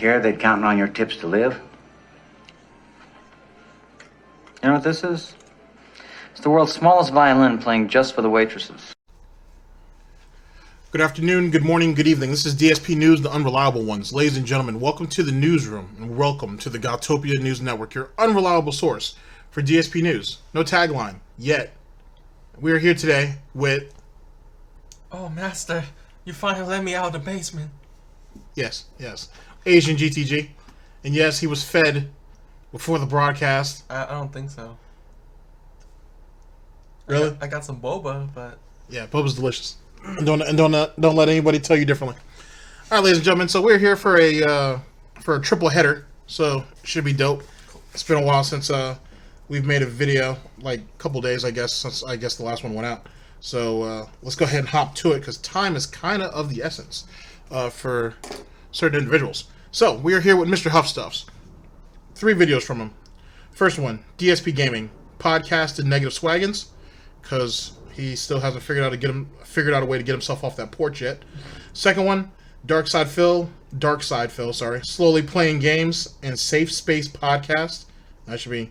care they'd counting on your tips to live? You know what this is? It's the world's smallest violin playing just for the waitresses. Good afternoon, good morning, good evening. This is Dspnews, the unreliable ones. Ladies and gentlemen, welcome to the newsroom and welcome to the Goutopia News Network, your unreliable source for DSP News. No tagline yet. We are here today with... Oh, Master, you finally let me out of the basement. Yes, Asian GTG. And yes, he was fed before the broadcast. I don't think so. Really? I got some boba, but... Yeah, boba's delicious. And don't let anybody tell you differently. All right, ladies and gentlemen, so we're here for a triple header, so it should be dope. It's been a while since we've made a video, like a couple days, I guess, since the last one went out. So let's go ahead and hop to it because time is kind of the essence for certain individuals. So we are here with Mr. Huffstuffs. 3 videos from him. First one, Dspgaming, podcast and negative Swagginz, because he still hasn't figured out a way to get himself off that porch yet. Second one, Dark Side Phil, slowly playing games and safe space podcast. That should be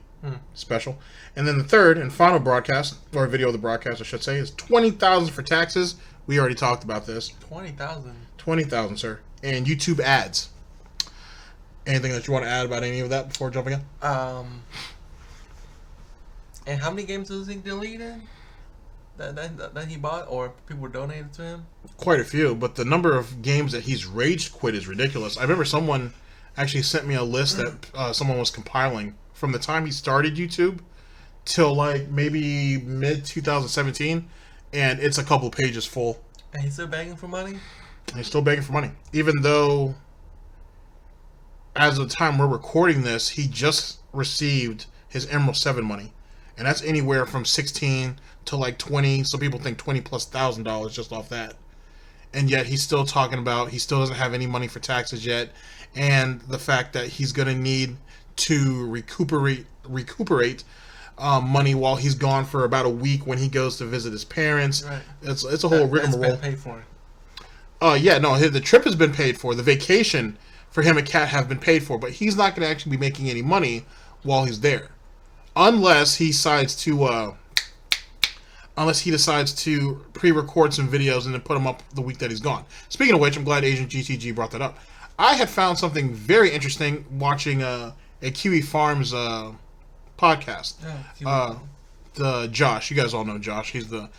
special. And then the third and final broadcast, or video of the broadcast, I should say, is 20,000 for taxes. We already talked about this. 20,000. 20,000, sir. And YouTube ads. Anything that you want to add about any of that before jumping in? And how many games was he deleted? That he bought or people donated to him? Quite a few, but the number of games that he's rage quit is ridiculous. I remember someone actually sent me a list that someone was compiling from the time he started YouTube till like maybe mid 2017, and it's a couple pages full. And he's still begging for money? He's still begging for money, even though as of the time we're recording this, he just received his Emerald 7 money, and that's anywhere from 16 to like 20. Some people think $20,000+ just off that. And yet he's still talking about he still doesn't have any money for taxes yet, and the fact that he's going to need to recuperate money while he's gone for about a week when he goes to visit his parents. Right. It's a whole rigmarole. That's been paid for. Yeah, no, the trip has been paid for. The vacation for him and Kat have been paid for, but he's not going to actually be making any money while he's there, unless he decides to pre-record some videos and then put them up the week that he's gone. Speaking of which, I'm glad Asian GTG brought that up. I had found something very interesting watching a Kiwi Farms podcast. The Josh, you guys all know Josh. He's the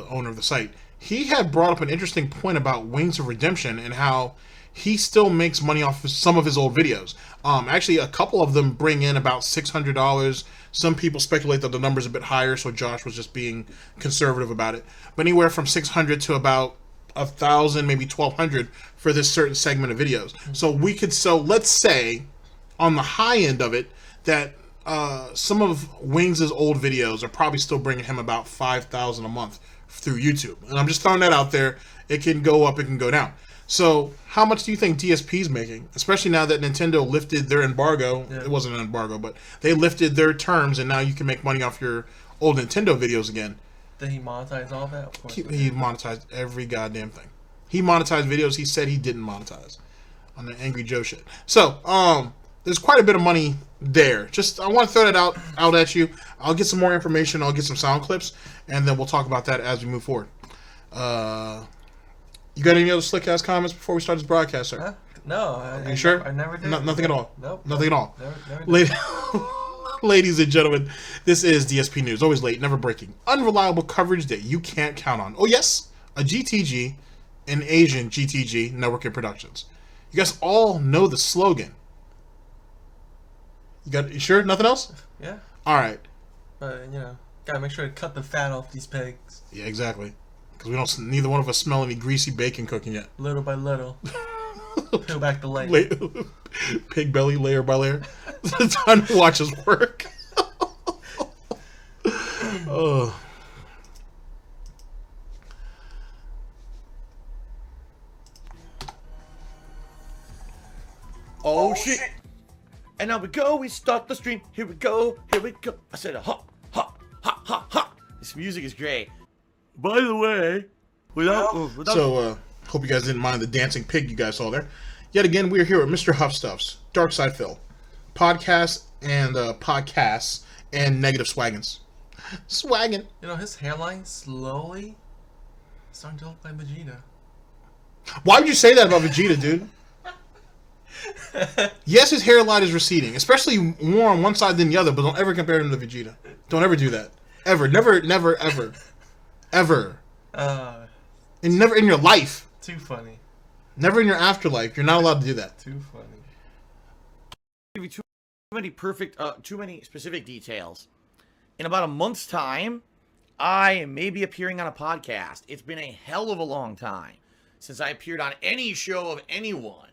owner of the site. He had brought up an interesting point about Wings of Redemption and how he still makes money off of some of his old videos. Actually, a couple of them bring in about $600. Some people speculate that the number's a bit higher, so Josh was just being conservative about it. But anywhere from $600 to about $1,000, maybe $1,200 for this certain segment of videos. Mm-hmm. So let's say on the high end of it that some of Wings' old videos are probably still bringing him about $5,000 a month through YouTube. And I'm just throwing that out there. It can go up, it can go down. So how much do you think DSP's making? Especially now that Nintendo lifted their embargo. Yeah. It wasn't an embargo, but they lifted their terms, and now you can make money off your old Nintendo videos again. Did he monetize all that? Of course he monetized every goddamn thing. He monetized videos he said he didn't monetize on the Angry Joe shit. So, there's quite a bit of money there. Just, I want to throw that out at you. I'll get some more information. I'll get some sound clips, and then we'll talk about that as we move forward. You got any other slick-ass comments before we start this broadcast, sir? No. Are you sure? I never did. Nothing at all? Nope. Nothing at all? Never Ladies and gentlemen, this is DSP News. Always late, never breaking. Unreliable coverage that you can't count on. Oh, yes, a GTG, an Asian GTG Network Productions. You guys all know the slogan. You sure? Nothing else? Yeah. All right. But, gotta make sure to cut the fat off these pigs. Yeah, exactly. Because neither one of us smell any greasy bacon cooking yet. Little by little. Peel back the layer. Pig belly, layer by layer. It's time to watch us work. Oh. Oh shit. And now we start the stream. Here we go. I said ha, ha, ha, ha, ha. This music is great. By the way, hope you guys didn't mind the dancing pig you guys saw there. Yet again, we are here with Mr. Huffstuffs, Dark Side Phil, podcasts and negative Swagginz. Swaggin'. You know, his hairline slowly starting to look like Vegeta. Why would you say that about Vegeta, dude? Yes, his hairline is receding, especially more on one side than the other, but don't ever compare him to Vegeta. Don't ever do that. Ever. Never, never, ever. Ever. And never in your life. Too funny. Never in your afterlife. You're not allowed to do that. Too funny. Give you too many specific details. In about a month's time, I may be appearing on a podcast. It's been a hell of a long time since I appeared on any show of anyone.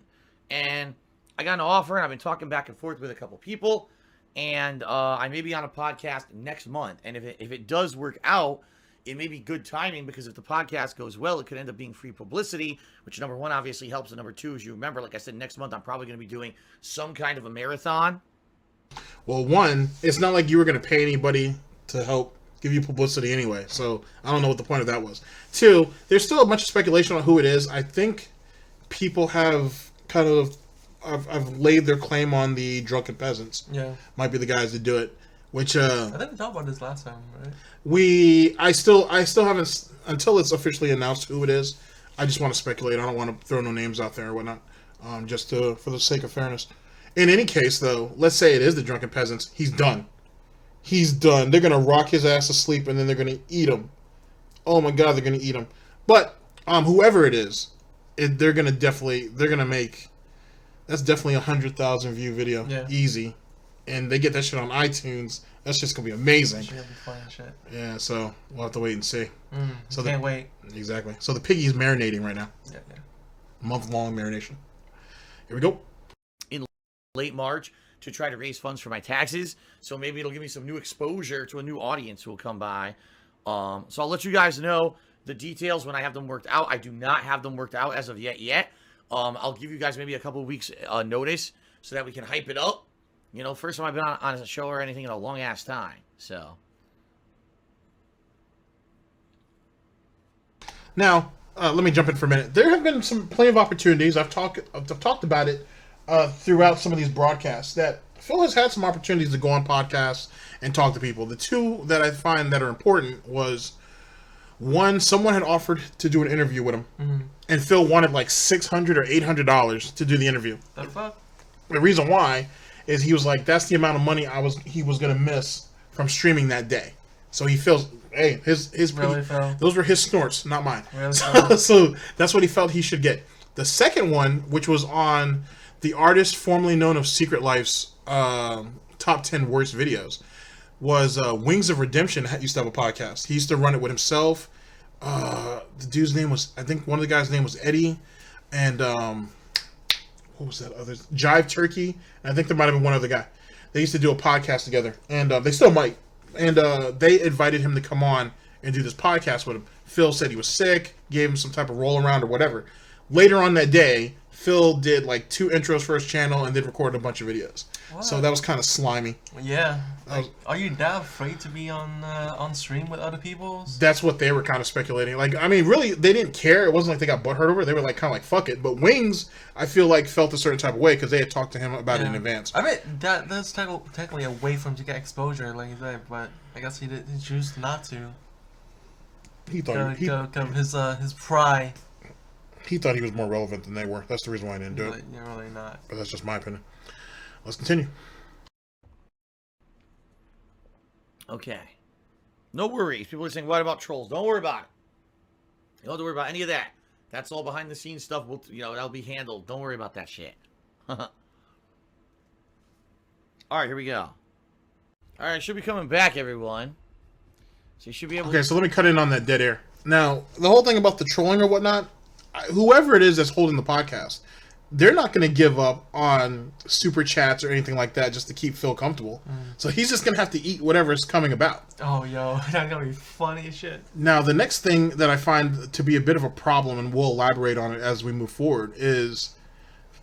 And I got an offer, and I've been talking back and forth with a couple people. And I may be on a podcast next month. And if it does work out, it may be good timing, because if the podcast goes well, it could end up being free publicity, which, number one, obviously helps. And number two, as you remember, like I said, next month I'm probably going to be doing some kind of a marathon. Well, one, it's not like you were going to pay anybody to help give you publicity anyway, so I don't know what the point of that was. Two, there's still a bunch of speculation on who it is. I think people have kind of I've laid their claim on the drunken peasants. Yeah. Might be the guys that do it, which I think we talked about this last time, right? I still haven't, until it's officially announced who it is. I just want to speculate. I don't want to throw no names out there or whatnot, just for the sake of fairness. In any case, though, let's say it is the drunken peasants. He's done. He's done. They're gonna rock his ass to sleep, and then they're gonna eat him. Oh my god, they're gonna eat him. But whoever it is, they're gonna make. That's definitely 100,000 view video, easy, and they get that shit on iTunes. That's just gonna be amazing. Shit, be fun and shit. Yeah, so we'll have to wait and see. So can't wait. Exactly. So the Piggy's marinating right now. Yeah. Month-long marination. Here we go. Late March to try to raise funds for my taxes, so maybe it'll give me some new exposure to a new audience who will come by. So I'll let you guys know the details when I have them worked out. I do not have them worked out as of yet. I'll give you guys maybe a couple of weeks notice so that we can hype it up. You know, first time I've been on a show or anything in a long ass time. So now let me jump in for a minute. There have been plenty of opportunities. I've talked about it throughout some of these broadcasts, that Phil has had some opportunities to go on podcasts and talk to people. The two that I find that are important was, one, someone had offered to do an interview with him, and Phil wanted like $600 or $800 to do the interview. The fuck? The reason why is he was like, that's the amount of money he was gonna miss from streaming that day. So he feels, hey, his really, Phil? Those were his snorts, not mine. Really, so that's what he felt he should get. The second one, which was on the artist formerly known of Secret Life's top 10 worst videos, was Wings of Redemption. Used to have a podcast. He used to run it with himself. The dude's name was, I think one of the guys' name was Eddie, and what was that other? Jive Turkey. And I think there might have been one other guy. They used to do a podcast together, and they still might. And they invited him to come on and do this podcast with him. Phil said he was sick, gave him some type of roll around or whatever. Later on that day, Phil did like 2 intros for his channel and then recorded a bunch of videos. What? So that was kind of slimy. Yeah. Like, are you that afraid to be on stream with other people? That's what they were kind of speculating. Like, I mean, really, they didn't care. It wasn't like they got butthurt over it. They were like kind of like, fuck it. But Wings, I feel like, felt a certain type of way because they had talked to him about it in advance. I mean, that's technically a way for him to get exposure, like you said, but I guess he chose not to. He thought his pride. He thought he was more relevant than they were. That's the reason why I didn't do it. You're really not. But that's just my opinion. Let's continue. okay, no worries. People are saying, what about trolls? Don't worry about it. You don't have to worry about any of that. That's all behind the scenes stuff. That'll be handled. Don't worry about that shit. All right, here we go. All right, should be coming back, everyone. So you should be able. Okay, so let me cut in on that dead air. Now, the whole thing about the trolling or whatnot, whoever it is that's holding the podcast, they're not going to give up on super chats or anything like that just to keep Phil comfortable. So he's just going to have to eat whatever is coming about. Oh, yo, that's going to be funny as shit. Now, the next thing that I find to be a bit of a problem, and we'll elaborate on it as we move forward, is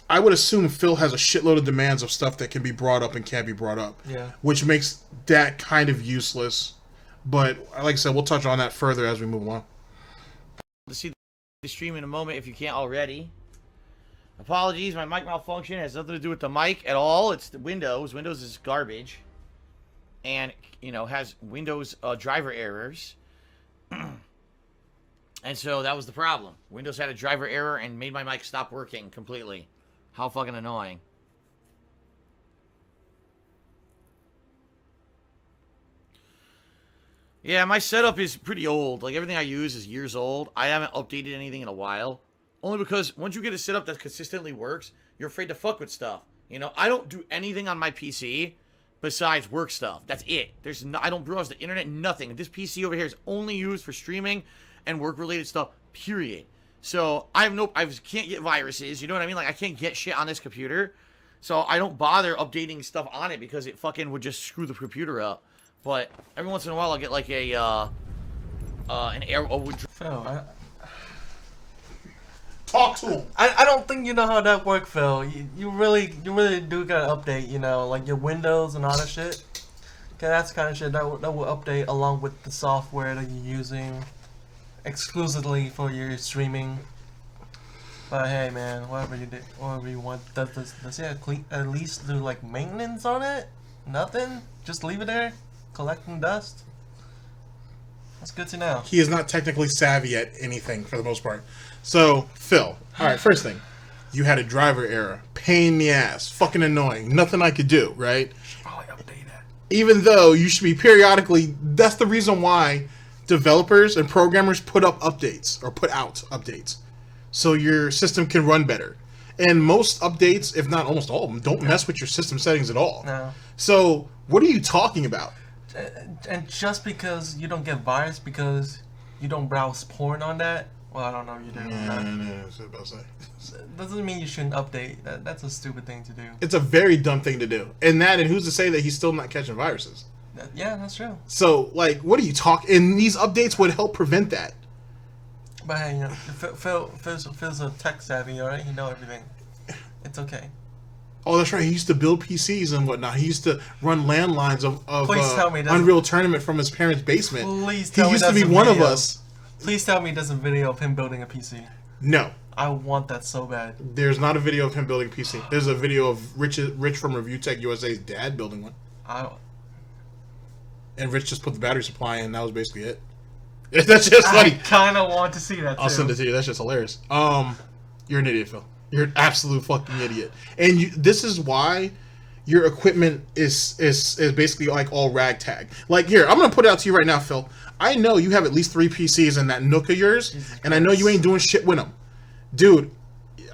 I would assume Phil has a shitload of demands of stuff that can be brought up and can't be brought up. Yeah. Which makes that kind of useless. But, like I said, we'll touch on that further as we move along. To see the stream in a moment if you can't already. Apologies, my mic malfunction has nothing to do with the mic at all. It's the Windows. Windows is garbage. And, you know, has Windows driver errors. And so that was the problem. Windows had a driver error and made my mic stop working completely. How fucking annoying. Yeah, my setup is pretty old. Like, everything I use is years old. I haven't updated anything in a while. Only because once you get a setup that consistently works, you're afraid to fuck with stuff. You know, I don't do anything on my PC besides work stuff. That's it. I don't browse the internet, nothing. This PC over here is only used for streaming and work-related stuff, period. So, I can't get viruses, you know what I mean? Like, I can't get shit on this computer. So, I don't bother updating stuff on it because it fucking would just screw the computer up. But every once in a while, I'll get like an error. Phil, Talk to him. I don't think you know how that works, Phil. You really do gotta update, you know, like your Windows and all that shit. Okay, that's the kind of shit that will update along with the software that you're using exclusively for your streaming. But hey, man, whatever you want, does it at least do like maintenance on it? Nothing? Just leave it there, collecting dust. That's good to know. He is not technically savvy at anything for the most part. So, Phil, alright, first thing. You had a driver error. Pain in the ass. Fucking annoying. Nothing I could do, right? Should probably update that. Even though you should be periodically... That's the reason why developers and programmers put up updates. Or put out updates. So your system can run better. And most updates, if not almost all of them, don't mess with your system settings at all. No. So, what are you talking about? And just because you don't get virus because you don't browse porn on that, well, I don't know, you do. No, that's what I was about to say. Doesn't mean you shouldn't update. That's a stupid thing to do. It's a very dumb thing to do. And who's to say that he's still not catching viruses? Yeah, that's true. So, like, what are you talking? And these updates would help prevent that. But hey, you know, Phil's a tech savvy, alright? He know everything. It's okay. Oh, that's right. He used to build PCs and whatnot. He used to run landlines of Tell me Unreal Tournament from his parents' basement. Please tell me he used to be one of us. Please tell me there's a video of him building a PC. No. I want that so bad. There's not a video of him building a PC. There's a video of Rich from Review Tech USA's dad building one. And Rich just put the battery supply in, and that was basically it. That's just funny. I kind of want to see that, too. I'll send it to you. That's just hilarious. You're an idiot, Phil. You're an absolute fucking idiot. And this is why your equipment is basically like all ragtag. Like, here, I'm going to put it out to you right now, Phil. I know you have at least 3 PCs in that Nook of yours, and I know you ain't doing shit with them. Dude,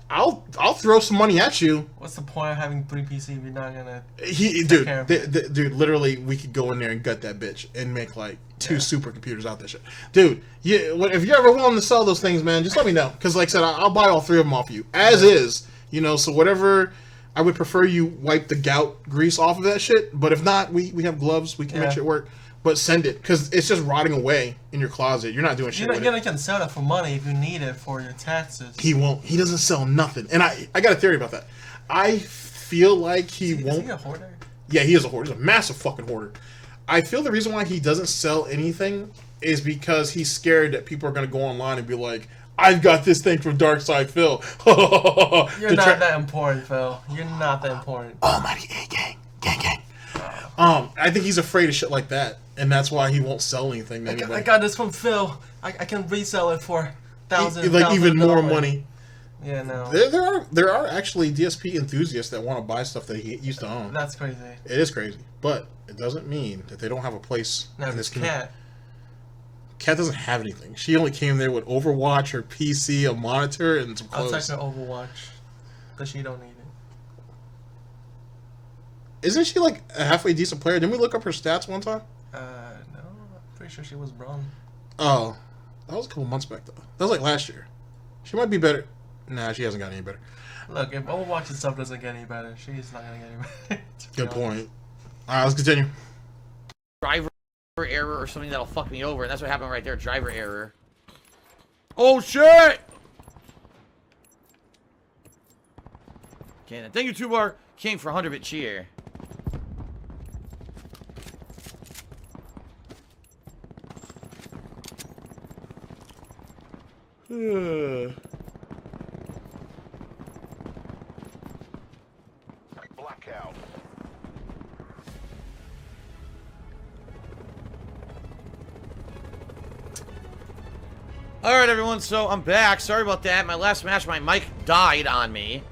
I'll throw some money at you. What's the point of having 3 PCs if you're not gonna dude, literally, we could go in there and gut that bitch and make like 2 supercomputers out that shit. Dude, if you're ever willing to sell those things, man, just let me know. Because like I said, I'll buy all 3 of them off you. As is, you know, so whatever, I would prefer you wipe the gout grease off of that shit. But if not, we have gloves. We can make shit work. But send it, because it's just rotting away in your closet. You're not doing shit with it. You can sell it for money if you need it for your taxes. He won't. He doesn't sell nothing. And I got a theory about that. I feel like he won't. Is he a hoarder? Yeah, he is a hoarder. He's a massive fucking hoarder. I feel the reason why he doesn't sell anything is because he's scared that people are going to go online and be like, I've got this thing from Dark Side Phil. You're not that important, Phil. You're not that important. Almighty A-gang. Gang. I think he's afraid of shit like that, and that's why he won't sell anything to anybody. I got this from Phil. I can resell it for thousands. Like even more money. Yeah, no. There are actually DSP enthusiasts that want to buy stuff that he used to own. That's crazy. It is crazy, but it doesn't mean that they don't have a place in this community. Kat doesn't have anything. She only came there with Overwatch, her PC, a monitor, and some clothes. I'll take her Overwatch, because she don't need it. Isn't she like a halfway decent player? Didn't we look up her stats one time? No. I'm pretty sure she was bronze. Oh. That was a couple months back, though. That was like last year. She might be better. Nah, she hasn't got any better. Look, if Overwatch stuff doesn't get any better, she's not going to get any better. Good point. Alright, let's continue. Driver error or something that'll fuck me over, and that's what happened right there. Driver error. Oh, shit! Okay, thank you, Tubar King, for 100-bit cheer. Alright, everyone, so I'm back. Sorry about that. My last match, my mic died on me.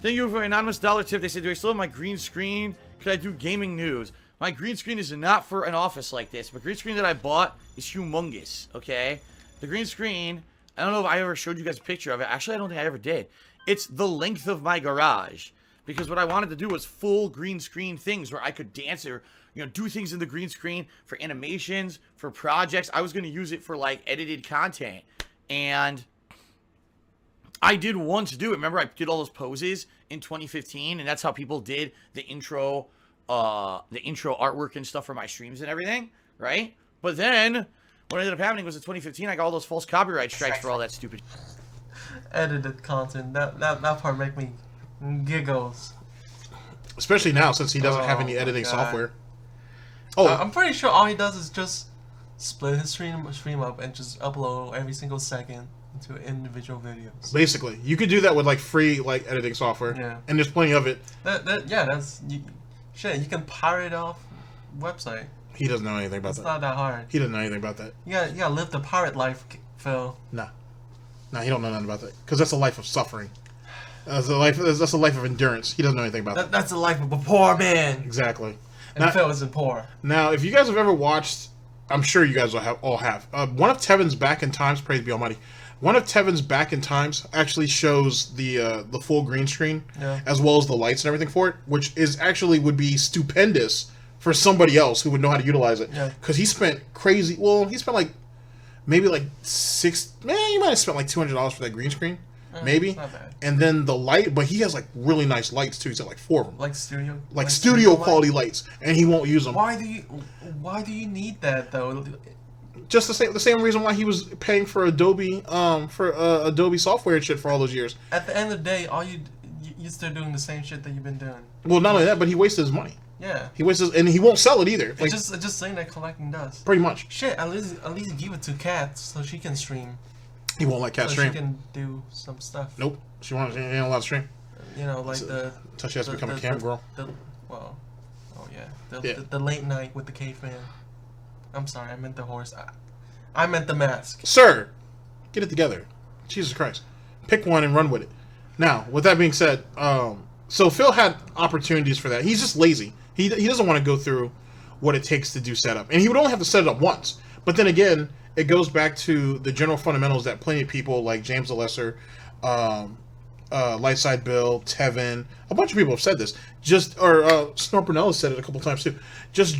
Thank you for an anonymous dollar tip. They said, do I still have my green screen? Could I do gaming news? My green screen is not for an office like this. The green screen that I bought is humongous, okay? The green screen, I don't know if I ever showed you guys a picture of it. Actually, I don't think I ever did. It's the length of my garage. Because what I wanted to do was full green screen things where I could dance or, you know, do things in the green screen for animations, for projects. I was going to use it for, like, edited content. And I did once do it. Remember, I did all those poses in 2015, and that's how people did the intro artwork and stuff for my streams and everything, right? But then, what ended up happening was in 2015, I got all those false copyright strikes for all that stupid Edited content. That part make me giggles. Especially now, since he doesn't have any editing software. Oh, I'm pretty sure all he does is just split his stream up and just upload every single second into individual videos. Basically, you could do that with like free like editing software. Yeah. And there's plenty of it. Shit. You can pirate off website. He doesn't know anything about It's that. not that hard. He doesn't know anything about that. You gotta live the pirate life, Phil. No, he don't know nothing about that because that's a life of suffering. That's a life of endurance. He doesn't know anything about that. That's the life of a poor man. Exactly. And Now, Phil isn't poor. Now, if you guys have ever watched, I'm sure you guys all have. One of Tevin's Back in Times, praise be Almighty. One of Tevin's Back in Times actually shows the full green screen, as well as the lights and everything for it, which is actually would be stupendous for somebody else who would know how to utilize it. Because he spent crazy. Well, he spent like maybe like you might have spent like $200 for that green screen. Maybe, not bad. And then the light, but he has like really nice lights too. He's got like 4 of them, Like studio quality lights, and he won't use them. Why do you need that though? Just the same reason why he was paying for Adobe, Adobe software and shit for all those years. At the end of the day, all you're still doing the same shit that you've been doing. Well, not only that, but he wasted his money. Yeah. He wastes, and he won't sell it either. Like, It's just saying that collecting does. Pretty much. Shit, at least give it to Kat so she can stream. He won't let Kat so stream. she can do some stuff. Nope. She ain't allowed to stream. You know, like Until she has to become a cam girl. The late night with the caveman. I'm sorry, I meant the horse. I meant the mask. Sir, get it together. Jesus Christ. Pick one and run with it. Now, with that being said, so Phil had opportunities for that. He's just lazy. He doesn't want to go through what it takes to do setup. And he would only have to set it up once. But then again, it goes back to the general fundamentals that plenty of people like James the Lesser, Lightside Bill, Tevin, a bunch of people have said this. Snorpernell has said it a couple times too. Just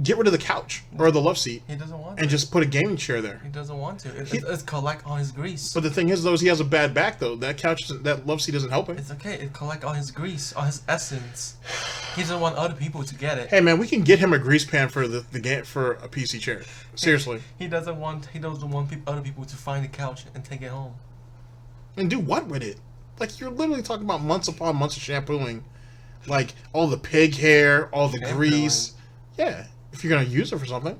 get rid of the couch or the love seat. He doesn't want and to. just put a gaming chair there. He doesn't want to. It's collect all his grease. But the thing is, though, he has a bad back, though. That that love seat doesn't help him. It's okay. It collect all his grease, all his essence. He doesn't want other people to get it. Hey, man, we can get him a grease pan for for a PC chair. Seriously. He doesn't want other people to find the couch and take it home. And do what with it? Like, you're literally talking about months upon months of shampooing. Like, all the pig hair, all the grease. Yeah, if you're going to use it for something.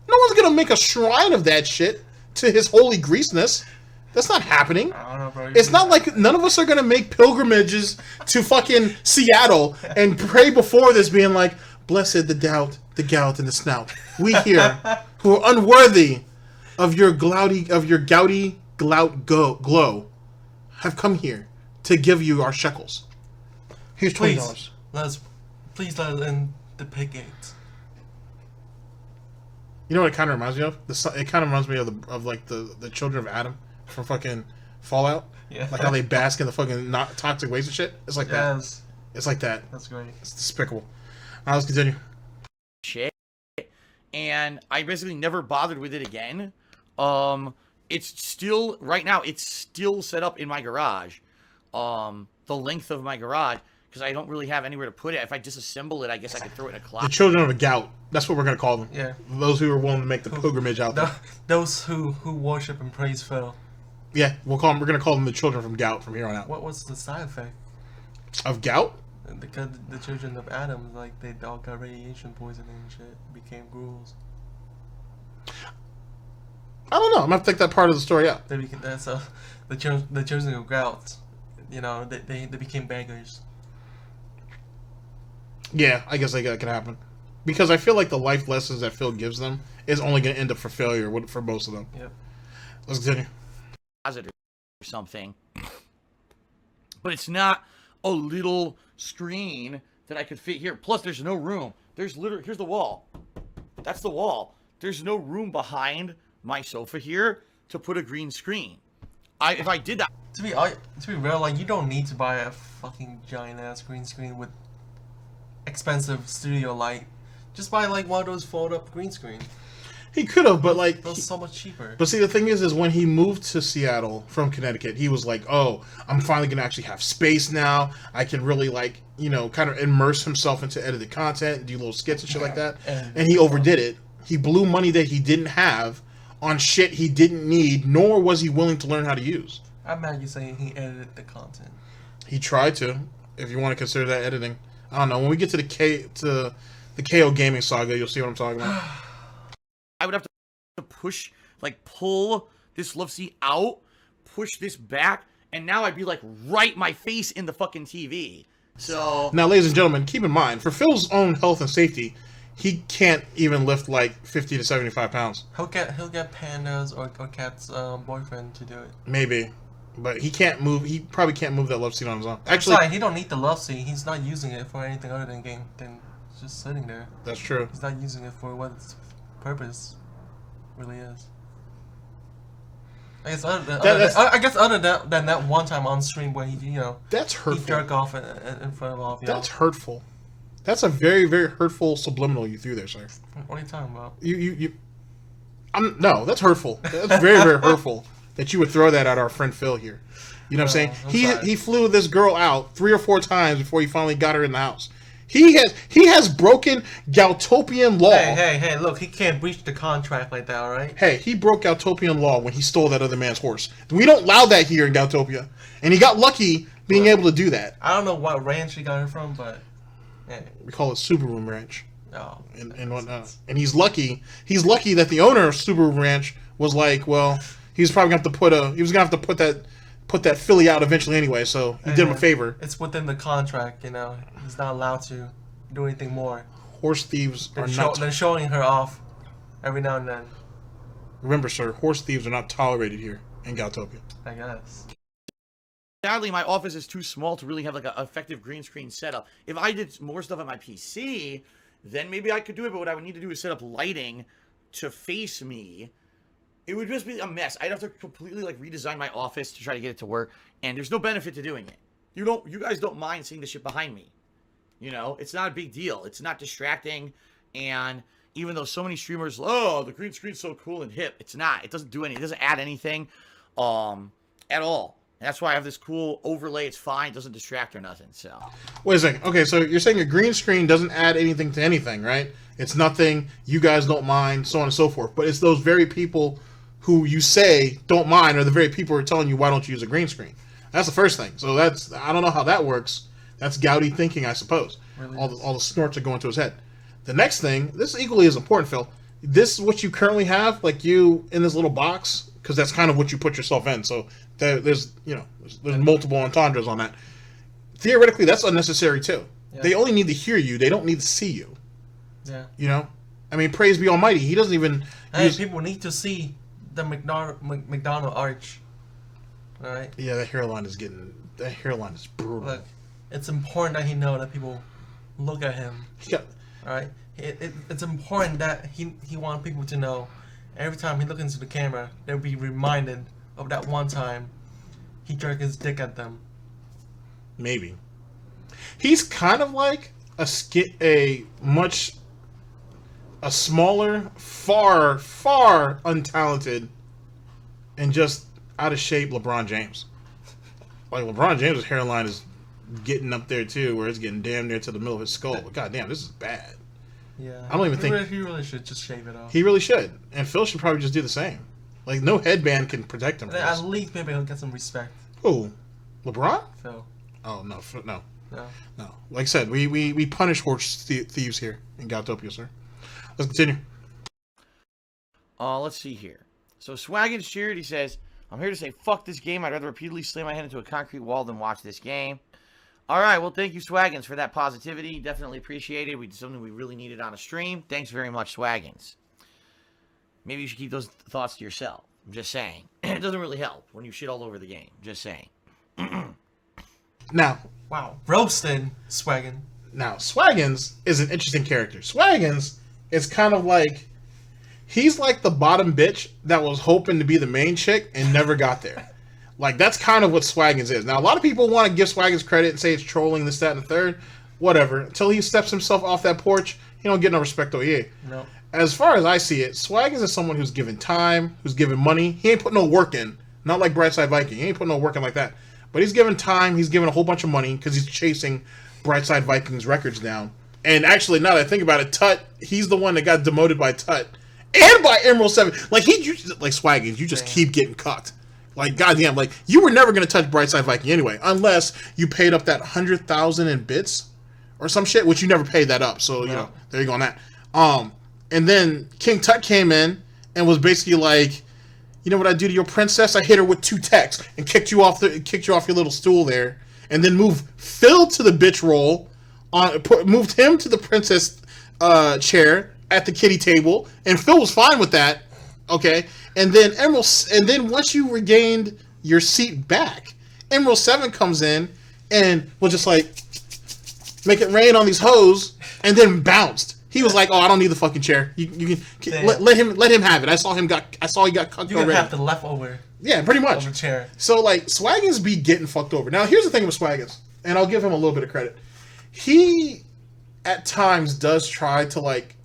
No one's going to make a shrine of that shit to his holy greaseness. That's not happening. I don't know, bro. It's not like none of us are going to make pilgrimages to fucking Seattle and pray before this being like, blessed the gout, and the snout. We here, who are unworthy of your gouty glow, have come here to give you our shekels. Here's $20. Please let us in the pig gates. You know what it kind of reminds me of? It kind of reminds me of like the children of Adam from fucking Fallout. Yeah. Like how they bask in the fucking not toxic waste and shit. It's like that. It's like that. That's great. It's despicable. All right, let's continue. Shit. And I basically never bothered with it again. It's still, right now, it's still set up in my garage. The length of my garage, because I don't really have anywhere to put it. If I disassemble it, I guess I could throw it in a closet. The children of a gout. That's what we're going to call them. Yeah. Those who are willing to make the pilgrimage out there. Those who worship and praise Phil. Yeah, we're going to call them the children from gout from here on out. What was the side effect? Of gout? The children of Adam, like, they all got radiation poisoning and shit. Became ghouls. I don't know. I'm going to take that part of the story out. The children of Gout, you know, they became beggars. Yeah, I guess that can happen. Because I feel like the life lessons that Phil gives them is only going to end up for failure for most of them. Yep. Let's continue. Closet or something. But it's not a little screen that I could fit here. Plus, there's no room. There's literally, here's the wall. That's the wall. There's no room behind my sofa here to put a green screen. If I did that... To be real, like, you don't need to buy a fucking giant-ass green screen with expensive studio light. Just buy, like, one of those fold-up green screen. He could have, but like... That's so much cheaper. But see, the thing is when he moved to Seattle from Connecticut, he was like, oh, I'm finally going to actually have space now. I can really, like, you know, kind of immerse himself into edited content, do little skits and shit like that. And he overdid it. He blew money that he didn't have on shit he didn't need, nor was he willing to learn how to use. I'm mad you saying he edited the content. He tried to, if you want to consider that editing. I don't know. When we get to the KO gaming saga, you'll see what I'm talking about. I would have to push, like, pull this love seat out, push this back, and now I'd be, like, right my face in the fucking TV. So... Now, ladies and gentlemen, keep in mind, for Phil's own health and safety, he can't even lift, like, 50 to 75 pounds. He'll get Panda's or Cat's boyfriend to do it. Maybe. But he can't move. He probably can't move that love seat on his own. Actually, Sorry, he don't need the love seat. He's not using it for anything other than game. Than just sitting there. That's true. He's not using it for what its purpose really is. I guess other than that one time on stream where he, you know, that's hurtful. He jerk off in front of all of you. That's hurtful. That's a very, very hurtful subliminal you threw there, sir. What are you talking about? No, that's hurtful. That's very, very hurtful that you would throw that at our friend Phil here. You know what I'm saying? He flew this girl out 3 or 4 times before he finally got her in the house. He has broken Goutopian law. Hey, look, he can't breach the contract like that, all right? Hey, he broke Goutopian law when he stole that other man's horse. We don't allow that here in Goutopia. And he got lucky being able to do that. I don't know what ranch he got her from, but... Yeah. We call it Super Room Ranch. Oh. And whatnot. And he's lucky that the owner of Super Room Ranch was like, well, he's probably going to have to put that filly out eventually anyway, so he did him a favor. It's within the contract, you know. He's not allowed to do anything more. Horse thieves are not... They're showing her off every now and then. Remember, sir, horse thieves are not tolerated here in Goutopia. I guess. Sadly, my office is too small to really have, like, an effective green screen setup. If I did more stuff on my PC, then maybe I could do it, but what I would need to do is set up lighting to face me. It would just be a mess. I'd have to completely, like, redesign my office to try to get it to work, and there's no benefit to doing it. You guys don't mind seeing the shit behind me. You know, it's not a big deal. It's not distracting, and even though so many streamers, oh, the green screen's so cool and hip, it's not. It doesn't do anything. It doesn't add anything, at all. And that's why I have this cool overlay. It's fine. It doesn't distract or nothing, so. Wait a second. Okay, so you're saying a green screen doesn't add anything to anything, right? It's nothing. You guys don't mind, so on and so forth. But it's those very people who you say don't mind are the very people who are telling you why don't you use a green screen. That's the first thing. So I don't know how that works. That's Gouty thinking, I suppose. Really all the snorts are going to his head. The next thing, this is equally as important, Phil. This is what you currently have, like you in this little box, because that's kind of what you put yourself in. So there's multiple entendres on that. Theoretically, that's unnecessary too. Yeah. They only need to hear you. They don't need to see you. Yeah. You know? I mean, praise be almighty. He doesn't even... people need to see the McDonald arch. Alright? Yeah, that hairline is brutal. Look, it's important that he know that people look at him. Yeah. Alright? It's important that he wants people to know every time he looks into the camera, they'll be reminded of that one time he jerked his dick at them. Maybe. He's kind of like a smaller, far untalented, and just out of shape LeBron James. Like, LeBron James' hairline is getting up there too, where it's getting damn near to the middle of his skull. But goddamn, this is bad. Yeah. I don't even think... He really should just shave it off. He really should. And Phil should probably just do the same. Like, no headband can protect him. At least maybe he'll get some respect. Who? LeBron? Phil. Oh, no. No. No. Like I said, we punish horse thieves here in Goutopia, sir. Let's continue. Let's see here. So Swagginz cheered. He says, I'm here to say fuck this game. I'd rather repeatedly slam my head into a concrete wall than watch this game. All right, well, thank you, Swagginz, for that positivity. Definitely appreciate it. Something we really needed on a stream. Thanks very much, Swagginz. Maybe you should keep those thoughts to yourself. I'm just saying. It doesn't really help when you shit all over the game. Just saying. Now, Wow. Roasted Swagginz. Now, Swagginz is an interesting character. Swagginz is kind of like, he's like the bottom bitch that was hoping to be the main chick and never got there. Like, that's kind of what Swagginz is. Now, a lot of people want to give Swagginz credit and say it's trolling, this, that, and the third. Whatever. Until he steps himself off that porch, he don't get no respect over here. No. As far as I see it, Swagginz is someone who's given time, who's given money. He ain't put no work in. Not like Brightside Viking. He ain't put no work in like that. But he's given time, he's given a whole bunch of money because he's chasing Brightside Vikings records down. And actually, now that I think about it, Tut, he's the one that got demoted by Tut. And by Emerald 7. Like, Swagginz, you just keep getting cucked. Like, goddamn, like, you were never going to touch Brightside Viking anyway, unless you paid up that 100,000 in bits or some shit, which you never paid that up. So, you know, there you go on that. And then King Tut came in and was basically like, you know what I do to your princess? I hit her with 2 techs and kicked you off your little stool there, and then moved Phil to the bitch role, moved him to the princess chair at the kitty table, and Phil was fine with that. Okay, and then once you regained your seat back, Emerald 7 comes in and will just like make it rain on these hoes, and then bounced. He was like, "Oh, I don't need the fucking chair. You can let him have it." I saw he got cucked You already. have the leftover. Yeah, pretty much. Over chair. So like Swagginz be getting fucked over. Now here's the thing with Swagginz, and I'll give him a little bit of credit. He at times does try to like.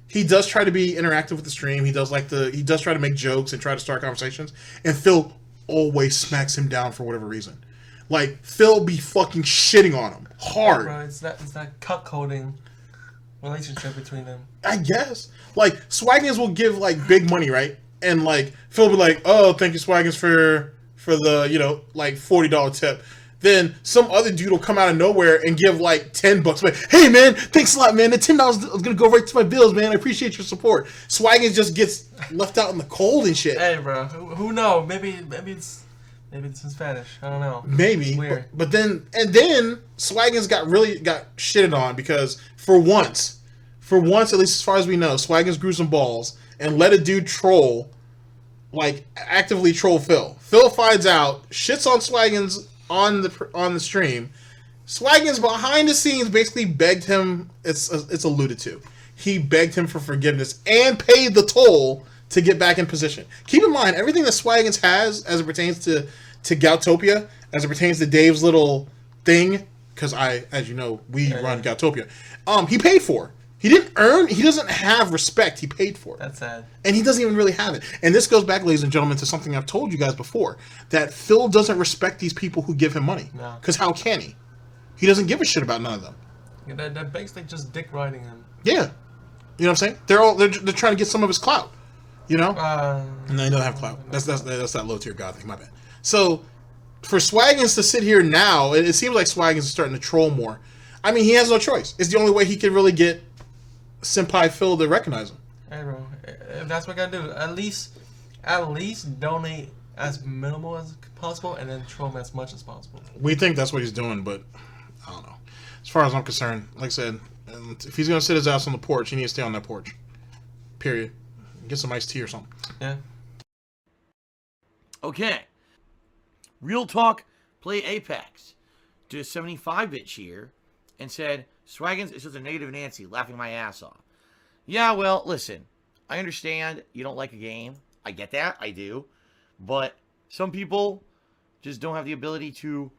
He does try to be interactive with the stream. He does try to make jokes and try to start conversations. And Phil always smacks him down for whatever reason. Like Phil be fucking shitting on him hard. Bro, it's that cuckolding relationship between them. I guess. Like, Swagginz will give, like, big money, right? And, like, Phil will be like, oh, thank you, Swagginz, for the, you know, like, $40 tip. Then some other dude will come out of nowhere and give, like, $10. Like, hey, man, thanks a lot, man. The $10 is going to go right to my bills, man. I appreciate your support. Swagginz just gets left out in the cold and shit. Hey, bro. Who knows? Maybe it's in Spanish. I don't know. Maybe. Weird. But then Swagginz got shitted on because for once, at least as far as we know, Swagginz grew some balls and let a dude troll, like actively troll Phil. Phil finds out, shits on Swagginz on the stream. Swagginz behind the scenes basically begged him. It's alluded to. He begged him for forgiveness and paid the toll to get back in position. Keep in mind, everything that Swagginz has as it pertains to Goutopia, as it pertains to Dave's little thing, because as you know, we run Goutopia, he paid for. He doesn't have respect, he paid for it. That's sad. And he doesn't even really have it. And this goes back, ladies and gentlemen, to something I've told you guys before, that Phil doesn't respect these people who give him money. No. Because how can he? He doesn't give a shit about none of them. Yeah, they're basically just dick riding him. Yeah. You know what I'm saying? They're trying to get some of his clout. You know? No, he doesn't have clout. That's that low tier god thing, my bad. So, for Swagginz to sit here now, it seems like Swagginz is starting to troll more. I mean, he has no choice. It's the only way he can really get Senpai Phil to recognize him. Hey, bro. If that's what I gotta do, at least donate as minimal as possible and then troll him as much as possible. We think that's what he's doing, but I don't know. As far as I'm concerned, like I said, if he's going to sit his ass on the porch, he needs to stay on that porch. Period. Get some iced tea or something. Yeah. Okay. Real Talk Play Apex did a 75-bit cheer and said, Swagginz is just a negative Nancy, laughing my ass off. Yeah, well, listen. I understand you don't like a game. I get that. I do. But some people just don't have the ability to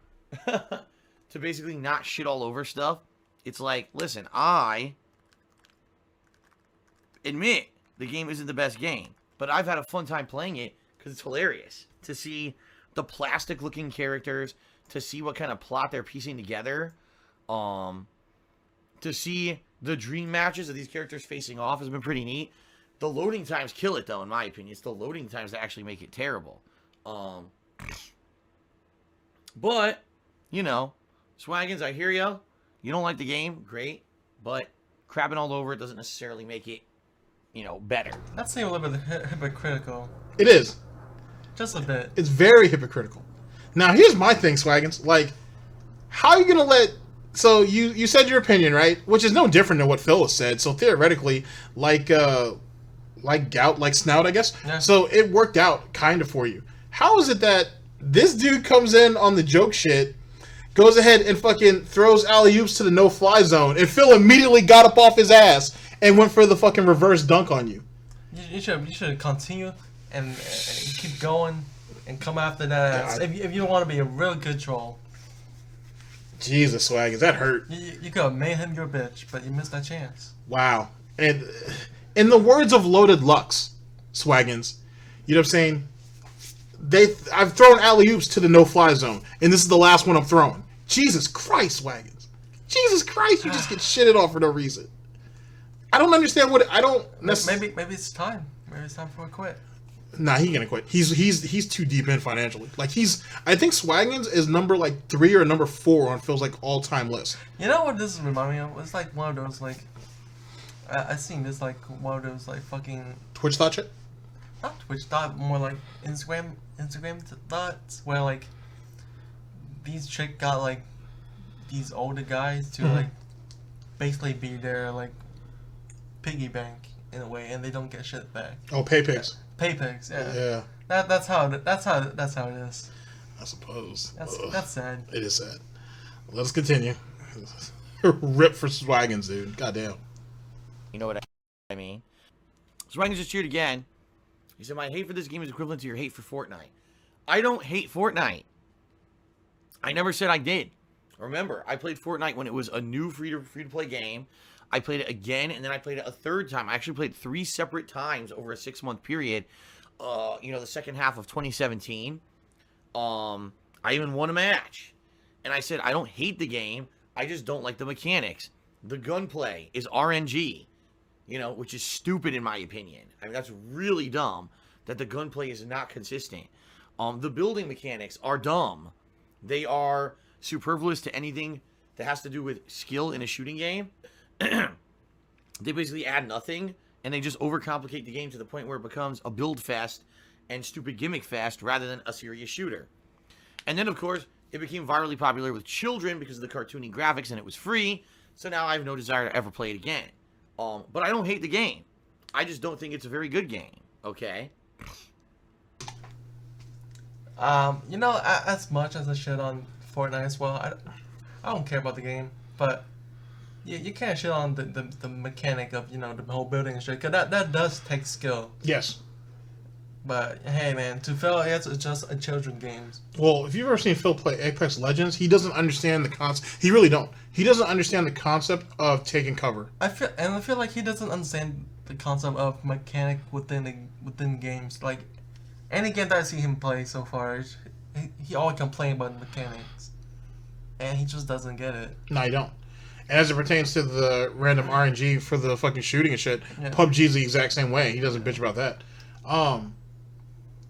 to basically not shit all over stuff. It's like, listen, I admit the game isn't the best game, but I've had a fun time playing it because it's hilarious to see the plastic-looking characters, to see what kind of plot they're piecing together, to see the dream matches of these characters facing off has been pretty neat. The loading times kill it, though, in my opinion. It's the loading times that actually make it terrible. But, you know, Swagginz, I hear ya. You don't like the game, great, but crapping all over it doesn't necessarily make it, you know, better. That seemed a little bit hypocritical. It is. Just a bit. It's very hypocritical. Now, here's my thing, Swagginz. Like, how are you going to let... So, you said your opinion, right? Which is no different than what Phil has said. So, theoretically, like like Gout, like Snout, I guess. Yeah. So it worked out kind of for you. How is it that this dude comes in on the joke shit, goes ahead and fucking throws alley-oops to the no-fly zone, and Phil immediately got up off his ass and went for the fucking reverse dunk on you? You should continue and keep going and come after that ass. If you want to be a real good troll. Jesus, Swagginz, that hurt. You could have made him your bitch, but you missed that chance. Wow. And in the words of Loaded Lux, Swagginz, you know what I'm saying? I've thrown alley-oops to the no-fly zone, and this is the last one I'm throwing. Jesus Christ, Swagginz. Jesus Christ, you just get shitted off for no reason. I don't understand what... I don't necessarily... Maybe it's time. Maybe it's time for a quit. Nah, he gonna quit. He's too deep in financially. Like, I think Swagginz is number, 3 or number 4 on Phil's, all-time list. You know what this remind me of? It's like one of those, I seen this, one of those, fucking... Twitch thought shit? Not Twitch thought, more like Instagram thoughts, where, these chick got, these older guys to, basically be their, piggy bank, in a way, and they don't get shit back. Oh, pay pigs. Pay pigs, yeah. Yeah. That's how it is. I suppose. That's sad. It is sad. Let's continue. Rip for Swagginz, dude. Goddamn. You know what I mean? Swagginz just cheered again. He said, my hate for this game is equivalent to your hate for Fortnite. I don't hate Fortnite. I never said I did. Remember, I played Fortnite when it was a new free-to-play game. I played it again, and then I played it a third time. I actually played 3 separate times over a 6-month period. The second half of 2017. I even won a match. And I said, I don't hate the game. I just don't like the mechanics. The gunplay is RNG. Which is stupid in my opinion. I mean, that's really dumb that the gunplay is not consistent. The building mechanics are dumb. They are superfluous to anything that has to do with skill in a shooting game. They basically add nothing, and they just overcomplicate the game to the point where it becomes a build fest and stupid gimmick fest rather than a serious shooter. And then, of course, it became virally popular with children because of the cartoony graphics, and it was free, so now I have no desire to ever play it again. But I don't hate the game. I just don't think it's a very good game, okay? As much as I shit on Fortnite as well, I don't care about the game, but you can't shit on the mechanic of, the whole building and shit, because that does take skill. Yes. But, hey, man, to Phil, it's just a children's game. Well, if you've ever seen Phil play Apex Legends, he doesn't understand the concept. He really don't. He doesn't understand the concept of taking cover. I feel like he doesn't understand the concept of mechanic within games. Like, any game that I see him play so far, he always complains about the mechanics. And he just doesn't get it. No, you don't. And as it pertains to the random RNG for the fucking shooting and shit, yeah. PUBG's the exact same way. He doesn't bitch about that.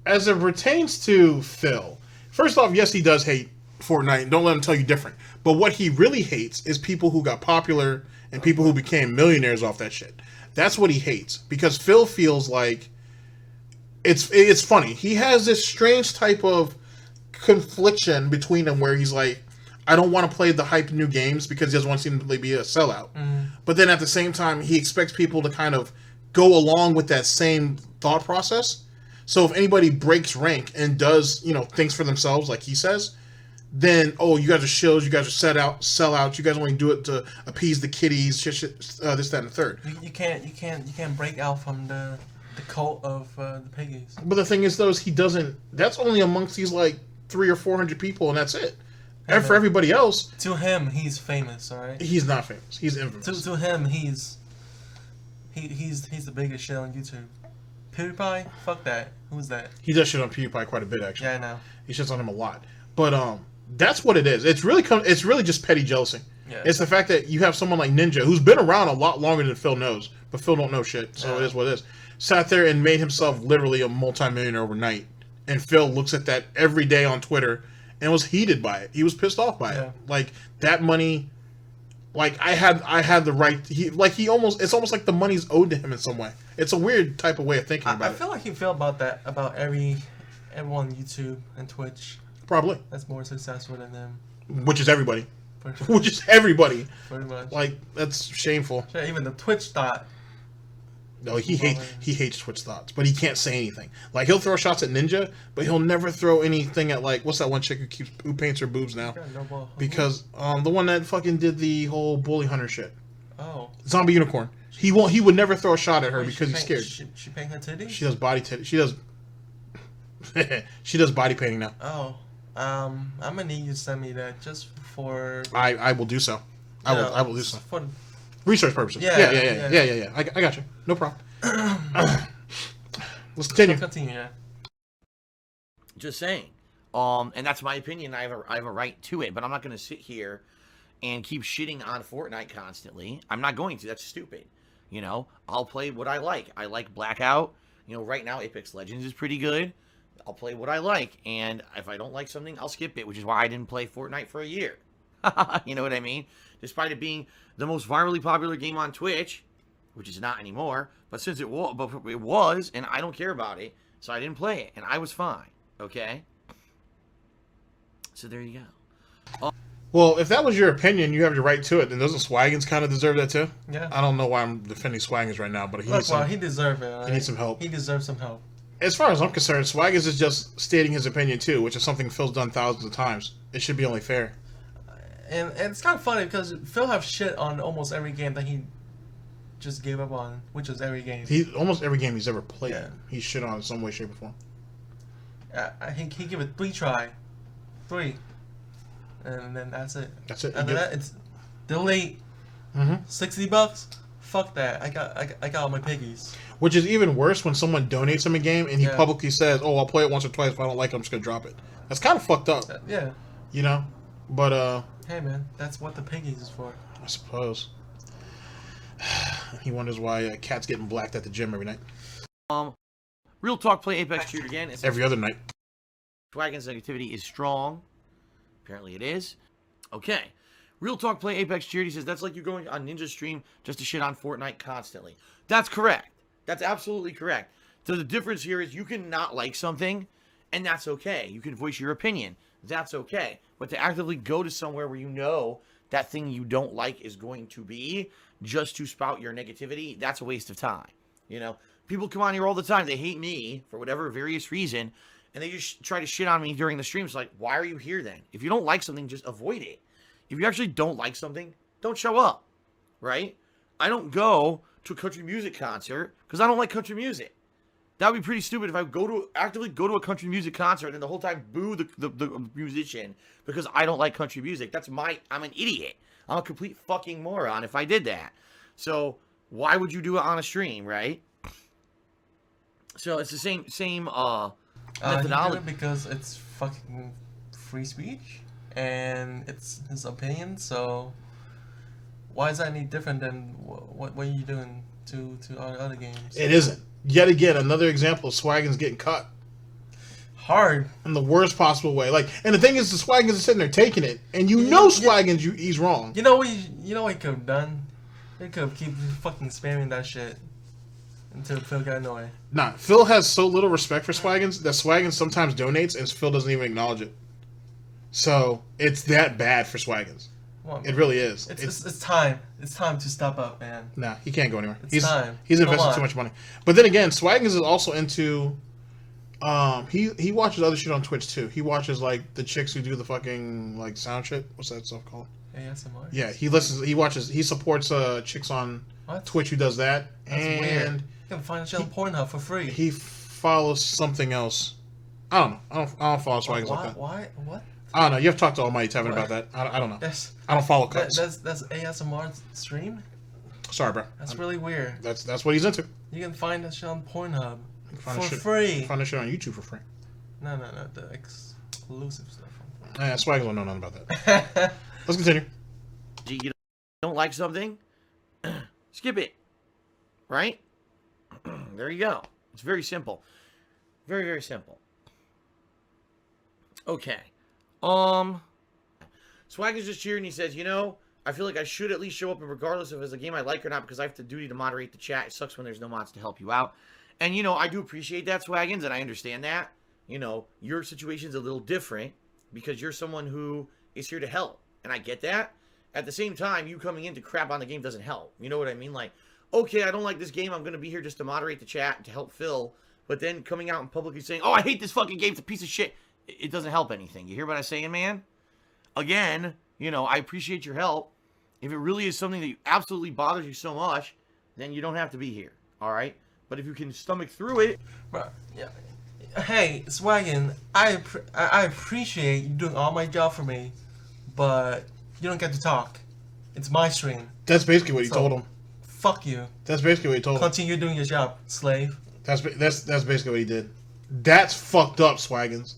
As it pertains to Phil, first off, yes, he does hate Fortnite. Don't let him tell you different. But what he really hates is people who got popular and people who became millionaires off that shit. That's what he hates. Because Phil feels like it's funny. He has this strange type of confliction between them where he's like, I don't want to play the hype new games because he doesn't want to seem to be a sellout. Mm. But then at the same time, he expects people to kind of go along with that same thought process. So if anybody breaks rank and does, things for themselves, like he says, then, you guys are shills, you guys are sellouts, you guys only do it to appease the kiddies, this, that, and the third. You can't break out from the cult of the piggies. But the thing is, though, he doesn't. That's only amongst these 300 or 400 people, and that's it. And for everybody else, to him, he's famous. All right. He's not famous. He's infamous. To him, he's the biggest shit on YouTube. PewDiePie, fuck that. Who's that? He does shit on PewDiePie quite a bit, actually. Yeah, I know. He shits on him a lot. But that's what it is. It's really just petty jealousy. Yeah. It's the fact that you have someone like Ninja, who's been around a lot longer than Phil knows, but Phil don't know shit, so It is what it is. Sat there and made himself literally a multimillionaire overnight, and Phil looks at that every day on Twitter and was heated by it. He was pissed off by it. Like, that money, I had the right. It's almost like the money's owed to him in some way. It's a weird type of way of thinking about it. I feel like he felt about that about everyone on YouTube and Twitch. Probably. That's more successful than them. Which is everybody. Which is everybody. Pretty much. That's shameful. Yeah, even the Twitch thought No, he hates Twitch thoughts, but he can't say anything. Like, he'll throw shots at Ninja, but he'll never throw anything at, like, what's that one chick who paints her boobs now? Because the one that fucking did the whole bully hunter shit. Oh. Zombie Unicorn. He would never throw a shot at her because he's scared. She paint her titties? She does body titties. She does. She does body painting now. Oh. I'm gonna need you to send me that just for. I will do so. I will do so. For research purposes. Yeah. I got you. No problem. Let's continue. Yeah. Just saying. And that's my opinion. I have a right to it, but I'm not going to sit here and keep shitting on Fortnite constantly. I'm not going to. That's stupid. You know, I'll play what I like. I like Blackout. You know, right now Apex Legends is pretty good. I'll play what I like, and if I don't like something, I'll skip it, which is why I didn't play Fortnite for a year. You know what I mean? Despite it being the most virally popular game on Twitch, which is not anymore, but since it was, and I don't care about it, so I didn't play it, and I was fine. Okay? So there you go. Well, if that was your opinion, you have your right to it. Then doesn't Swagginz kind of deserve that too? Yeah. I don't know why I'm defending Swagginz right now, but he deserves it. Right? He needs some help. He deserves some help. As far as I'm concerned, Swagginz is just stating his opinion too, which is something Phil's done thousands of times. It should be only fair. And it's kind of funny because Phil have shit on almost every game that he just gave up on, which is every game. Almost every game he's ever played, yeah. He's shit on in some way, shape, or form. I think he give it 3 try. 3. And then that's it. That's it. After that, it's delete. $60. Fuck that. I got all my piggies. Which is even worse when someone donates him a game and he publicly says, "Oh, I'll play it once or twice. If I don't like it, I'm just gonna drop it." That's kind of fucked up. Yeah. You know, but hey man, that's what the piggies is for. I suppose. He wonders why Cat's getting blacked at the gym every night. Real talk, play Apex Cheater again. It's every other night. Swagginz negativity is strong. Apparently it is. Okay. Real talk, play Apex Cheater says that's like you going on Ninja stream just to shit on Fortnite constantly. That's correct. That's absolutely correct. So the difference here is you can not like something, and that's okay. You can voice your opinion. That's okay. But to actively go to somewhere where you know that thing you don't like is going to be just to spout your negativity, that's a waste of time. You know, people come on here all the time. They hate me for whatever various reason, and they just try to shit on me during the stream. It's like, why are you here then? If you don't like something, just avoid it. If you actually don't like something, don't show up, right? I don't go to a country music concert because I don't like country music. That would be pretty stupid if I actively go to a country music concert and the whole time boo the musician because I don't like country music. I'm an idiot. I'm a complete fucking moron if I did that. So why would you do it on a stream, right? So it's the same methodology. He did it because it's fucking free speech and it's his opinion. So why is that any different than what are you doing to other games? It isn't. Yet again, another example of Swagginz getting cut. Hard. In the worst possible way. Like, and the thing is, the Swagginz is sitting there taking it, and you know Swagginz, he's wrong. You know what he could have done? He could have keep fucking spamming that shit until Phil got annoyed. Nah, Phil has so little respect for Swagginz that Swagginz sometimes donates, and Phil doesn't even acknowledge it. So, it's that bad for Swagginz. It really is. It's time. It's time to step up, man. Nah, he can't go anywhere. It's time. He's invested too much money. But then again, Swagginz is also into. He watches other shit on Twitch too. He watches like the chicks who do the fucking like sound shit. What's that stuff called? ASMR. Yeah, he listens. He watches. He supports chicks on Twitch who does that. That's weird. You can find that shit on Pornhub for free. He follows something else. I don't know. I don't follow Swagginz like that. Why? What? I don't know. You have to talk to Almighty Tevin about that. I don't know. I don't follow cuts. That's ASMR stream? Sorry, bro. That's really weird. That's what he's into. You can find that shit on Pornhub for free. Find that shit on YouTube for free. No, the exclusive stuff. Yeah, Swagginz don't know nothing about that. Let's continue. You don't like something? Skip it. Right? There you go. It's very simple. Very, very simple. Okay. Swagginz just cheering. He says, I feel like I should at least show up regardless if it's a game I like or not because I have the duty to moderate the chat. It sucks when there's no mods to help you out. And, I do appreciate that, Swagginz, and I understand that. Your situation's a little different because you're someone who is here to help. And I get that. At the same time, you coming in to crap on the game doesn't help. You know what I mean? Like, okay, I don't like this game. I'm going to be here just to moderate the chat and to help Phil. But then coming out and publicly saying, oh, I hate this fucking game. It's a piece of shit. It doesn't help anything. You hear what I'm saying, man? Again, you know, I appreciate your help. If it really is something that absolutely bothers you so much, then you don't have to be here. All right? But if you can stomach through it. Bro, yeah. Hey, Swagginz, I appreciate you doing all my job for me, but you don't get to talk. It's my stream. That's basically what he told him. Fuck you. That's basically what he told him. Continue doing your job, slave. That's basically what he did. That's fucked up, Swagginz.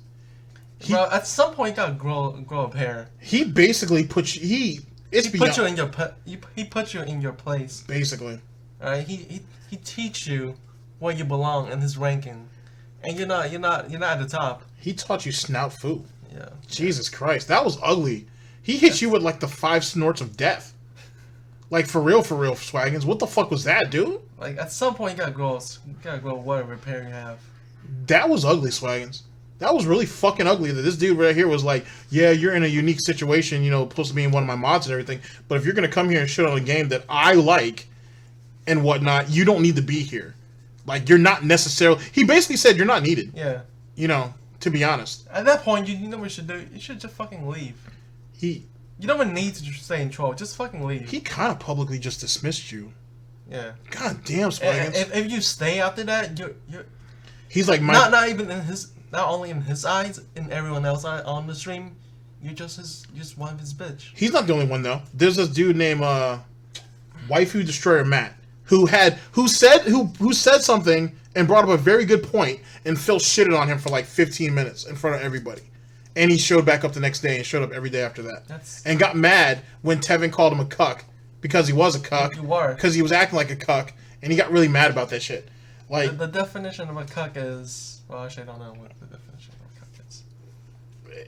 Bro, at some point you gotta grow a pair. He basically put you. He put you in your he put you in your place. Basically. Alright, he teach you where you belong in his ranking, and you're not at the top. He taught you snout foo. Yeah. Jesus Christ, that was ugly. He hit you with like the 5 snorts of death. Like for real, Swagginz. What the fuck was that, dude? Like at some point you gotta grow whatever repair you have. That was ugly, Swagginz. That was really fucking ugly that this dude right here was like, yeah, you're in a unique situation, you know, supposed to be in one of my mods and everything, but if you're gonna come here and shit on a game that I like and whatnot, you don't need to be here. Like, you're not necessarily... He basically said you're not needed. Yeah. You know, to be honest. At that point, you know what you should do? You should just fucking leave. You don't even need to stay in troll. Just fucking leave. He kind of publicly just dismissed you. Yeah. God damn, Swagginz. If you stay after that, you're... He's like... Not even in his... Not only in his eyes, in everyone else's eyes on the stream, you're just one of his bitch. He's not the only one, though. There's this dude named, Waifu Destroyer Matt, who said something and brought up a very good point, and Phil shitted on him for like 15 minutes in front of everybody. And he showed back up the next day and showed up every day after that. And got mad when Tevin called him a cuck, because he was a cuck. You were. Because he was acting like a cuck, and he got really mad about that shit. Like the definition of a cuck is... Well, actually, I don't know what the definition of a cuck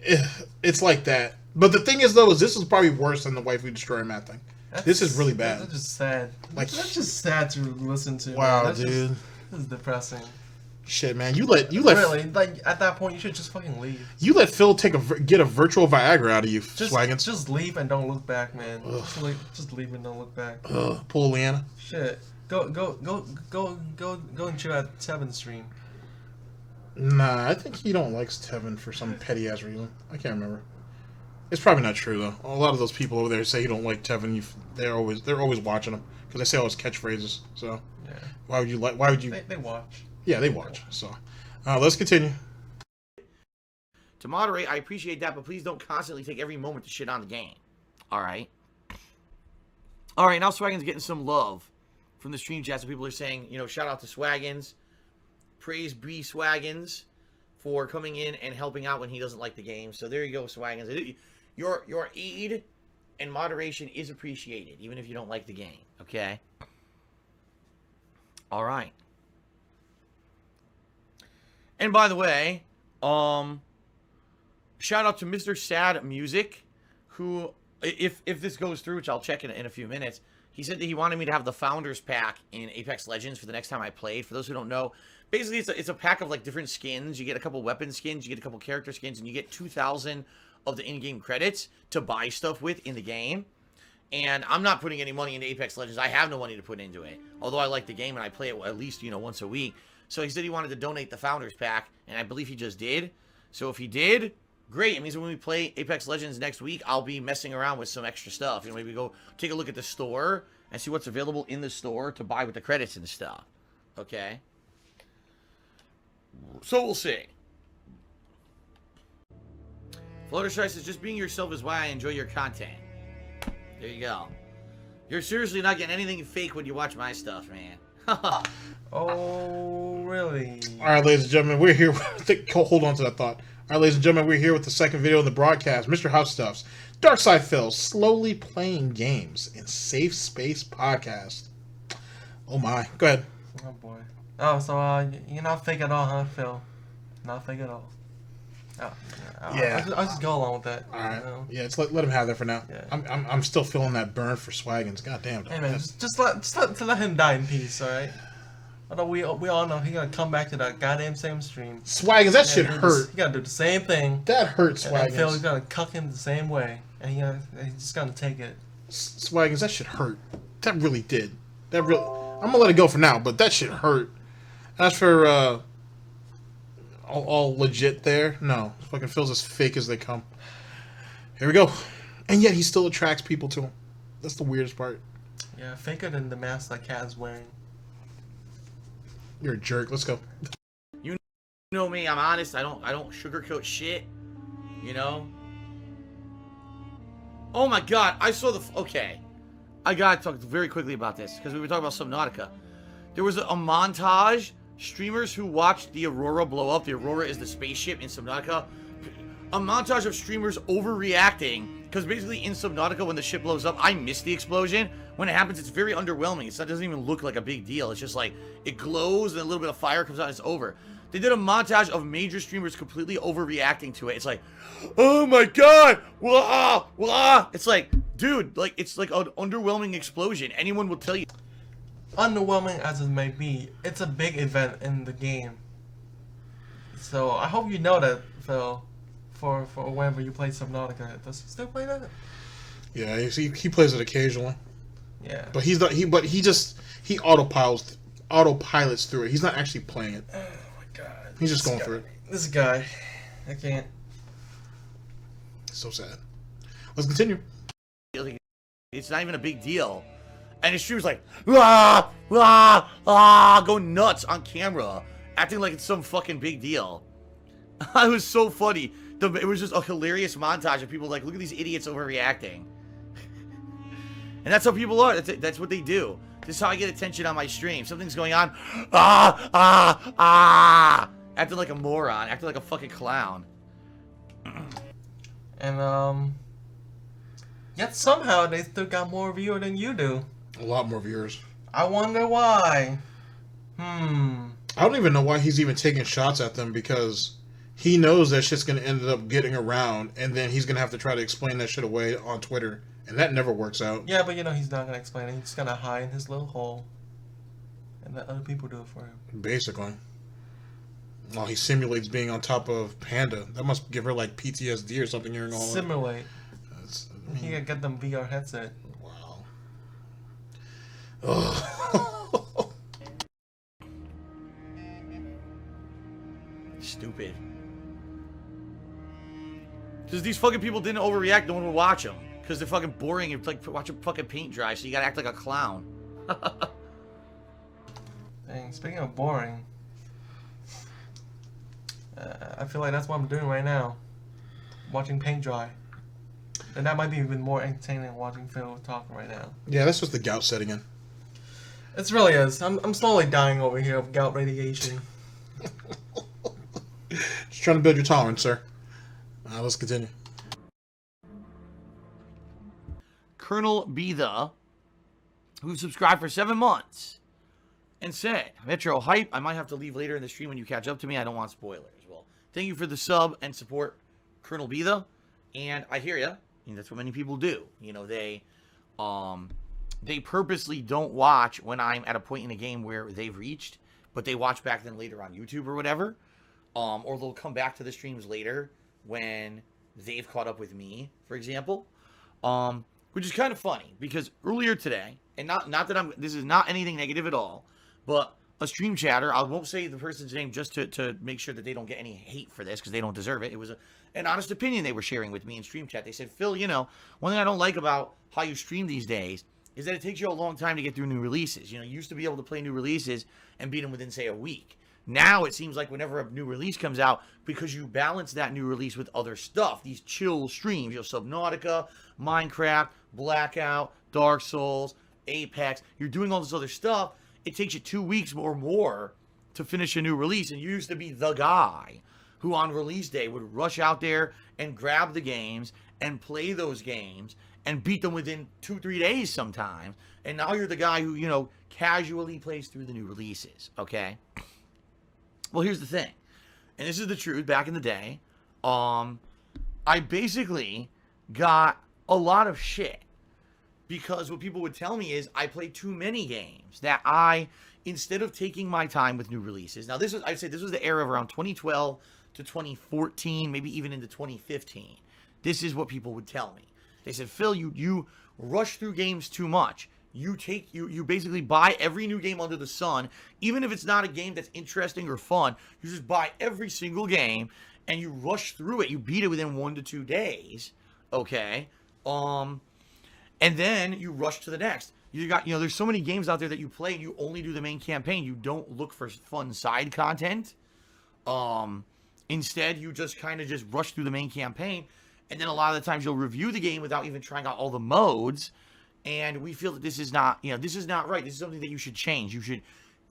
is. It's like that. But the thing is, though, is this is probably worse than the Waifu Destroyer Matt thing. This is really bad. That's just sad. Like, that's just sad to listen to. Wow, man. dude. This is depressing. Shit, man. You let really, like, at that point, you should just fucking leave. You let Phil get a virtual Viagra out of you, Swagginz. Just leave and don't look back, man. Just leave and don't look back. Pull Leanna. Shit. Go and chill at Tevin's stream. Nah, I think he don't like Tevin for some petty ass reason. I can't remember. It's probably not true though. A lot of those people over there say he don't like Tevin. They're always watching him because they say all his catchphrases. So yeah. Why would you? They watch. Yeah, they watch. So let's continue. To moderate, I appreciate that, but please don't constantly take every moment to shit on the game. All right. All right. Now Swagginz getting some love from the stream chat. So people are saying, you know, shout out to Swagginz. Praise be Swagginz for coming in and helping out when he doesn't like the game. So there you go, Swagginz. Your aid and moderation is appreciated, even if you don't like the game. Okay? All right. And by the way, shout out to Mr. Sad Music, who, if this goes through, which I'll check in a few minutes, he said that he wanted me to have the Founders Pack in Apex Legends for the next time I played. For those who don't know, basically it's a pack of like different skins. You get a couple weapon skins, you get a couple character skins, and you get 2,000 of the in-game credits to buy stuff with in the game. And I'm not putting any money into Apex Legends. I have no money to put into it. Although I like the game and I play it at least, you know, once a week. So he said he wanted to donate the Founders Pack, and I believe he just did. So if he did, great. It means when we play Apex Legends next week, I'll be messing around with some extra stuff. You know, maybe go take a look at the store and see what's available in the store to buy with the credits and stuff. Okay? So we'll see. Fluttershy says, just being yourself is why I enjoy your content. There you go. You're seriously not getting anything fake when you watch my stuff, man. Oh, really? All right, ladies and gentlemen, we're here. Hold on to that thought. All right, ladies and gentlemen, we're here with the second video in the broadcast. Mr. House Stuffs, Darkside Phil, slowly playing games in Safe Space Podcast. Oh my, go ahead. Oh boy. Oh, so you're not fake at all, huh, Phil? Not fake at all. Yeah. I'll just go along with that. All right. You know? Yeah, let him have that for now. Yeah. I'm still feeling that burn for Swagginz. God damn. Hey man, just let him die in peace, all right? Although we all know he's gonna come back to that goddamn same stream. Swagginz, that shit hurt. He gotta do the same thing. That hurt, Swagginz. And Phil's gonna cuck him the same way, and he's just gonna take it. Swagginz, that shit hurt. That really did. That really. I'm gonna let it go for now, but that shit hurt. As for all legit there, no, it fucking feels as fake as they come. Here we go, and yet he still attracts people to him. That's the weirdest part. Yeah, faker than the mask that Cat is wearing. You're a jerk. Let's go. You know me, I'm honest. I don't sugarcoat shit. You know? Oh my god, I saw the... Okay. I gotta talk very quickly about this, because we were talking about Subnautica. There was a montage. Streamers who watched the Aurora blow up. The Aurora is the spaceship in Subnautica. A montage of streamers overreacting, because basically in Subnautica, when the ship blows up, I miss the explosion. When it happens, it's very underwhelming. It doesn't even look like a big deal. It's just like, it glows and a little bit of fire comes out and it's over. They did a montage of major streamers completely overreacting to it. It's like, oh my god, wah, wah. It's like, dude, like, it's like an underwhelming explosion. Anyone will tell you. Underwhelming as it may be, it's a big event in the game. So I hope you know that, Phil. For whenever you play Subnautica, does he still play that? Yeah, he plays it occasionally. Yeah. But he's not. He autopilots through it. He's not actually playing it. Oh my god. He's just going through it. This guy, I can't. So sad. Let's continue. It's not even a big deal. And his streamer's like, ah, ah, ah, go nuts on camera, acting like it's some fucking big deal. It was so funny. It was just a hilarious montage of people like, look at these idiots overreacting. And that's how people are. That's what they do. This is how I get attention on my stream. Something's going on. Ah, ah, ah. Acting like a moron. Acting like a fucking clown. And, yet somehow they still got more viewers than you do. A lot more viewers. I wonder why. I don't even know why he's even taking shots at them, because he knows that shit's going to end up getting around, and then he's going to have to try to explain that shit away on Twitter, and that never works out. Yeah, but you know he's not going to explain it. He's just going to hide in his little hole and let other people do it for him. Basically. Well, he simulates being on top of Panda. That must give her, like, PTSD or something hearing all that. Simulate. He can get them VR headset. Wow. Ugh. Stupid. Because these fucking people didn't overreact, no one would watch them. Because they're fucking boring. It's like watching fucking paint dry, so you gotta act like a clown. Dang, speaking of boring, I feel like that's what I'm doing right now. Watching paint dry. And that might be even more entertaining than watching Phil talking right now. Yeah, that's just the gout setting in. It really is. I'm slowly dying over here of gout radiation. Just trying to build your tolerance, sir. Let's continue. Colonel Be-The, who subscribed for 7 months, and said, Metro hype, I might have to leave later in the stream when you catch up to me. I don't want spoilers. Well, thank you for the sub and support, Colonel Be-The. And I hear ya. And that's what many people do. You know, they purposely don't watch when I'm at a point in a game where they've reached, but they watch back then later on YouTube or whatever. Or they'll come back to the streams later when they've caught up with me, for example. Which is kind of funny, because earlier today, and not that this is not anything negative at all, but a stream chatter, I won't say the person's name just to make sure that they don't get any hate for this, because they don't deserve it. It was an honest opinion they were sharing with me in stream chat. They said, Phil, you know, one thing I don't like about how you stream these days is that it takes you a long time to get through new releases. You know, you used to be able to play new releases and beat them within, say, a week. Now it seems like whenever a new release comes out, because you balance that new release with other stuff, these chill streams, you know, Subnautica, Minecraft, Blackout, Dark Souls, Apex, you're doing all this other stuff, it takes you 2 weeks or more to finish a new release. And you used to be the guy who on release day would rush out there and grab the games and play those games and beat them within 2-3 days sometimes. And now you're the guy who, you know, casually plays through the new releases, okay? Well, here's the thing, and this is the truth. Back in the day, I basically got a lot of shit because what people would tell me is I play too many games, that I, instead of taking my time with new releases. Now, I'd say this was the era of around 2012 to 2014, maybe even into 2015. This is what people would tell me. They said, Phil, you rush through games too much. you basically buy every new game under the sun, even if it's not a game that's interesting or fun. You just buy every single game and you rush through it. You beat it within 1 to 2 days, okay? And then you rush to the next. There's so many games out there that you play and you only do the main campaign. You don't look for fun side content. Instead, you just kind of just rush through the main campaign, and then a lot of the times you'll review the game without even trying out all the modes. And we feel that this is not right. This is something that you should change. You should,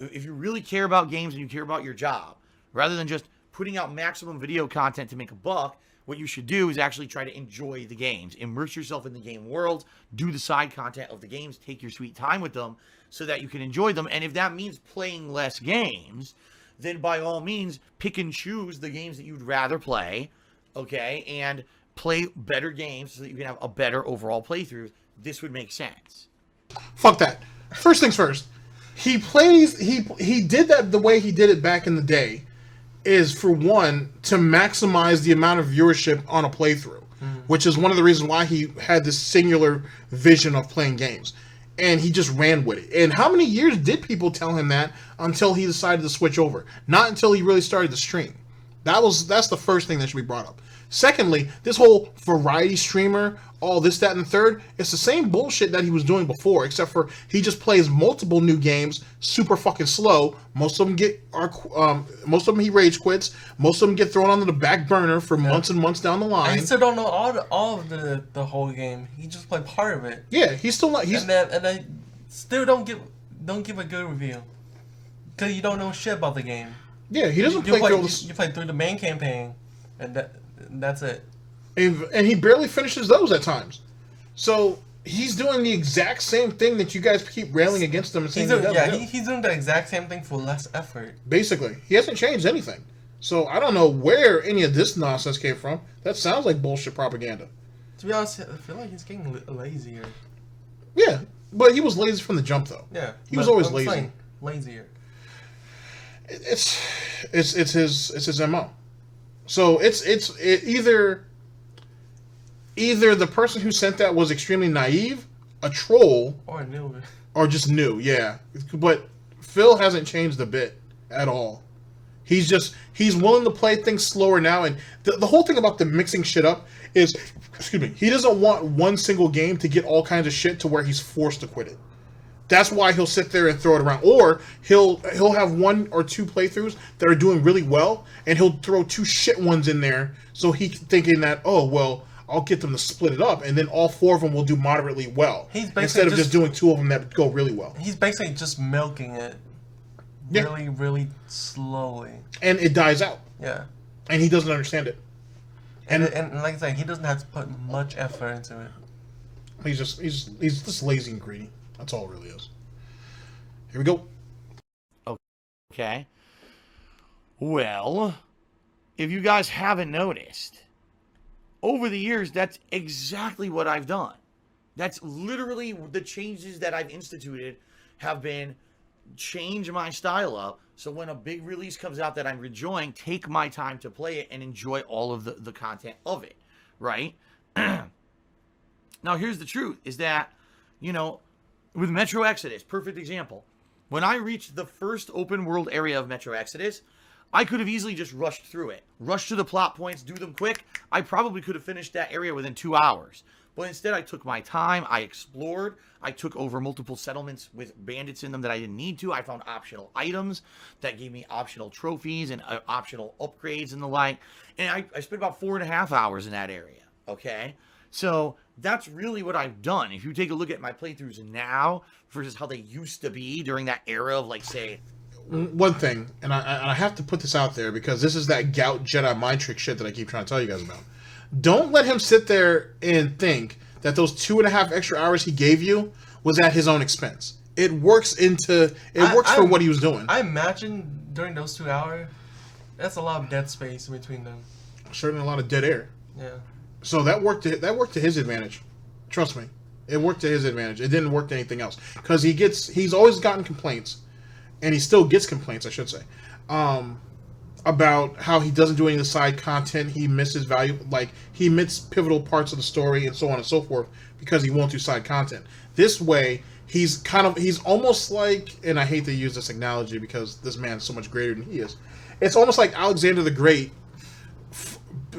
if you really care about games and you care about your job, rather than just putting out maximum video content to make a buck, what you should do is actually try to enjoy the games. Immerse yourself in the game world. Do the side content of the games. Take your sweet time with them so that you can enjoy them. And if that means playing less games, then by all means, pick and choose the games that you'd rather play, okay? And play better games so that you can have a better overall playthrough. This would make sense. Fuck that. First things first. He did that the way he did it back in the day is, for one, to maximize the amount of viewership on a playthrough, which is one of the reasons why he had this singular vision of playing games. And he just ran with it. And how many years did people tell him that until he decided to switch over? Not until he really started to stream. That's the first thing that should be brought up. Secondly, this whole variety streamer, all this, that, and the third, it's the same bullshit that he was doing before, except for he just plays multiple new games super fucking slow. Most of them he rage quits. Most of them get thrown onto the back burner for months and months down the line. I still don't know all of the whole game. He just played part of it. Yeah, he's still not. And then still don't give a good review because you don't know shit about the game. Yeah, he doesn't play through this. You play through the main campaign, and that's it. And he barely finishes those at times. So he's doing the exact same thing that you guys keep railing against him and saying he's doing the exact same thing for less effort. Basically, he hasn't changed anything. So I don't know where any of this nonsense came from. That sounds like bullshit propaganda. To be honest, I feel like he's getting lazier. Yeah, but he was lazy from the jump, though. Yeah, he was always lazy. Lazier. It's his MO. So it's either the person who sent that was extremely naive, a troll, or just new. Yeah, but Phil hasn't changed a bit at all. He's willing to play things slower now, and the whole thing about the mixing shit up is, he doesn't want one single game to get all kinds of shit to where he's forced to quit it. That's why he'll sit there and throw it around. Or he'll have 1 or 2 playthroughs that are doing really well, and he'll throw 2 shit ones in there, so he's thinking that, oh, well, I'll get them to split it up, and then all 4 of them will do moderately well. Instead of just doing 2 of them that go really well. He's basically just milking it really, really slowly. And it dies out. Yeah. And he doesn't understand it. And like I said, he doesn't have to put much effort into it. He's just lazy and greedy. That's all it really is. Here we go. Okay. Well, if you guys haven't noticed, over the years, that's exactly what I've done. That's literally the changes that I've instituted have been change my style up. So when a big release comes out that I'm enjoying, take my time to play it and enjoy all of the content of it, right? Now, here's the truth, is that, with Metro Exodus, perfect example. When I reached the first open world area of Metro Exodus, I could have easily just rushed through it. Rushed to the plot points, do them quick. I probably could have finished that area within 2 hours. But instead, I took my time, I explored, I took over multiple settlements with bandits in them that I didn't need to. I found optional items that gave me optional trophies and optional upgrades and the like. And I spent about 4.5 hours in that area, okay? So that's really what I've done. If you take a look at my playthroughs now versus how they used to be during that era of, like, say... One thing, and I have to put this out there because this is that Gout Jedi mind trick shit that I keep trying to tell you guys about. Don't let him sit there and think that those 2.5 extra hours he gave you was at his own expense. It works for what he was doing. I imagine during those 2 hours, that's a lot of dead space in between them. Certainly a lot of dead air. Yeah. So that worked to his advantage. Trust me, it worked to his advantage. It didn't work to anything else because he's always gotten complaints, and he still gets complaints, I should say, about how he doesn't do any of the side content. He misses he missed pivotal parts of the story and so on and so forth because he won't do side content. This way, He's almost like, and I hate to use this analogy because this man's so much greater than he is. It's almost like Alexander the Great,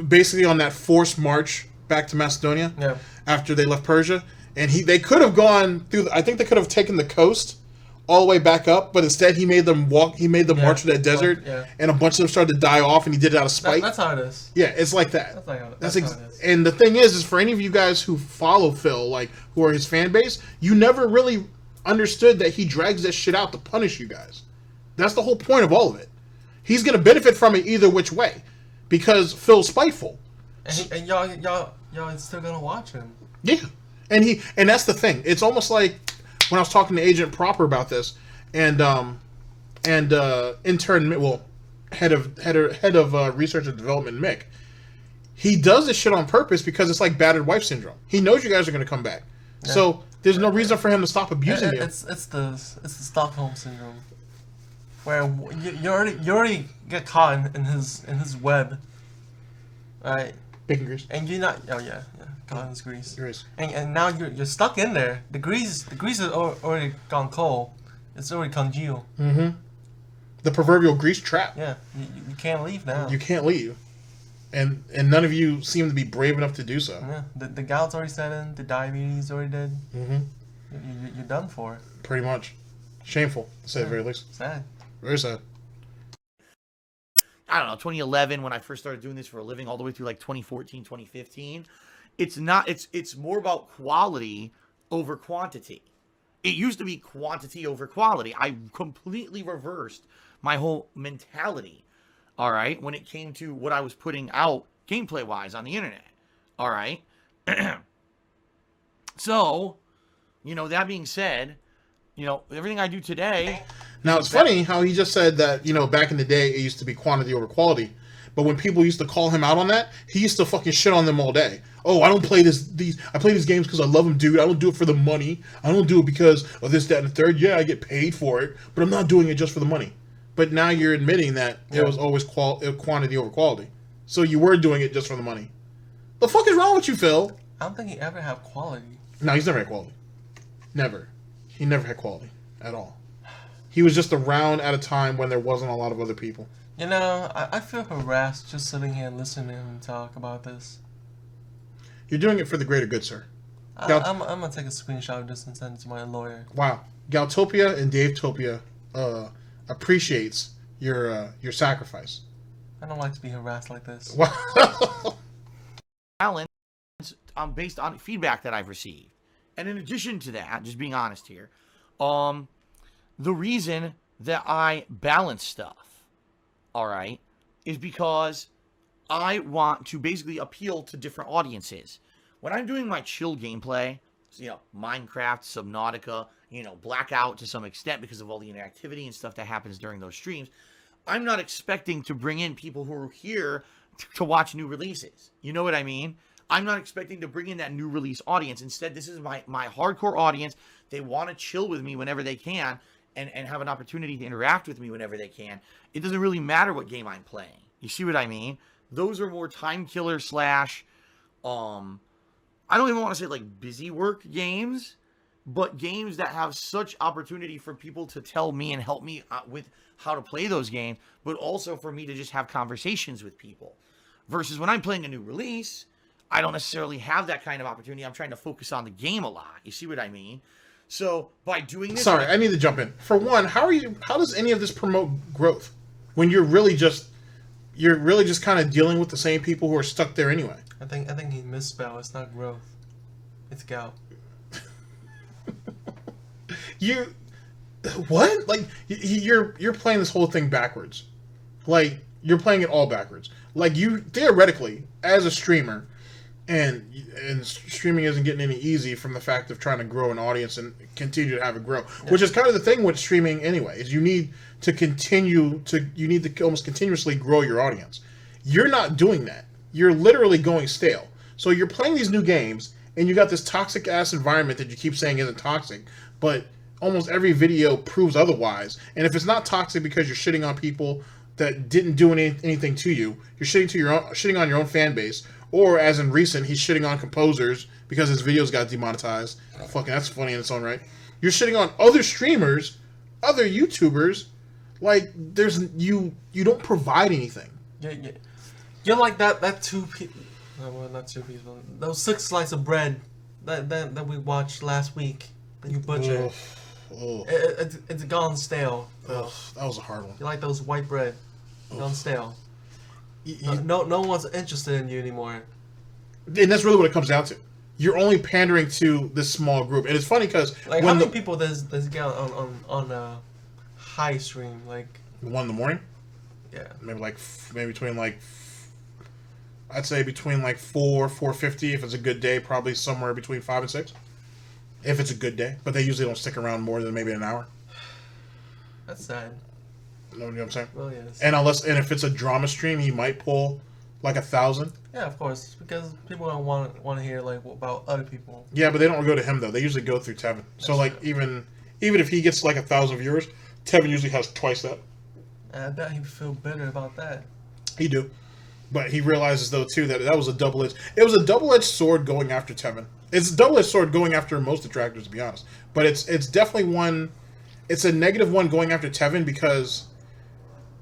basically on that forced march back to Macedonia after they left Persia, and they could have gone through. I think they could have taken the coast all the way back up, but instead he made them walk. He made them march through that desert, and a bunch of them started to die off, and he did it out of spite. That's how it is. Yeah, it's like that. That's how it is. And the thing is for any of you guys who follow Phil, like who are his fan base, you never really understood that he drags that shit out to punish you guys. That's the whole point of all of it. He's gonna benefit from it either which way, because Phil's spiteful. And y'all still gonna watch him. Yeah, and that's the thing. It's almost like when I was talking to Agent Proper about this, and intern, well, head of research and development, Mick. He does this shit on purpose because it's like battered wife syndrome. He knows you guys are going to come back, so there's no reason for him to stop abusing you. It's the Stockholm syndrome, where you already get caught in his web, right? Bacon grease. And you're not. Oh yeah, caught in his grease. And now you're stuck in there. The grease has already gone cold. It's already congealed. Mm-hmm. The proverbial grease trap. Yeah, you can't leave now. You can't leave. And none of you seem to be brave enough to do so. Yeah, the gout's already set in. The diabetes already dead. Mm-hmm. You're done for. Pretty much. Shameful, to say the very least. Sad. Very sad. I don't know, 2011 when I first started doing this for a living, all the way through like 2014, 2015. It's more about quality over quantity. It used to be quantity over quality. I completely reversed my whole mentality. All right, when it came to what I was putting out gameplay-wise on the internet. All right. So, that being said, everything I do today. Now, it's funny how he just said that, back in the day, it used to be quantity over quality. But when people used to call him out on that, he used to fucking shit on them all day. Oh, I don't play I play these games because I love them, dude. I don't do it for the money. I don't do it because of this, that, and the third. Yeah, I get paid for it, but I'm not doing it just for the money. But now you're admitting that it was always quantity over quality. So you were doing it just for the money. The fuck is wrong with you, Phil? I don't think he ever had quality. No, he's never had quality. Never. He never had quality at all. He was just around at a time when there wasn't a lot of other people. I feel harassed just sitting here and listening to him talk about this. You're doing it for the greater good, sir. I'm going to take a screenshot of this and send it to my lawyer. Wow. Galtopia and Davetopia appreciates your sacrifice. I don't like to be harassed like this. Balance based on feedback that I've received. And in addition to that, just being honest here, the reason that I balance stuff, all right, is because I want to basically appeal to different audiences. When I'm doing my chill gameplay, Minecraft, Subnautica, Blackout to some extent because of all the interactivity and stuff that happens during those streams, I'm not expecting to bring in people who are here to watch new releases. You know what I mean? I'm not expecting to bring in that new release audience. Instead, this is my hardcore audience. They want to chill with me whenever they can and have an opportunity to interact with me whenever they can. It doesn't really matter what game I'm playing. You see what I mean? Those are more time killer / I don't even want to say like busy work games, but games that have such opportunity for people to tell me and help me with how to play those games, but also for me to just have conversations with people. Versus when I'm playing a new release, I don't necessarily have that kind of opportunity. I'm trying to focus on the game a lot. You see what I mean? So by doing this, sorry, I need to jump in. For one, how does any of this promote growth when you're really just kind of dealing with the same people who are stuck there anyway? I think he misspelled. It's not growth. It's gout. What? Like you're playing this whole thing backwards. Like you're playing it all backwards. Like you theoretically, as a streamer, and streaming isn't getting any easy from the fact of trying to grow an audience and continue to have it grow, which is kind of the thing with streaming anyway. Is you need to almost continuously grow your audience. You're not doing that. You're literally going stale. So you're playing these new games, and you got this toxic ass environment that you keep saying isn't toxic, but almost every video proves otherwise. And if it's not toxic because you're shitting on people that didn't do anything to you, you're shitting on your own fan base, or as in recent, he's shitting on composers because his videos got demonetized. Fucking, that's funny in its own right. You're shitting on other streamers, other YouTubers. Like, you don't provide anything. Yeah. You're like that 2 people. Well, not 2 people. Those 6 slices of bread that we watched last week that you butchered. It's gone stale. That was a hard one. You like those white bread? Gone stale. No one's interested in you anymore. And that's really what it comes down to. You're only pandering to this small group, and it's funny because like how many people does get on high stream? Like 1 in the morning. Yeah. Maybe between I'd say between 450 if it's a good day, probably somewhere between 5 and 6. If it's a good day, but they usually don't stick around more than maybe an hour. That's sad. You know what I'm saying? Well, yes. And if it's a drama stream, he might pull 1,000. Yeah, of course, because people don't want to hear about other people. Yeah, but they don't go to him though. They usually go through Tevin. That's so true. even if he gets 1,000 viewers, Tevin usually has twice that. And I bet he'd feel better about that. He do, but he realizes though too that was a double-edged. It was a double-edged sword going after Tevin. It's a double-edged sword going after most detractors, to be honest. But it's definitely one. It's a negative one going after Tevin because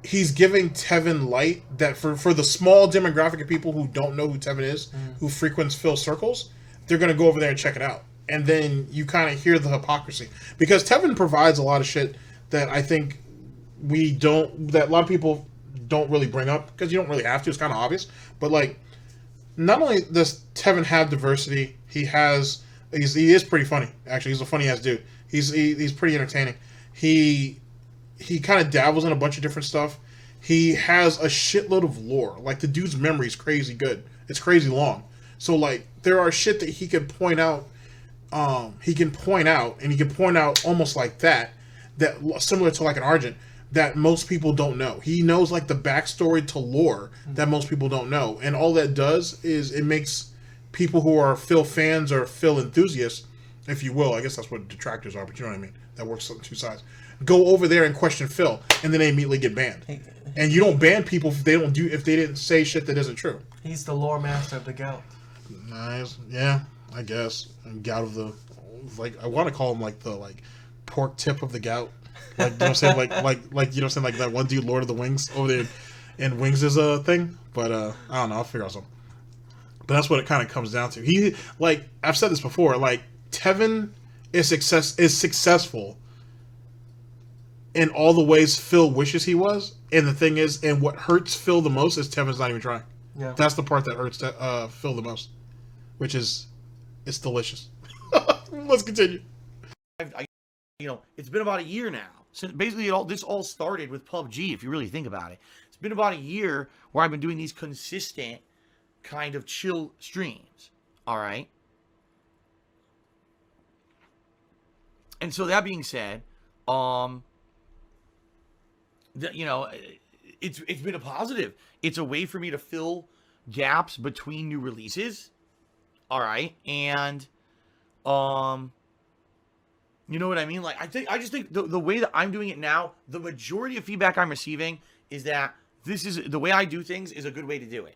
he's giving Tevin light that for the small demographic of people who don't know who Tevin is, who frequents Phil's circles, they're going to go over there and check it out. And then you kind of hear the hypocrisy. Because Tevin provides a lot of shit that I think that a lot of people don't really bring up, because you don't really have to, it's kind of obvious. But not only does Tevin have diversity, he is pretty funny. Actually, he's a funny ass dude. He's pretty entertaining. He kind of dabbles in a bunch of different stuff. He has a shitload of lore. The dude's memory is crazy good. It's crazy long. So there are shit that he can point out. And he can point out almost like that similar to an Argent, that most people don't know. He knows the backstory to lore that most people don't know. And all that does is it makes people who are Phil fans or Phil enthusiasts, if you will, I guess that's what detractors are, but you know what I mean? That works on 2 sides. Go over there and question Phil, and then they immediately get banned. And you don't ban people if they didn't say shit that isn't true. He's the lore master of the Gout. Nice. Yeah, I guess. And Gout of the I want to call him the pork tip of the Gout. You know what I'm saying? You know what I'm saying? That one dude, Lord of the Wings, over there, and Wings is a thing. But I don't know. I'll figure out something. But that's what it kind of comes down to. He I've said this before. Tevin is successful in all the ways Phil wishes he was. And the thing is, and what hurts Phil the most is Tevin's not even trying. Yeah. That's the part that hurts Phil the most, which is it's delicious. Let's continue. It's been about a year now since basically this all started with PUBG. If you really think about it, it's been about a year where I've been doing these consistent kind of chill streams. All right. And so that being said, it's been a positive. It's a way for me to fill gaps between new releases. All right, and you know what I mean? I just think the way that I'm doing it now, the majority of feedback I'm receiving is that this is the way I do things is a good way to do it.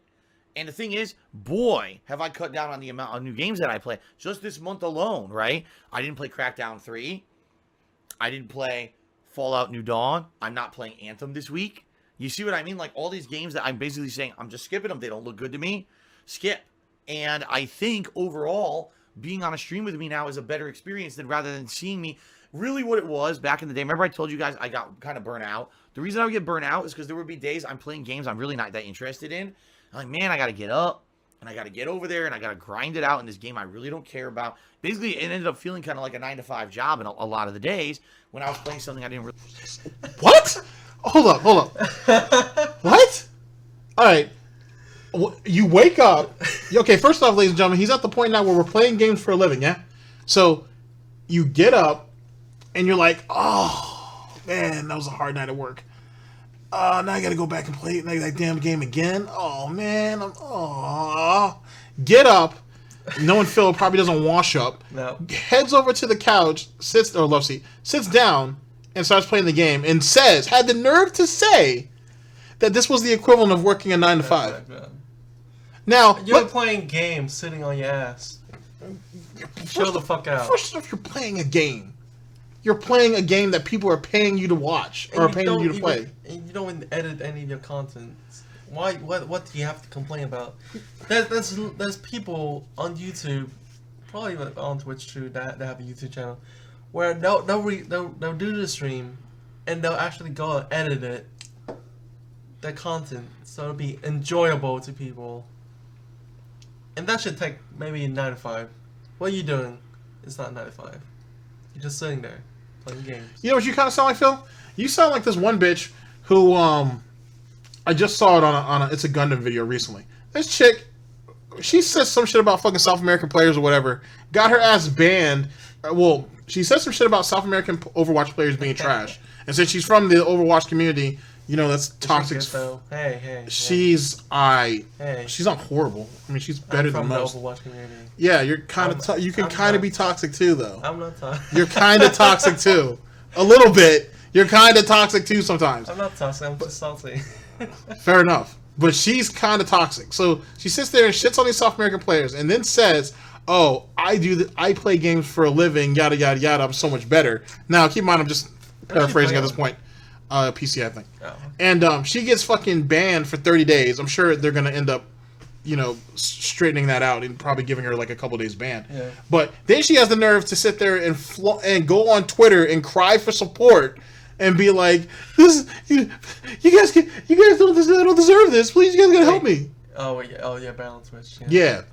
And the thing is, boy, have I cut down on the amount of new games that I play. Just this month alone, right? I didn't play Crackdown 3. I didn't play Fallout New Dawn. I'm not playing Anthem this week. You see what I mean? All these games that I'm basically saying, I'm just skipping them. They don't look good to me. Skip. And I think overall, being on a stream with me now is a better experience rather than seeing me. Really what it was back in the day, remember I told you guys I got kind of burnt out? The reason I would get burnt out is because there would be days I'm playing games I'm really not that interested in. I'm like, man, I got to get up, and I got to get over there, and I got to grind it out in this game I really don't care about. Basically, it ended up feeling kind of like a 9-to-5 job in a lot of the days when I was playing something I didn't really... What? Hold up. What? All right. You wake up. Okay, first off, ladies and gentlemen, he's at the point now where we're playing games for a living, yeah? So you get up, and you're like, oh, man, that was a hard night at work. Now I got to go back and play that damn game again. Oh, man. Get up. Knowing Phil probably doesn't wash up. No. Heads over to the couch, sits down, and starts playing the game, and had the nerve to say that this was the equivalent of working a 9-to-5. Now, you're playing games sitting on your ass. Chill the fuck out. First off, you're playing a game. you're playing a game that people are paying you to watch or paying you to play. And you don't even edit any of your content. Why? What do you have to complain about? There's people on YouTube, probably even on Twitch too, that have a YouTube channel, where they'll do the stream, and they'll actually go and edit it, their content, so it'll be enjoyable to people. And that should take maybe 9 to 5. What are you doing? It's not 9 to 5. You're just sitting there playing games. You know what you kind of sound like, Phil? You sound like this one bitch who I just saw it on a It's a Gundam video recently. This chick, she says some shit about fucking South American players or whatever. Got her ass banned. Well, she said some shit about South American Overwatch players being trash, and said she's from the Overwatch community. You know, that's toxic. Hey. She's Hey. She's not horrible. I mean, she's better than most. From the Overwatch community. Yeah, you're kind of. You can kind of be toxic too, though. I'm not toxic. You're kind of toxic too, a little bit. You're kind of toxic too sometimes. I'm not toxic. I'm just salty. Fair enough, but she's kind of toxic. So she sits there and shits on these South American players, and then says, "Oh, I play games for a living. Yada yada yada. I'm so much better." Now, keep in mind, I'm just paraphrasing at this point. PC, I think. Oh. And she gets fucking banned for 30 days. I'm sure they're going to end up, straightening that out and probably giving her like a couple days ban. Yeah. But then she has the nerve to sit there and go on Twitter and cry for support and be like, "This, you guys don't deserve this. Please, you guys gotta help me." Oh yeah, ban on Twitch. Yeah.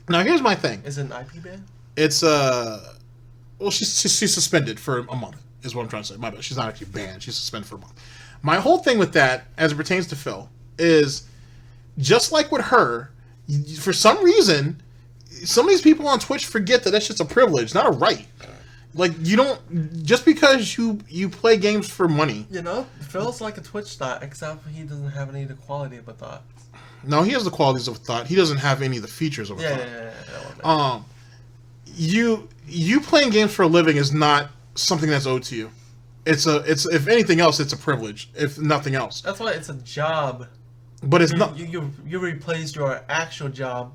Now here's my thing. Is it an IP ban? It's well, she's suspended for a month. Is what I'm trying to say. My bad. She's not actually banned. She's suspended for a month. My whole thing with that, as it pertains to Phil, is just like with her, for some reason, some of these people on Twitch forget that that's just a privilege, not a right. Like, you don't, just because you play games for money. Phil's like a Twitch thought, except he doesn't have any of the quality of a thought. No, he has the qualities of a thought. He doesn't have any of the features of a thought. Yeah. You playing games for a living is not something that's owed to you. It's if anything else, it's a privilege, if nothing else. That's why it's a job. But it's not. You replaced your actual job,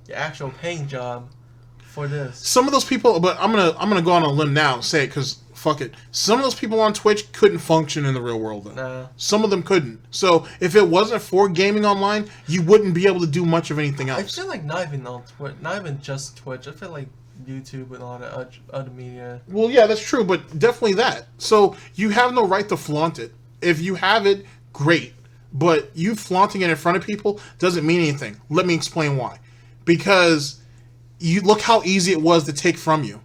your actual paying job, for this. Some of those people, but I'm gonna go on a limb now and say it because fuck it. Some of those people on Twitch couldn't function in the real world. Though. Nah. Some of them couldn't. So if it wasn't for gaming online, you wouldn't be able to do much of anything else. I feel like not even on Twitch, not even just Twitch. I feel like YouTube and all the other media. Well, yeah, that's true, but definitely that. So you have no right to flaunt it. If you have it, great. But you flaunting it in front of people doesn't mean anything. Let me explain why. Because you look how easy it was to take from you.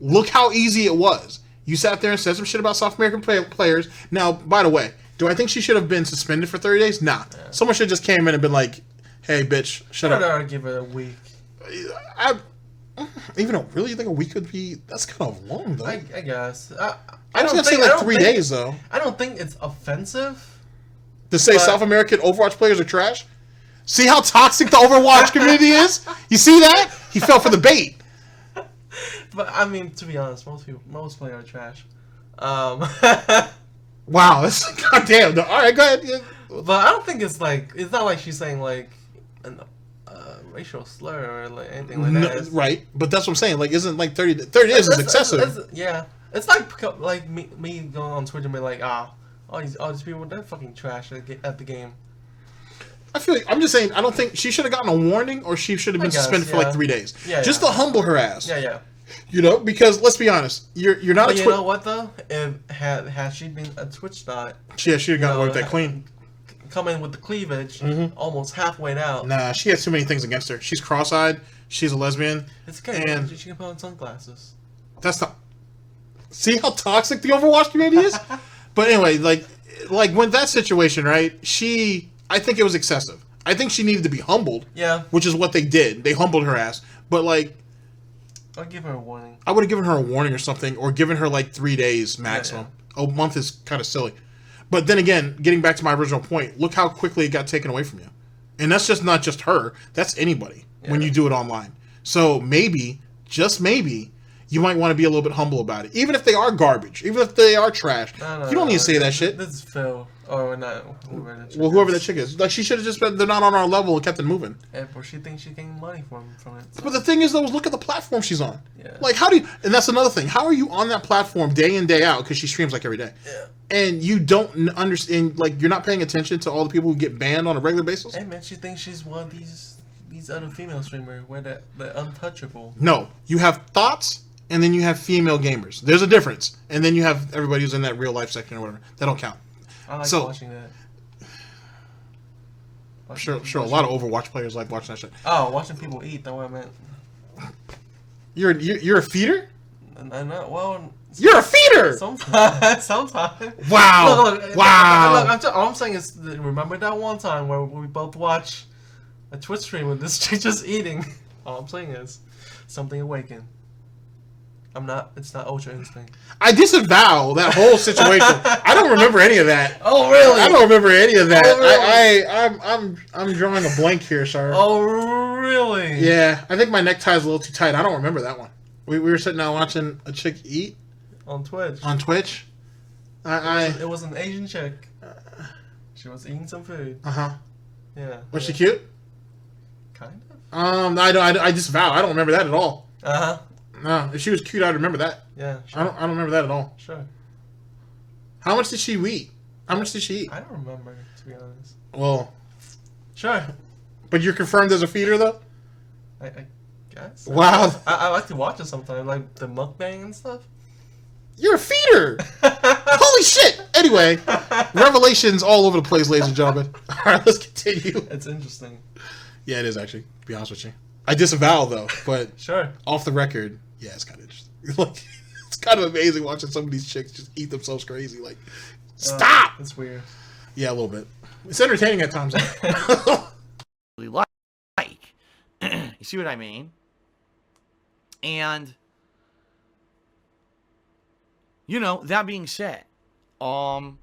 Look how easy it was. You sat there and said some shit about South American players. Now, by the way, do I think she should have been suspended for 30 days? Nah. Yeah. Someone should have just came in and been like, "Hey, bitch, shut up." I'd give it a week. Really? You think a week could be? That's kind of long, though. I guess. I was gonna say like 3 days, though. I don't think it's offensive to say South American Overwatch players are trash. See how toxic the Overwatch community is? You see that? He fell for the bait. But I mean, to be honest, most players are trash. Wow, that's goddamn. No, all right, go ahead. Yeah. But I don't think it's not like she's saying like racial slur or like anything like that. Right, but that's what I'm saying. Like, isn't like 30 days is excessive? Yeah, it's like me going on Twitter and be like, all these people, they're fucking trash at the game. I feel like, I'm just saying, I don't think she should have gotten a warning, or she should have been suspended for like 3 days. Yeah, just to humble her ass. Yeah. Because let's be honest, you're not. But you know what though? If had she been a Twitch thought, she should have gotten away with that clean. Come in with the cleavage, almost halfway out. Nah, she has too many things against her. She's cross-eyed. She's a lesbian. It's okay. And she can put on sunglasses. That's not. See how toxic the Overwatch community is? But anyway, like when that situation, right? I think it was excessive. I think she needed to be humbled. Yeah. Which is what they did. They humbled her ass. But like, I'd give her a warning. I would have given her a warning or something, or given her like 3 days maximum. Yeah. A month is kind of silly. But then again, getting back to my original point, look how quickly it got taken away from you. And that's just not just her. That's anybody when you do it online. So maybe, just maybe, you might want to be a little bit humble about it. Even if they are garbage. Even if they are trash. You don't need to say that shit. This is Phil. Or not whoever the chick Well, whoever is. that chick is. Like, she should have just been, they're not on our level and kept it moving. Or she thinks she's getting money from it. So. But the thing is, though, is look at the platform she's on. Yeah. Like, how do you, and that's another thing. How are you on that platform day in, day out? Because she streams like every day. Yeah. And you don't understand, like, you're not paying attention to all the people who get banned on a regular basis? Hey, man, she thinks she's one of these other female streamers where they're untouchable. No. You have thoughts, and then you have female gamers. There's a difference. And then you have everybody who's in that real life section or whatever. That don't count. I like So- watching that. I'm sure a lot of Overwatch players like watching that shit. Oh, watching people eat. That's what I meant. You're a feeder? I know. Well, You're a feeder! sometimes. Wow. Look, Wow. all I'm saying is, remember that one time where we both watched a Twitch stream with this chick just eating? All I'm saying is, something awakened. It's not Ultra Instinct. I disavow that whole situation. I don't remember any of that. Oh, really? I don't remember any of that. Oh, really? I'm drawing a blank here, sir. Oh, really? Yeah, I think my necktie is a little too tight. I don't remember that one. We were sitting down watching a chick eat On Twitch. on Twitch. It was an Asian chick. She was eating some food. Uh-huh. Yeah. Was she cute? Kind of. I disavow. I don't remember that at all. Uh-huh. No, if she was cute, I'd remember that. Yeah, sure. I don't remember that at all. Sure. How much did she eat? How much did she eat? I don't remember, to be honest. Well, Sure. but you're confirmed as a feeder, though? I guess. Wow. I like to watch it sometimes, like the mukbang and stuff. You're a feeder! Holy shit! Anyway, revelations all over the place, ladies and gentlemen. All right, let's continue. It's interesting. Yeah, it is, actually, to be honest with you. I disavow, though, but Sure. off the record, yeah, it's kind of interesting. Like, it's kind of amazing watching some of these chicks just eat themselves crazy. Like, stop! It's weird. Yeah, a little bit. It's entertaining at times. Really like. You see what I mean? And that being said, I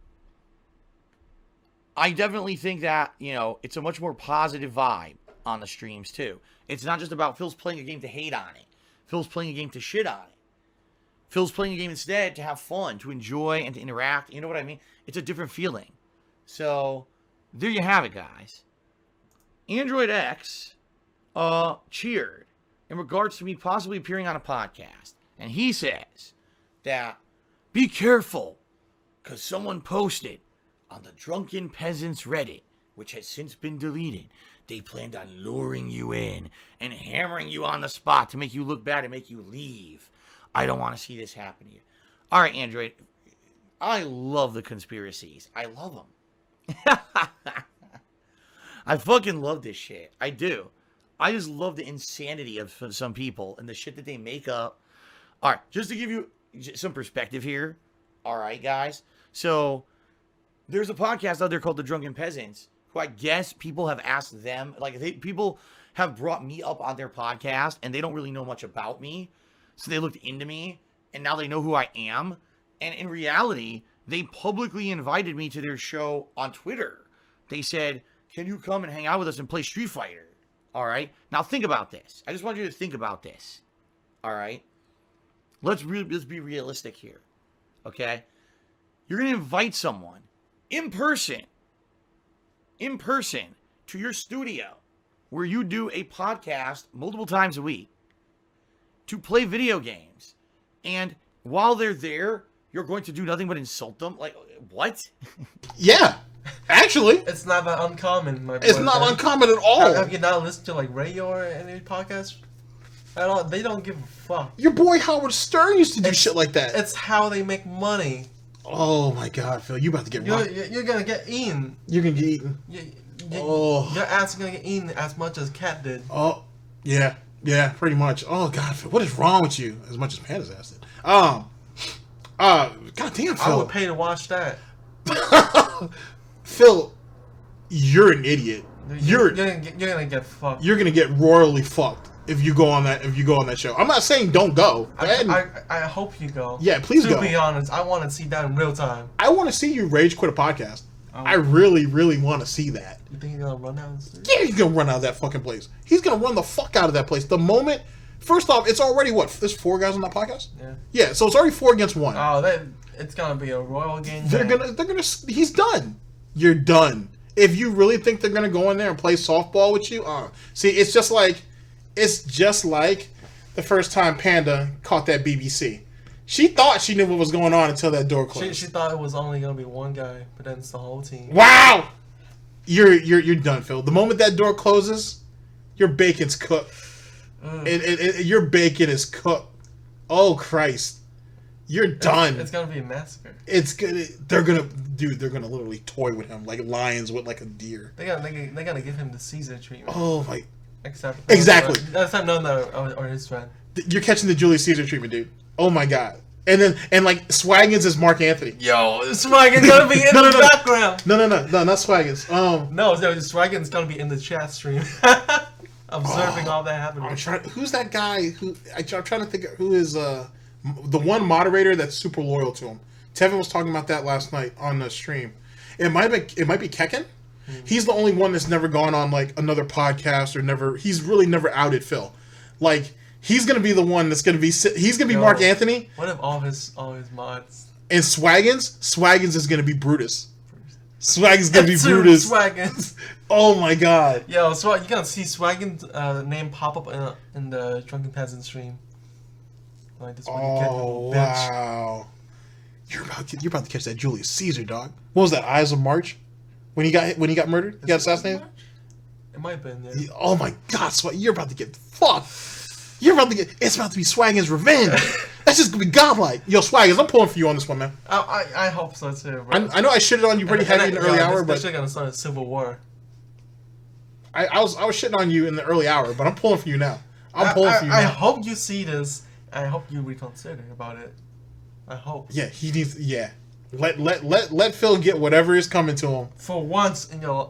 definitely think that, it's a much more positive vibe on the streams too. It's not just about Phil's playing a game to hate on it. Phil's playing a game to shit on it. Phil's playing a game instead to have fun, to enjoy, and to interact. You know what I mean? It's a different feeling. So, there you have it, guys. Android X cheered in regards to me possibly appearing on a podcast. And he says that, be careful, because someone posted on the Drunken Peasants Reddit, which has since been deleted, they planned on luring you in and hammering you on the spot to make you look bad and make you leave. I don't want to see this happen to you. All right, Android. I love the conspiracies. I love them. I fucking love this shit. I do. I just love the insanity of some people and the shit that they make up. All right, just to give you some perspective here. All right, guys. So, there's a podcast out there called The Drunken Peasants, who I guess people have asked them, people have brought me up on their podcast, and they don't really know much about me, so they looked into me, and now they know who I am, and in reality, they publicly invited me to their show on Twitter. They said, can you come and hang out with us and play Street Fighter? All right? Now think about this. I just want you to think about this. All right? Let's be realistic here. Okay? You're going to invite someone in person to your studio where you do a podcast multiple times a week to play video games. And while they're there, you're going to do nothing but insult them? Like, what? Yeah, actually. It's not that uncommon, my boy. It's not uncommon at all. Have you not listened to, radio or any podcasts at all? They don't give a fuck. Your boy Howard Stern used to do shit like that. It's how they make money. Oh my God, Phil, you about to get rocked. You're gonna get eaten. You're gonna get eaten. Your ass is gonna get eaten as much as Cat did. Oh, yeah, pretty much. Oh God, Phil, what is wrong with you? As much as Panda's ass did. God damn, Phil. I would pay to watch that. Phil, you're an idiot. You're gonna get fucked. You're gonna get royally fucked if you go on that show. I'm not saying don't go. I hope you go. Yeah, please go. To be honest, I want to see that in real time. I want to see you rage quit a podcast. I really, really want to see that. You think he's gonna run out? Yeah, he's gonna run out of that fucking place. He's gonna run the fuck out of that place. The moment, first off, it's already what? There's 4 guys on that podcast. Yeah, so it's already 4 against 1. Oh, it's gonna be a royal game. They're gonna. He's done. you're done. If you really think they're gonna go in there and play softball with you, see, it's just like the first time Panda caught that BBC. She thought she knew what was going on until that door closed. She thought it was only gonna be one guy, but then it's the whole team. Wow, you're done, Phil. The moment that door closes, your bacon's cooked. Your bacon is cooked. Oh Christ, you're done. It's gonna be a massacre. They're gonna literally toy with him like lions with like a deer. They gotta give him the Caesar treatment. Oh my. Exactly. That's not none or his friend. You're catching the Julius Caesar treatment, dude. Oh my god. And like Swagginz is Mark Anthony. Yo, Swagginz gonna be in the background. No, not Swagginz. No, Swagginz gonna be in the chat stream, observing all that happening. Who's that guy? I'm trying to think of who is the one moderator that's super loyal to him. Tevin was talking about that last night on the stream. It might be Kekken. He's the only one that's never gone on like another podcast or never. He's really never outed Phil. Like he's gonna be the one that's gonna be. He's gonna be Mark Anthony. What if all his mods and Swagginz is gonna be Brutus. Swagginz is gonna be Brutus. Swagginz. Oh my god. Yo, you gotta see Swagginz name pop up in the Drunken Peasant stream. Like this. Oh wow. You're about to catch that Julius Caesar, dog. What was that? Eyes of March. When he got murdered, he got assassinated. It might have been there. Oh my god, you're about to get fucked. It's about to be Swaggin's revenge. That's just gonna be godlike. Yo, Swagginz, I'm pulling for you on this one, man. I hope so too, bro. I know I shitted on you pretty heavy in the early hour, but they're gonna start a civil war. I was shitting on you in the early hour, but I'm pulling for you now. I'm pulling for you now. I hope you see this. I hope you reconsider about it. I hope. Yeah, he needs. Yeah. Let Phil get whatever is coming to him. For once in your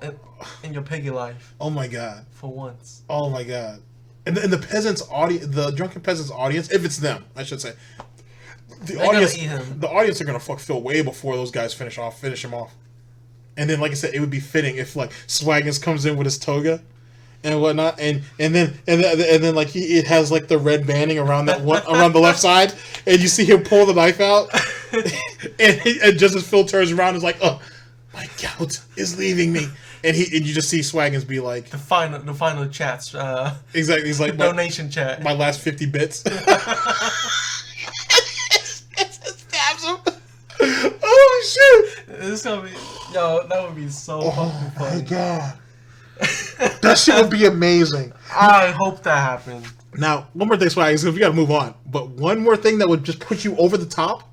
Piggy life. Oh my god. For once. Oh my god. And the peasants audience, the drunken peasants audience, if it's them, I should say, the audience are gonna fuck Phil way before those guys finish him off. And then, like I said, it would be fitting if like Swagginz comes in with his toga and whatnot, and then like it has like the red banding around around the left side, and you see him pull the knife out, and just as Phil turns around, is like, oh, my gout is leaving me, and you just see Swagginz be like the final chats. Exactly, he's like donation chat. My last 50 bits. Stabs him. Oh shit! It's gonna be that would be so fucking funny. Oh my god. That shit would be amazing. I hope that happens. Now, one more thing, Swagginz, we gotta move on. But one more thing that would just put you over the top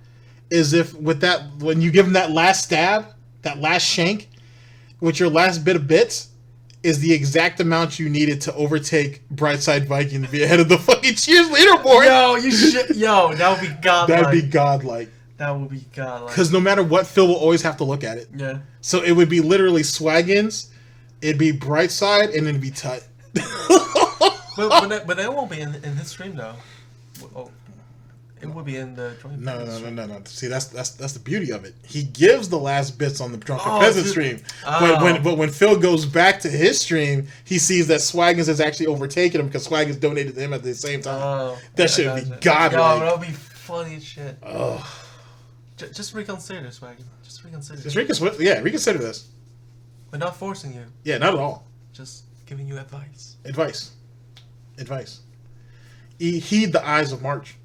is if when you give him that last stab, that last shank, with your last bit of bits, is the exact amount you needed to overtake Brightside Viking to be ahead of the fucking Cheers leaderboard. That would be godlike. That'd be godlike. That would be godlike. Because no matter what, Phil will always have to look at it. Yeah. So it would be literally Swagginz, it'd be Brightside, and then it'd be Tut. but that won't be in his stream though. Oh, it would be in the Drunken Peasant. No. See, that's the beauty of it. He gives the last bits on the Drunken Peasant stream, but when Phil goes back to his stream, he sees that Swagginz has actually overtaken him because Swagginz donated to him at the same time. That should be godlike. Yo, that would be funny as shit. Oh. Just reconsider, Swagginz. Just reconsider. Reconsider this. We're not forcing you. Yeah, not at all. Just giving you advice. Advice. Heed the eyes of March.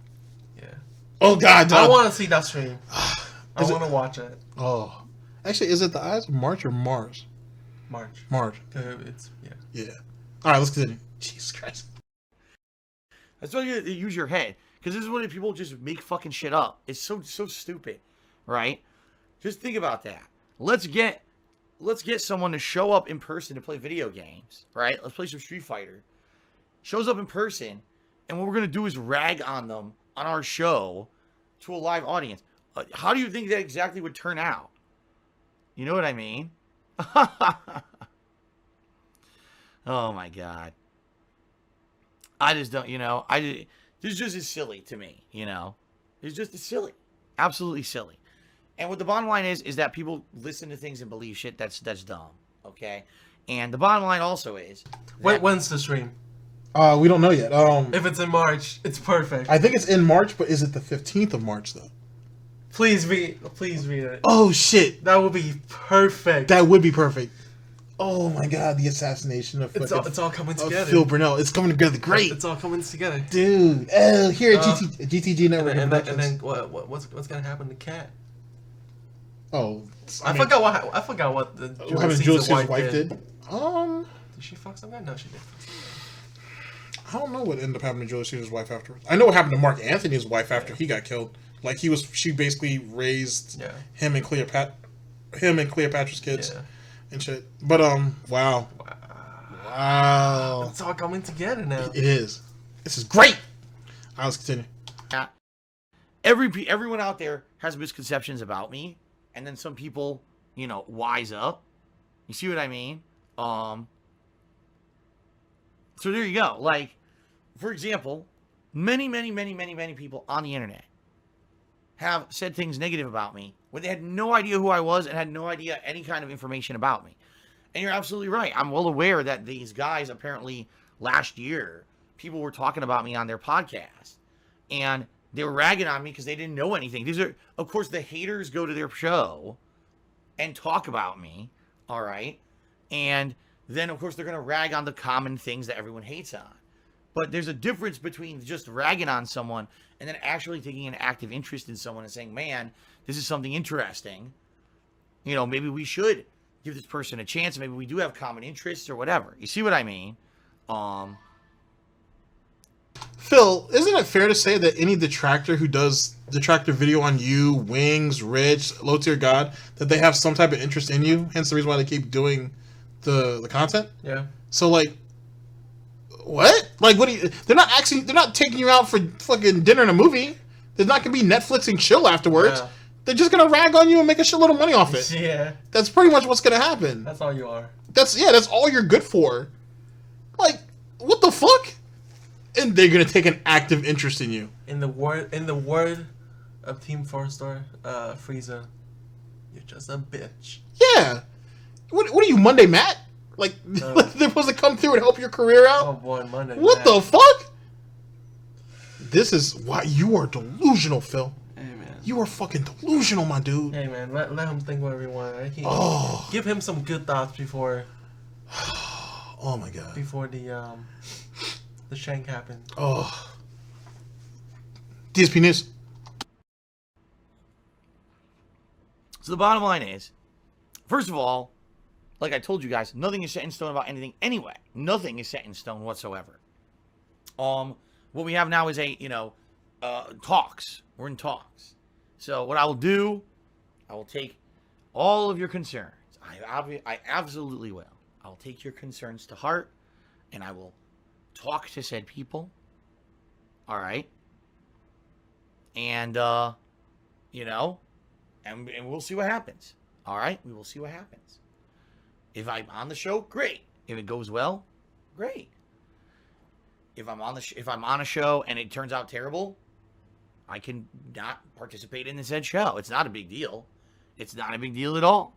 Yeah. Oh God, I want to see that stream. I want to watch it. Oh, actually, is it the eyes of March or Mars? March. It's Yeah. All right, let's continue. Jesus Christ. That's why you use your head, because this is when people just make fucking shit up. It's so stupid, right? Just think about that. Let's get someone to show up in person to play video games, right? Let's play some Street Fighter. Shows up in person, and what we're gonna do is rag on them on our show to a live audience. How do you think that exactly would turn out? You know what I mean? Oh my god. I just don't, this just is silly to me, It's just silly. Absolutely silly. And what the bottom line is that people listen to things and believe shit that's dumb, okay? And the bottom line also is... When's the stream? We don't know yet. If it's in March, it's perfect. I think it's in March, but is it the 15th of March, though? Please read it. Oh shit, That would be perfect. that would be perfect. Oh my god, the assassination of It's all coming together. Phil Burnell. It's coming together great. It's all coming together. Dude, here at GTG Network Productions. And then what's gonna happen to Kat? Oh, I forgot what the what happened to Julius Caesar's wife did. Did she fuck some guy? No, she didn't. I don't know what ended up happening to Julius Caesar's wife afterwards. I know what happened to Mark Antony's wife after he got killed. Like she basically raised him and Cleopatra's kids and shit. But wow. It's all coming together now. It is. This is great. All right, let's continue. Everyone out there has misconceptions about me, and then some people, wise up. You see what I mean? So there you go. Like, for example, many people on the internet have said things negative about me when they had no idea who I was and had no idea any kind of information about me. And you're absolutely right. I'm well aware that these guys, apparently last year, people were talking about me on their podcast. And they were ragging on me because they didn't know anything. These are, of course, the haters go to their show and talk about me. All right. And then, of course, they're going to rag on the common things that everyone hates on. But there's a difference between just ragging on someone and then actually taking an active interest in someone and saying, man, this is something interesting. Maybe we should give this person a chance. Maybe we do have common interests or whatever. You see what I mean? Phil, isn't it fair to say that any detractor who does detractor video on you, Wings, Rich, Low Tier God, that they have some type of interest in you? Hence the reason why they keep doing the content? Yeah. So, like, what? Like, what do you... They're not taking you out for fucking dinner and a movie. There's not going to be Netflix and chill afterwards. Yeah. They're just going to rag on you and make a shitload of money off it. Yeah. That's pretty much what's going to happen. That's all you are. That's all you're good for. Like, what the fuck? And they're going to take an active interest in you. In the word of Team 4-star, Frieza, you're just a bitch. Yeah. What are you, Monday Matt? Like, they're supposed to come through and help your career out? Oh boy, Monday What Matt. the fuck? This is why you are delusional, Phil. Hey, man. You are fucking delusional, my dude. Hey, man, let him think whatever he wants. Give him some good thoughts before... Oh, my God. Before the shank happened. Oh. Dspnews. So the bottom line is, first of all, like I told you guys, nothing is set in stone about anything anyway. Nothing is set in stone whatsoever. What we have now is talks. We're in talks. So what I will do, I will take all of your concerns. I absolutely will. I'll take your concerns to heart, and I will talk to said people. All right. And, and we'll see what happens. All right. We will see what happens. If I'm on the show, great. If it goes well, great. If I'm on a show and it turns out terrible, I can not participate in the said show. It's not a big deal. It's not a big deal at all.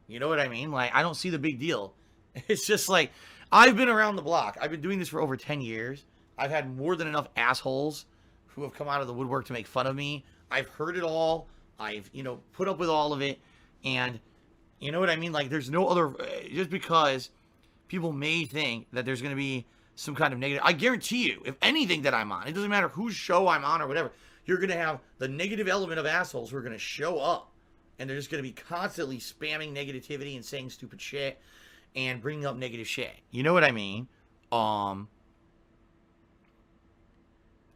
You know what I mean? Like, I don't see the big deal. It's just like, I've been around the block. I've been doing this for over 10 years. I've had more than enough assholes who have come out of the woodwork to make fun of me. I've heard it all. I've, put up with all of it. And, you know what I mean? Like, there's no other, just because people may think that there's going to be some kind of negative. I guarantee you, if anything that I'm on, it doesn't matter whose show I'm on or whatever, you're going to have the negative element of assholes who are going to show up. And they're just going to be constantly spamming negativity and saying stupid shit and bringing up negative shit. You know what I mean?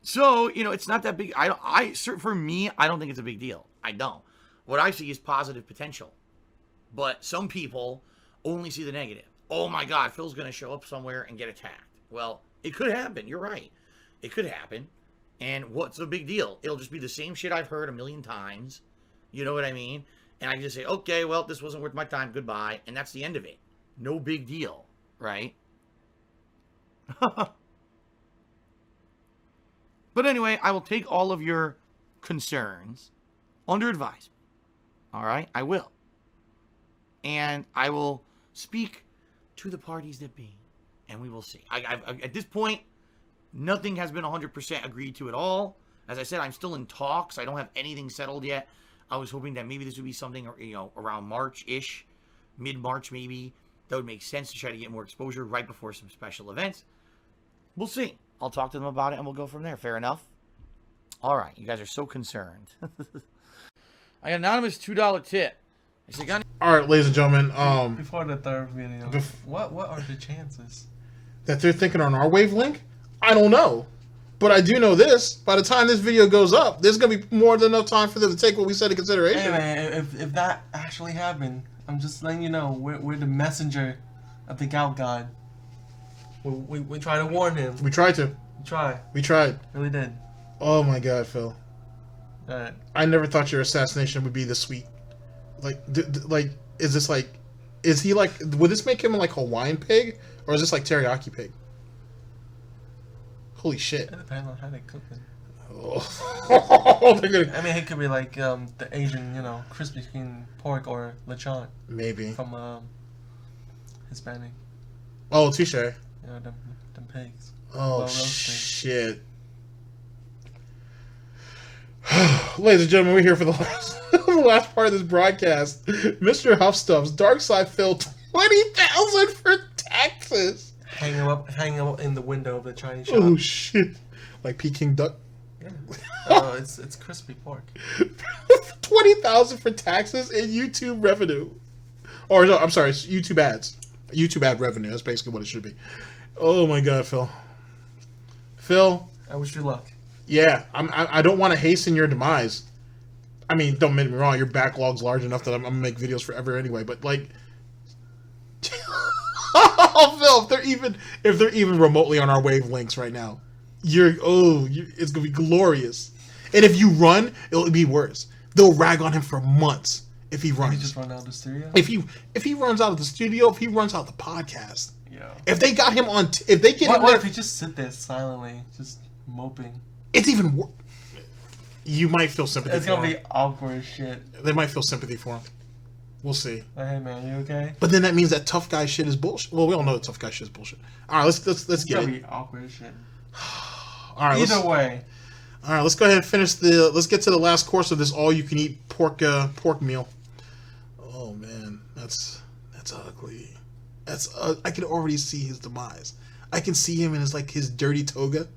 So, it's not that big. For me, I don't think it's a big deal. I don't. What I see is positive potential. But some people only see the negative. Oh my God, Phil's going to show up somewhere and get attacked. Well, it could happen. You're right. It could happen. And what's the big deal? It'll just be the same shit I've heard a million times. You know what I mean? And I can just say, okay, well, this wasn't worth my time. Goodbye. And that's the end of it. No big deal. Right? But anyway, I will take all of your concerns under advisement. All right? I will. And I will speak to the parties that be. And we will see. At this point, nothing has been 100% agreed to at all. As I said, I'm still in talks. I don't have anything settled yet. I was hoping that maybe this would be something, you know, around March-ish, mid-March maybe. That would make sense to try to get more exposure right before some special events. We'll see. I'll talk to them about it and we'll go from there. Fair enough? All right. You guys are so concerned. I got an anonymous $2 tip. I said, all right, ladies and gentlemen. Before the third video, what are the chances that they're thinking on our wavelength? I don't know. But I do know this. By the time this video goes up, there's going to be more than enough time for them to take what we said into consideration. Hey, man, if that actually happened, I'm just letting you know, we're the messenger of the Gout God. We try to warn him. We tried to. We tried. Really did. Oh my God, Phil. Alright. I never thought your assassination would be this sweet. Like, is this like, is he like, would this make him like Hawaiian pig? Or is this like teriyaki pig? Holy shit. It depends on how they cook it. Oh, they're gonna... I mean, it could be like the Asian, you know, crispy skin pork or lechon. Maybe. From Hispanic. Oh, touche. You know, them pigs. Oh, shit. Ladies and gentlemen, we're here for the last part of this broadcast. Mr. Huffstuff's Dark Side Phil, 20,000 for Texas. Hang him up in the window of the Chinese shop. Oh shit! Like Peking duck. Yeah. Oh, it's crispy pork. 20,000 for taxes and YouTube revenue, or no, I'm sorry, it's YouTube ads. YouTube ad revenue. That's basically what it should be. Oh my God, Phil. Phil. I wish you luck. Yeah, I don't want to hasten your demise. I mean, don't get me wrong, your backlog's large enough that I'm gonna make videos forever anyway. But like, oh, Phil, if they're even remotely on our wavelengths right now, it's gonna be glorious. And if you run, it'll be worse. They'll rag on him for months if he runs. He just run out of the studio. If he runs out of the studio, if he runs out of the podcast. Yeah. If they got him on, if they get him, what if he just sit there silently, just moping? It's even worse. You might feel sympathy. It's gonna be awkward as shit. They might feel sympathy for him. We'll see. Hey man, you okay? But then that means that tough guy shit is bullshit. Well, we all know that tough guy shit is bullshit. All right, let's get it. It's gonna be awkward as shit. All right. Either way. All right, let's go ahead and finish let's get to the last course of this all-you-can-eat pork meal. Oh man, that's ugly. I can already see his demise. I can see him in his dirty toga.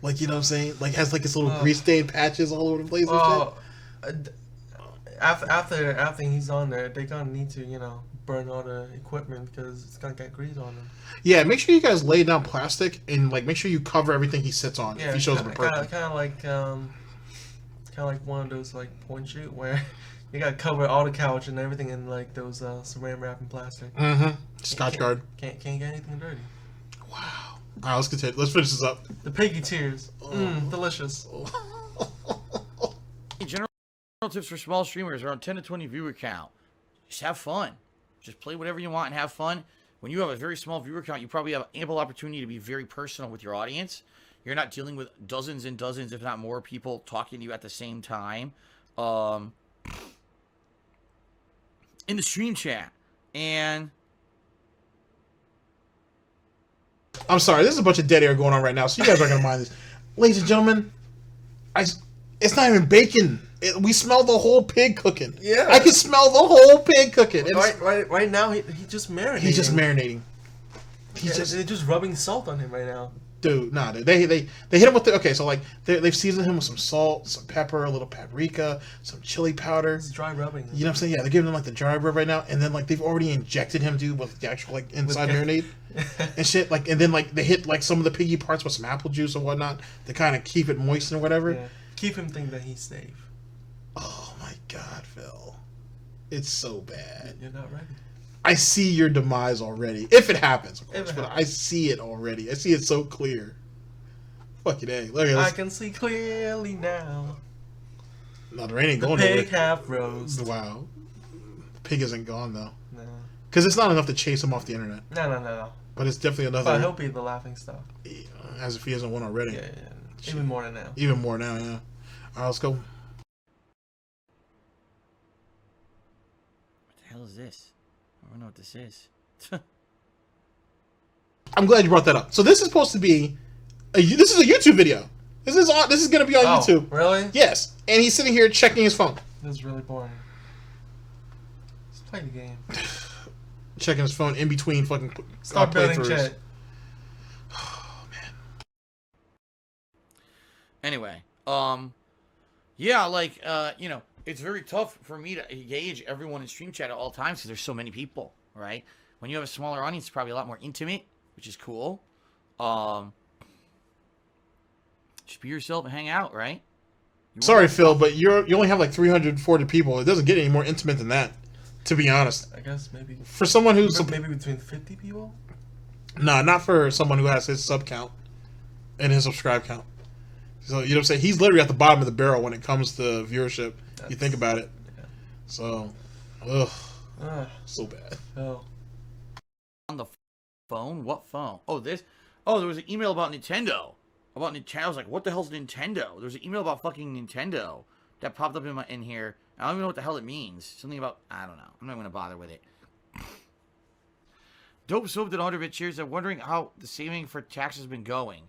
Like, you know what I'm saying? Like, has like his little grease stained patches all over the place and shit. After he's on there, they're gonna need to, you know, burn all the equipment because it's gonna get grease on him. Yeah, make sure you guys lay down plastic and like make sure you cover everything he sits on if he shows up in person. Kind of like one of those like point shoot where you gotta cover all the couch and everything in like those saran wrap and plastic. Mm-hmm. Scotch guard. Can't get anything dirty. Wow. All right, let's continue. Let's finish this up. The piggy tears. Delicious. General tips for small streamers around 10 to 20 viewer count. Just have fun. Just play whatever you want and have fun. When you have a very small viewer count, you probably have ample opportunity to be very personal with your audience. You're not dealing with dozens and dozens, if not more, people talking to you at the same time in the stream chat. And I'm sorry, there's a bunch of dead air going on right now, so you guys aren't going to mind this. Ladies and gentlemen, it's not even bacon. We smell the whole pig cooking. Yeah. I can smell the whole pig cooking. Right now, he just marinating. He's just marinating. They're just rubbing salt on him right now. Dude, nah, dude. They hit him with okay, so like they've seasoned him with some salt, some pepper, a little paprika, some chili powder. It's dry rubbing. You know what I'm saying? Yeah, they're giving him like the dry rub right now, and then like they've already injected him, dude, with the actual like inside marinade and shit. Like, and then like they hit like some of the piggy parts with some apple juice and whatnot to kind of keep it moist and whatever. Yeah. Keep him think that he's safe. Oh my God, Phil, it's so bad. You're not ready. I see your demise already. If it happens, of course, but I see it already. I see it so clear. Fucking A. Look at this. I can see clearly now. No, the rain ain't the going pig nowhere. half rose. Wow. The pig isn't gone, though. No. Because it's not enough to chase him off the internet. No. But it's definitely another... But he'll be the laughing stock. As if he hasn't won already. Yeah. Even more than now. Even more now, yeah. Alright, let's go. What the hell is this? I don't know what this is. I'm glad you brought that up. So this is supposed to be this is a YouTube video. This is going to be on YouTube. Really? Yes. And he's sitting here checking his phone. This is really boring. Let's play the game. Checking his phone in between fucking Start building playthroughs. chat. Oh man. Anyway, yeah, like, you know, it's very tough for me to engage everyone in stream chat at all times because there's so many people, right? When you have a smaller audience, it's probably a lot more intimate, which is cool. Just be yourself and hang out, right? Sorry, Phil, but you only have like 340 people. It doesn't get any more intimate than that, to be honest. I guess maybe. For someone who's Maybe between 50 people? Nah, not for someone who has his sub count and his subscribe count. So, you know what I'm saying? He's literally at the bottom of the barrel when it comes to viewership. You think about it. Yeah. So, so bad. Oh. On the phone? What phone? Oh, this. Oh, there was an email about Nintendo. About Nintendo. I was like, what the hell's Nintendo? There was an email about fucking Nintendo that popped up in here. I don't even know what the hell it means. Something about, I don't know. I'm not going to bother with it. Dope Soap did 100 bit cheers. I'm wondering how the saving for tax has been going.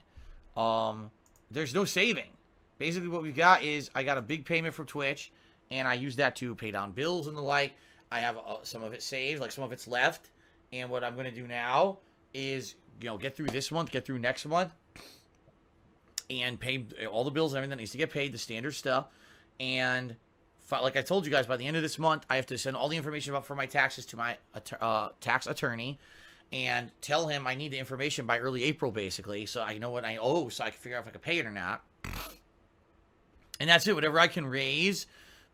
There's no saving. Basically what we've got is I got a big payment from Twitch, and I use that to pay down bills and the like. I have some of it saved, like some of it's left. And what I'm going to do now is, you know, get through this month, get through next month, and pay all the bills and everything that needs to get paid, the standard stuff. And like I told you guys, by the end of this month, I have to send all the information for my taxes to my tax attorney and tell him I need the information by early April, basically, so I know what I owe, so I can figure out if I can pay it or not. And that's it. Whatever I can raise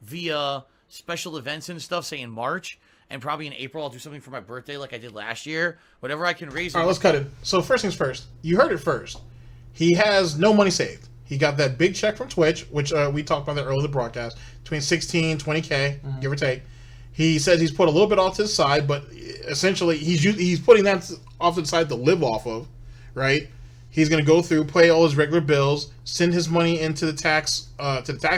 via special events and stuff, say in March, and probably in April, I'll do something for my birthday like I did last year. Whatever I can raise. All right, let's cut it. So first things first. You heard it first. He has no money saved. He got that big check from Twitch, which we talked about that earlier in the broadcast, between 16, 20K, give or take. He says he's put a little bit off to the side, but essentially he's putting that off to the side to live off of, right? He's going to go through, pay all his regular bills, send his money into the tax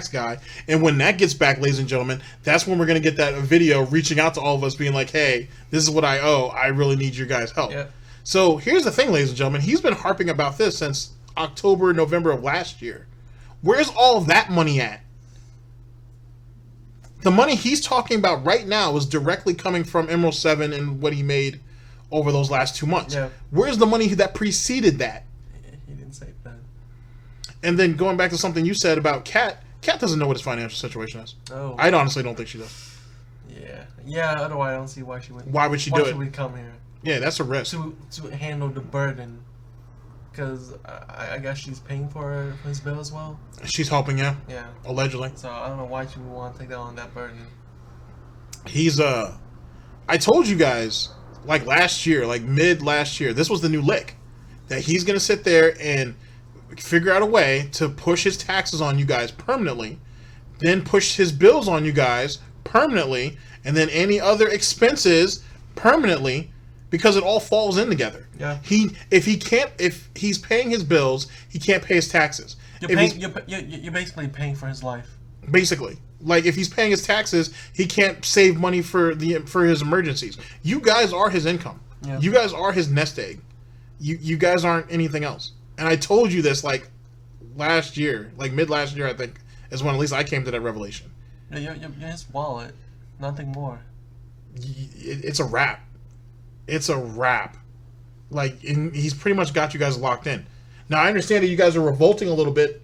guy, and when that gets back, ladies and gentlemen, that's when we're going to get that video reaching out to all of us, being like, "Hey, this is what I owe. I really need your guys' help." Yeah. So here's the thing, ladies and gentlemen. He's been harping about this since October, November of last year. Where's all of that money at? The money he's talking about right now is directly coming from Emerald 7 and what he made over those last 2 months. Yeah. Where's the money that preceded that? He didn't say that. And then going back to something you said about Kat doesn't know what his financial situation is. Oh. I honestly don't think she does. Yeah. Yeah, otherwise I don't see why she would. Why would she do it? Why she would come here? Yeah, that's a risk. To handle the burden. Because I guess she's paying for his bill as well. She's helping him. Yeah. Allegedly. So I don't know why she would want to take that on that burden. He's I told you guys, like last year, like mid last year, this was the new lick. That he's gonna sit there and figure out a way to push his taxes on you guys permanently, then push his bills on you guys permanently, and then any other expenses permanently, because it all falls in together. Yeah. If he's paying his bills, he can't pay his taxes. You're basically paying for his life. Basically, like if he's paying his taxes, he can't save money for his emergencies. You guys are his income. Yeah. You guys are his nest egg. You guys aren't anything else. And I told you this like last year, like mid last year, I think is when at least I came to that revelation. You're his wallet, nothing more. It's a wrap. It's a wrap. Like he's pretty much got you guys locked in. Now I understand that you guys are revolting a little bit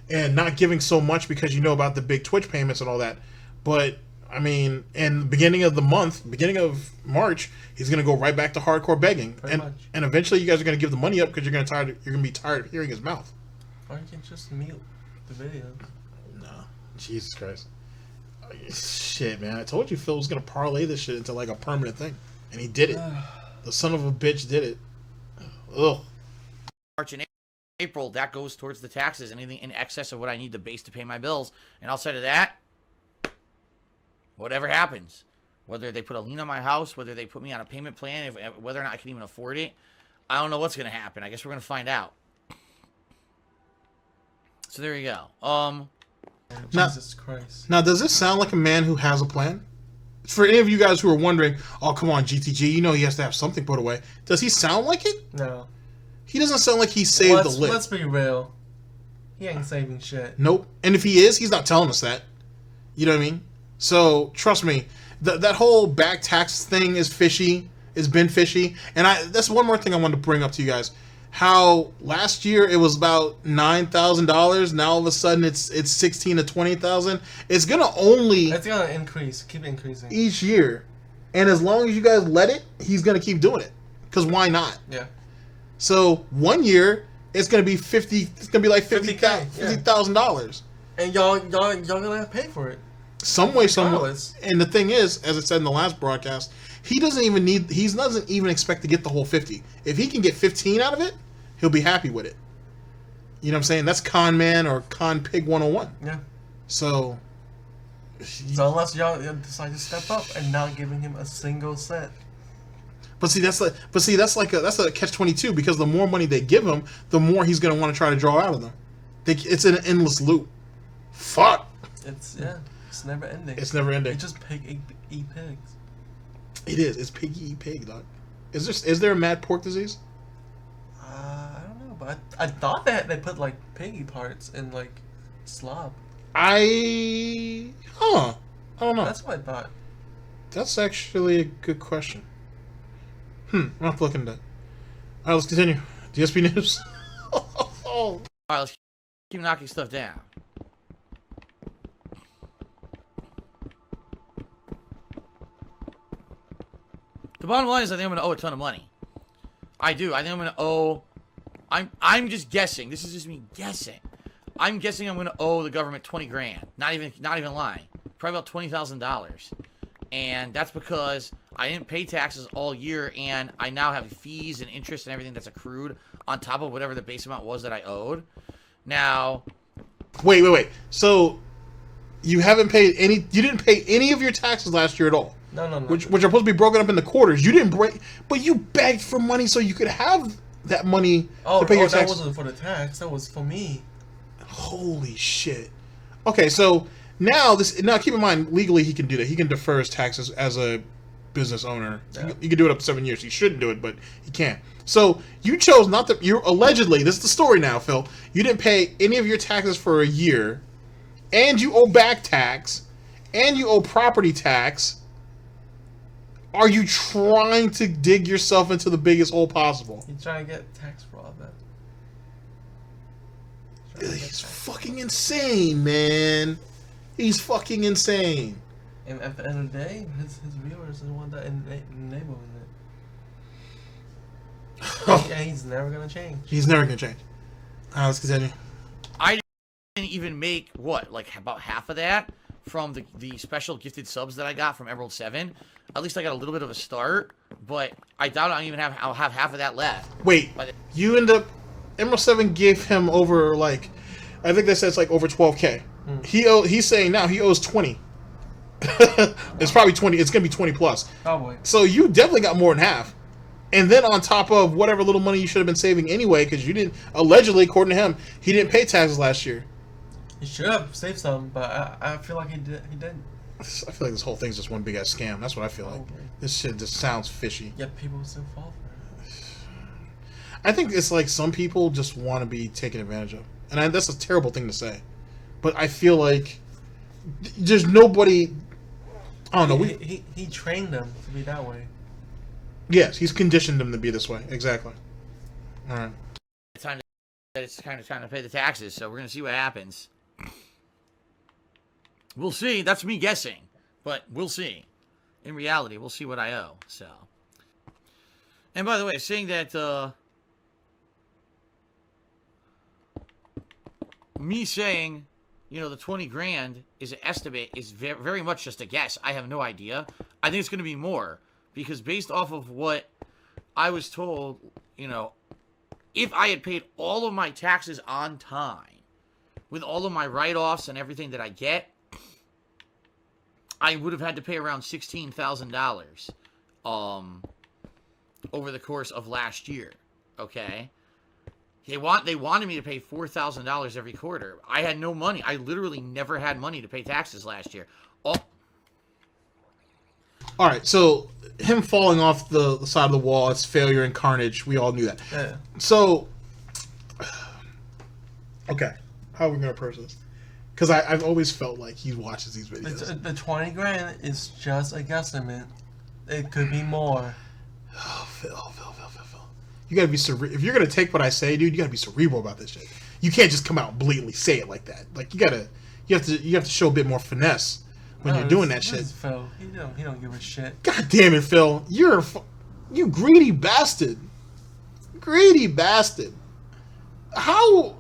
and not giving so much because you know about the big Twitch payments and all that. But I mean, in the beginning of the month, beginning of March, he's gonna go right back to hardcore begging, and eventually you guys are gonna give the money up because you're gonna be tired of hearing his mouth. Or you can just mute the video. No, Jesus Christ, shit, man! I told you Phil was gonna parlay this shit into like a permanent thing, and he did it. The son of a bitch did it. Ugh. March and April, that goes towards the taxes. Anything in excess of what I need the base to pay my bills. And outside of that, whatever happens. Whether they put a lien on my house, whether they put me on a payment plan, whether or not I can even afford it, I don't know what's going to happen. I guess we're going to find out. So there you go. Jesus Christ. Now, does this sound like a man who has a plan? For any of you guys who are wondering, oh, come on, GTG, you know he has to have something put away. Does he sound like it? No. He doesn't sound like he saved the lip. Let's be real. He ain't saving shit. Nope. And if he is, he's not telling us that. You know what I mean? So trust me, that whole back tax thing is fishy. It's been fishy, and that's one more thing I wanted to bring up to you guys. How last year it was about $9,000. Now all of a sudden it's 16 to 20,000. It's gonna increase, keep increasing each year, and as long as you guys let it, he's gonna keep doing it. Cause why not? Yeah. So 1 year it's gonna be 50. It's gonna be like $50,000. And y'all gonna have to pay for it. Some way, somewhere. And the thing is, as I said in the last broadcast, he doesn't even expect to get the whole 50. If he can get 15 out of it, he'll be happy with it. You know what I'm saying? That's con man or con pig 101. Yeah. So unless y'all decide to step up and not giving him a single cent. But that's a catch-22, because the more money they give him, the more he's gonna want to try to draw out of them. It's an endless loop. Fuck. It's never ending. It's never ending. It's just pig eat pigs. It is. It's piggy eat pig, dog. Is there a mad pork disease? I don't know, but I thought that they put like piggy parts in like slop. I don't know. That's what I thought. That's actually a good question. I'm not looking at that. Alright, let's continue. DSP News. Alright, let's keep knocking stuff down. The bottom line is I think I'm going to owe a ton of money. I do. I think I'm going to owe... I'm just guessing. This is just me guessing. I'm guessing I'm going to owe the government 20 grand. Not even lying. Probably about $20,000. And that's because I didn't pay taxes all year, and I now have fees and interest and everything that's accrued on top of whatever the base amount was that I owed. Now... Wait. So, you didn't pay any of your taxes last year at all? No. Which are supposed to be broken up into quarters. You didn't but you begged for money so you could have that money to pay your taxes. That wasn't for the tax. That was for me. Holy shit. Okay, so now keep in mind, legally he can do that. He can defer his taxes as a business owner. Yeah. He can do it up to 7 years. He shouldn't do it, but he can. So you chose not to. You allegedly, this is the story now, Phil. You didn't pay any of your taxes for a year, and you owe back tax, and you owe property tax. Are you trying to dig yourself into the biggest hole possible? He's trying to get tax fraud, man. He's fucking insane, man. He's fucking insane. And at the end of the day, his viewers are the one that enabling it. And he's never gonna change. He's never gonna change. Alright, let's continue. I didn't even make, about half of that from the special gifted subs that I got from Emerald 7. At least I got a little bit of a start, but I doubt I'll have half of that left. Wait, you end up... Emerald 7 gave him over, I think they said it's over 12K. He's saying now he owes 20. It's probably 20. It's going to be 20 plus. Probably. So you definitely got more than half. And then on top of whatever little money you should have been saving anyway, because you didn't... Allegedly, according to him, he didn't pay taxes last year. He should have saved some, but I feel like he didn't. I feel like this whole thing's just one big ass scam. That's what I feel like. This shit just sounds fishy. Yet people still fall for it. I think it's like some people just want to be taken advantage of. And that's a terrible thing to say. But I feel like there's nobody... I don't know. He trained them to be that way. Yes, he's conditioned them to be this way. Exactly. All right. It's kind of time to pay the taxes, so we're going to see what happens. We'll see. That's me guessing. But we'll see. In reality, we'll see what I owe. So. And by the way, saying that, me saying, the 20 grand is an estimate is very much just a guess. I have no idea. I think it's going to be more. Because based off of what I was told, if I had paid all of my taxes on time, with all of my write-offs and everything that I get, I would have had to pay around $16,000 over the course of last year. Okay? They wanted me to pay $4,000 every quarter. I had no money. I literally never had money to pay taxes last year. All right, so him falling off the side of the wall, it's failure and carnage. We all knew that. So, okay, how are we going to approach this? Because I've always felt like he watches these videos. The 20 grand is just a guesstimate. It could be more. Oh, Phil. You gotta be if you're gonna take what I say, dude, you gotta be cerebral about this shit. You can't just come out and blatantly say it like that. Like you have to show a bit more finesse when you're doing that shit. Phil, he don't give a shit. God damn it, Phil! You greedy bastard. Greedy bastard. How?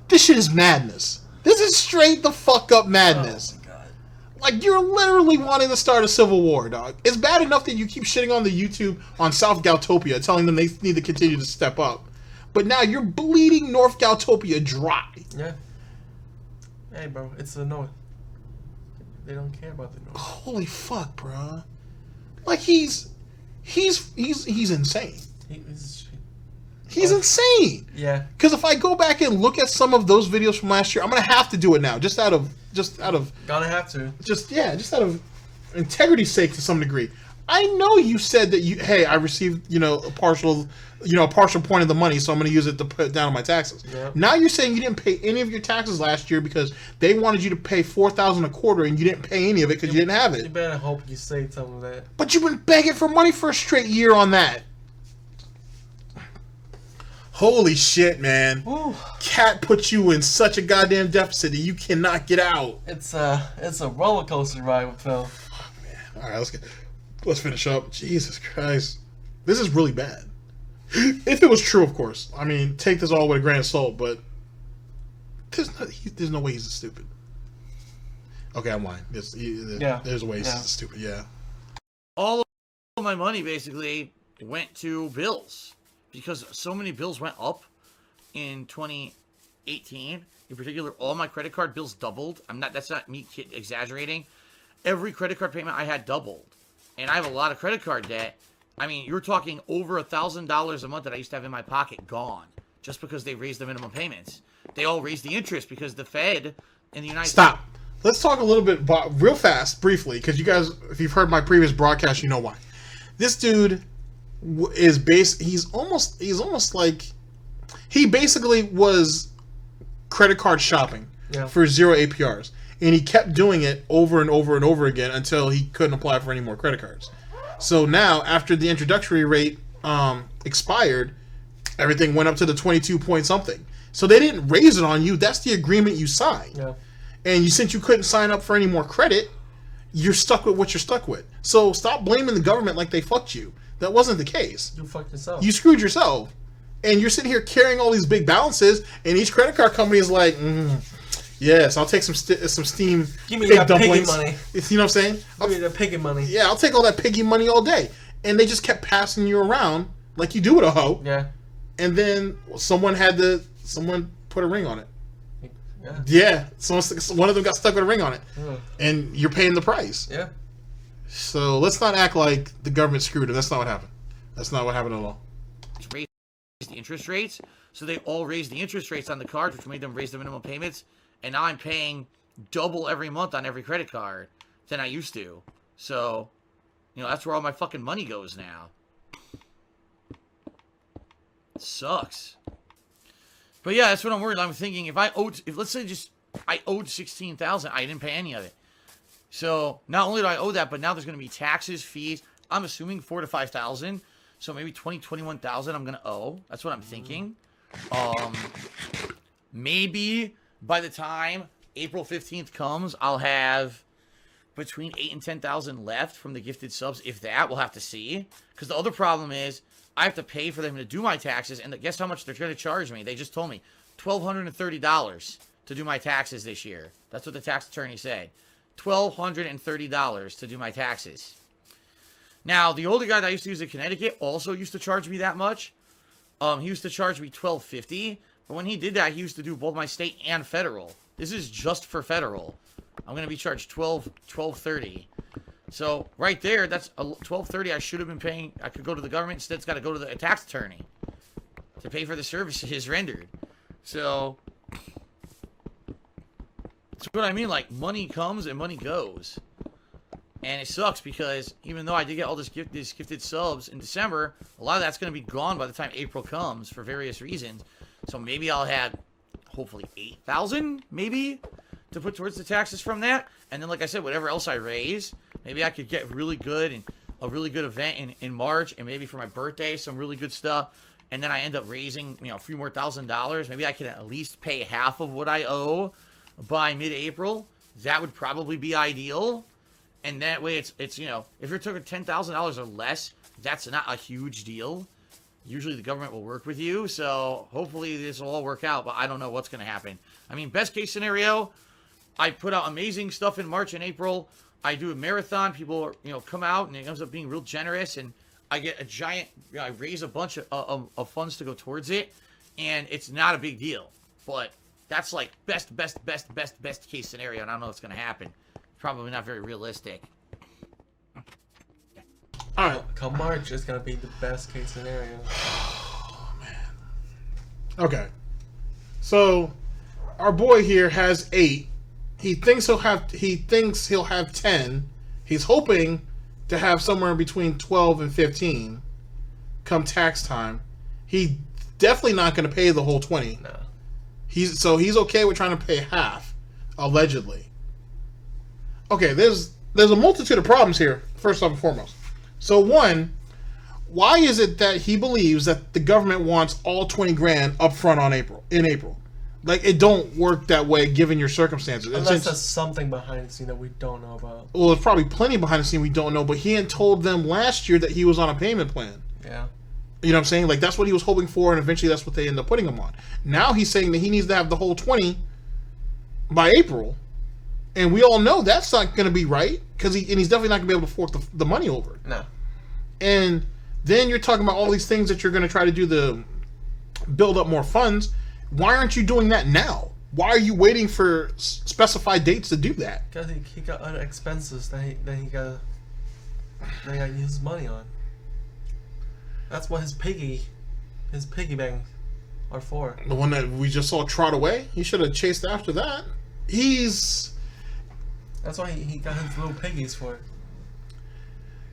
This shit is madness. This is straight the fuck up madness. Oh my god. Like, you're literally wanting to start a civil war, dog. It's bad enough that you keep shitting on the YouTube on South Goutopia, telling them they need to continue to step up. But now you're bleeding North Goutopia dry. Yeah. Hey, bro, it's the North. They don't care about the North. Holy fuck, bro. Like, he's insane. He's insane. Yeah. Because if I go back and look at some of those videos from last year, I'm gonna have to do it now, just out of Gotta have to. just out of integrity's sake to some degree. I know you said that I received a partial point of the money, so I'm gonna use it to put down on my taxes. Yep. Now you're saying you didn't pay any of your taxes last year because they wanted you to pay $4,000 a quarter and you didn't pay any of it because you didn't have it. You better hope you saved some of that. But you've been begging for money for a straight year on that. Holy shit, man. Woo. Cat put you in such a goddamn deficit that you cannot get out. It's a roller coaster ride with Phil. Fuck, man. All right, let's finish up. Jesus Christ. This is really bad. If it was true, of course. I mean, take this all with a grain of salt, but there's no way he's stupid. Okay, I'm lying. There's a way he's stupid, yeah. All of my money basically went to bills because so many bills went up in 2018. In particular, all my credit card bills doubled. That's not me exaggerating. Every credit card payment I had doubled. And I have a lot of credit card debt. I mean, you're talking over $1,000 a month that I used to have in my pocket gone just because they raised the minimum payments. They all raised the interest because the Fed in the United States... Stop. Let's talk a little bit real fast, briefly, because you guys, if you've heard my previous broadcast, you know why. This dude he's almost like, he basically was credit card shopping for 0 APRs. And he kept doing it over and over and over again until he couldn't apply for any more credit cards. So now, after the introductory rate expired, everything went up to the 22 point something. So they didn't raise it on you. That's the agreement you signed. Yeah. And since you couldn't sign up for any more credit, you're stuck with what you're stuck with. So stop blaming the government like they fucked you. That wasn't the case. You fucked yourself. You screwed yourself. And you're sitting here carrying all these big balances, and each credit card company is like, yes, I'll take some steam. Give me that dumplings. Piggy money. You know what I'm saying? Give me that Piggy money. Yeah, I'll take all that Piggy money all day. And they just kept passing you around like you do with a hoe. Yeah. And then someone put a ring on it. Yeah. One of them got stuck with a ring on it. And you're paying the price. Yeah. So let's not act like the government screwed them. That's not what happened. That's not what happened at all. Raised the interest rates, so they all raised the interest rates on the cards, which made them raise the minimum payments. And now I'm paying double every month on every credit card than I used to. So, that's where all my fucking money goes now. It sucks. But yeah, that's what I'm worried. I'm thinking if let's say I owed $16,000, I didn't pay any of it. So not only do I owe that, but now there's going to be taxes, fees. I'm assuming $4,000 to $5,000. So maybe $21,000 I'm going to owe. That's what I'm thinking. Maybe by the time April 15th comes, I'll have between 8,000 and 10,000 left from the gifted subs. If that, we'll have to see. Because the other problem is I have to pay for them to do my taxes. And guess how much they're going to charge me? They just told me $1,230 to do my taxes this year. That's what the tax attorney said. $1,230 to do my taxes. Now, the older guy that I used to use in Connecticut also used to charge me that much. He used to charge me $1,250. But when he did that, he used to do both my state and federal. This is just for federal. I'm going to be charged $1,230. So, right there, that's $1,230 I should have been paying. I could go to the government. Instead, it's got to go to the tax attorney to pay for the services rendered. So, that's what I mean. Like, money comes and money goes. And it sucks because even though I did get all these gifted subs in December, a lot of that's going to be gone by the time April comes for various reasons. So maybe I'll have hopefully $8,000 maybe to put towards the taxes from that. And then, like I said, whatever else I raise, maybe I could get really good and a really good event in March, and maybe for my birthday, some really good stuff. And then I end up raising, a few more $1,000. Maybe I can at least pay half of what I owe by mid-April. That would probably be ideal. And that way it's if you're talking $10,000 or less, that's not a huge deal. Usually the government will work with you, so hopefully this will all work out, but I don't know what's going to happen. I mean, best case scenario, I put out amazing stuff in March and April. I do a marathon. People, come out, and it ends up being real generous, and I get a giant, I raise a bunch of funds to go towards it, and it's not a big deal. But that's like best case scenario, and I don't know what's going to happen. Probably not very realistic. All right. Come March, it's going to be the best case scenario. Oh, man. Okay. So, our boy here has 8. He thinks he'll have 10. He's hoping to have somewhere between 12 and 15 come tax time. He's definitely not going to pay the whole 20. No. He's okay with trying to pay half, allegedly. Okay, there's a multitude of problems here, first and foremost. So one, why is it that he believes that the government wants all 20 grand up front in April? Like, it don't work that way given your circumstances. Unless there's something behind the scene that we don't know about. Well, there's probably plenty behind the scene we don't know, but he had told them last year that he was on a payment plan. Yeah. You know what I'm saying? Like, that's what he was hoping for, and eventually that's what they end up putting him on. Now he's saying that he needs to have the whole 20 by April, and we all know that's not going to be right, because he's definitely not going to be able to fork the money over. No. And then you're talking about all these things that you're going to try to do to build up more funds. Why aren't you doing that now? Why are you waiting for specified dates to do that? Because he got other expenses that he got to use money on. That's what his piggy bank are for. The one that we just saw trot away? He should have chased after that. That's why he got his little piggies for.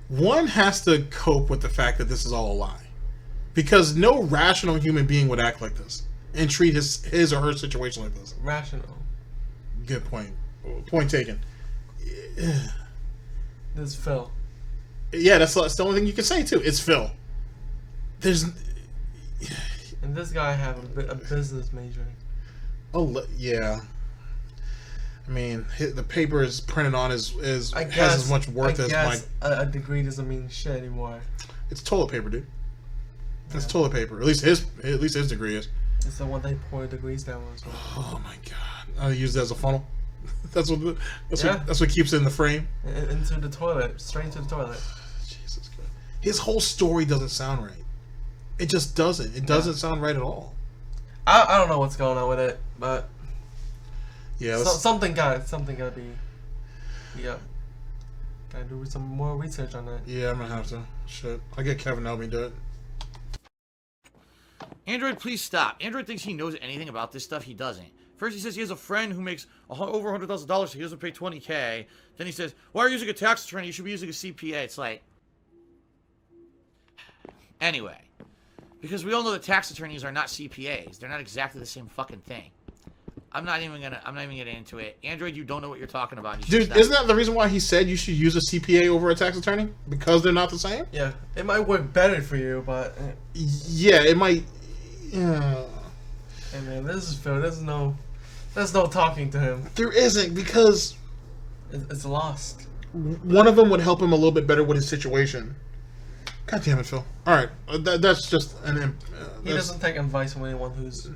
One has to cope with the fact that this is all a lie. Because no rational human being would act like this and treat his or her situation like this. Rational. Good point. Point taken. This is Phil. Yeah, that's the only thing you can say, too. It's Phil. And this guy have a business major. Oh, yeah. I mean, the paper is printed on has as much worth as my... a degree doesn't mean shit anymore. It's toilet paper, dude. It's toilet paper. At least his degree is. It's the one they pour degrees down as well. Oh my god! I use it as a funnel. That's what keeps it in the frame. Into the toilet, straight into the toilet. Jesus Christ! His whole story doesn't sound right. It just doesn't. It doesn't sound right at all. I don't know what's going on with it, but yeah, something gotta be. Yeah, gotta do some more research on that. Yeah, I'm gonna have to. Shit, I'll get Kevin to help me do it. Android, please stop. Android thinks he knows anything about this stuff. He doesn't. First, he says he has a friend who makes over $100,000, so he doesn't pay $20K. Then he says, why are you using a tax attorney? You should be using a CPA. It's like... Anyway. Because we all know that tax attorneys are not CPAs. They're not exactly the same fucking thing. I'm not even gonna get into it. Android, you don't know what you're talking about. Dude, isn't that the reason why he said you should use a CPA over a tax attorney? Because they're not the same? Yeah. It might work better for you, but... Yeah, it might... Yeah. Hey man, this is Phil. There's no talking to him. There isn't, because... It's lost. One of them would help him a little bit better with his situation. God damn it, Phil. Alright, that's just an... he doesn't take advice from anyone who's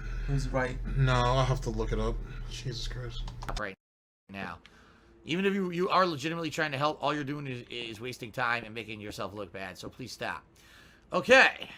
right. No, I'll have to look it up. Jesus Christ. Right now. Even if you are legitimately trying to help, all you're doing is wasting time and making yourself look bad. So please stop. Okay.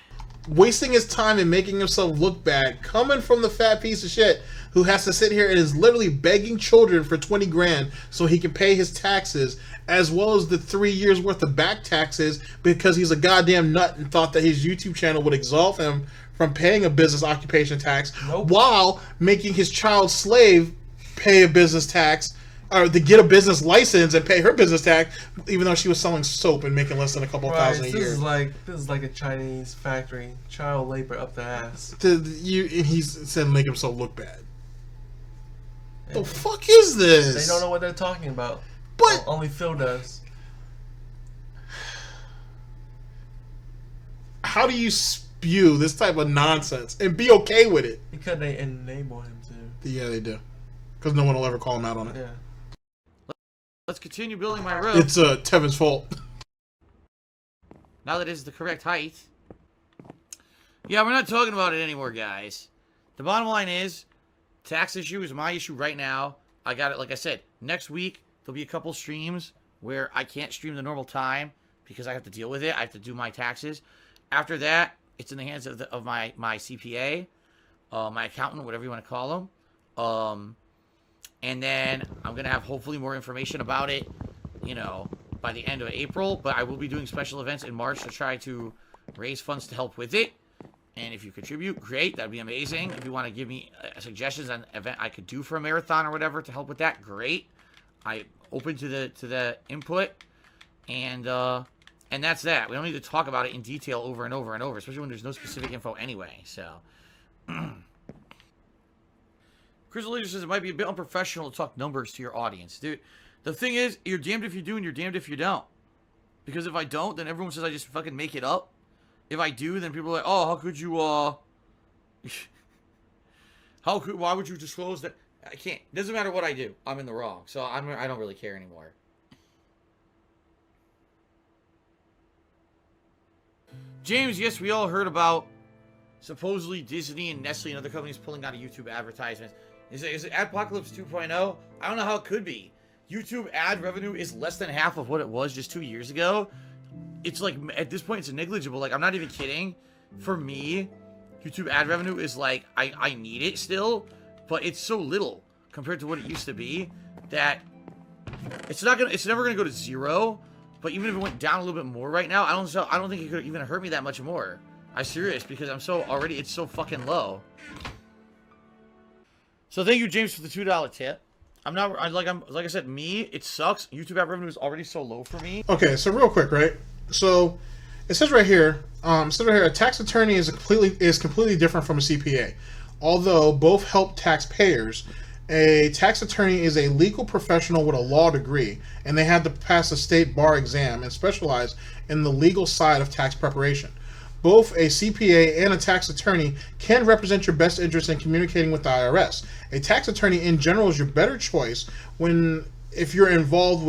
Wasting his time and making himself look bad, coming from the fat piece of shit who has to sit here and is literally begging children for 20 grand so he can pay his taxes, as well as the 3 years worth of back taxes, because he's a goddamn nut and thought that his YouTube channel would absolve him from paying a business occupation tax, while making his child slave pay a business tax, or to get a business license and pay her business tax, even though she was selling soap and making less than a couple thousand a year. This is like a Chinese factory, child labor up the ass. And he said make himself look bad. The fuck is this? They don't know what they're talking about. But Only Phil does. How do you spew this type of nonsense and be okay with it? Because they enable him to. Yeah, they do. Because no one will ever call him out on it. Yeah. Let's continue building my road. It's Tevin's fault. Now that it's the correct height. Yeah, we're not talking about it anymore, guys. The bottom line is, tax issue is my issue right now. I got it, like I said, next week there'll be a couple streams where I can't stream the normal time because I have to deal with it. I have to do my taxes. After that, it's in the hands of my CPA, my accountant, whatever you want to call them. And then I'm going to have hopefully more information about it, you know, by the end of April. But I will be doing special events in March to try to raise funds to help with it. And if you contribute, great. That'd be amazing. If you want to give me suggestions on an event I could do for a marathon or whatever to help with that, great. I'm open to the input. And that's that. We don't need to talk about it in detail over and over and over, especially when there's no specific info anyway. So, Crystal Leader says it might be a bit unprofessional to talk numbers to your audience. Dude, the thing is, you're damned if you do and you're damned if you don't. Because if I don't, then everyone says I just fucking make it up. If I do, then people are like, oh, how could you, why would you disclose that? I can't. It doesn't matter what I do. I'm in the wrong. So I don't really care anymore. James, yes, we all heard about supposedly Disney and Nestle and other companies pulling out of YouTube advertisements. Is it Adpocalypse 2.0? I don't know how it could be. YouTube ad revenue is less than half of what it was just 2 years ago. It's like, at this point, it's negligible. Like, I'm not even kidding. For me, YouTube ad revenue is like, I need it still, but it's so little compared to what it used to be that it's never gonna go to zero. But even if it went down a little bit more right now, I don't think it could even hurt me that much more. I'm serious, because it's so fucking low. So thank you, James, for the $2 tip. Like I said, it sucks. YouTube ad revenue is already so low for me. Okay, so real quick, right? So it says right here, a tax attorney is completely different from a CPA. Although both help taxpayers, a tax attorney is a legal professional with a law degree, and they had to pass a state bar exam and specialize in the legal side of tax preparation. Both a CPA and a tax attorney can represent your best interest in communicating with the IRS. A tax attorney in general is your better choice if you're involved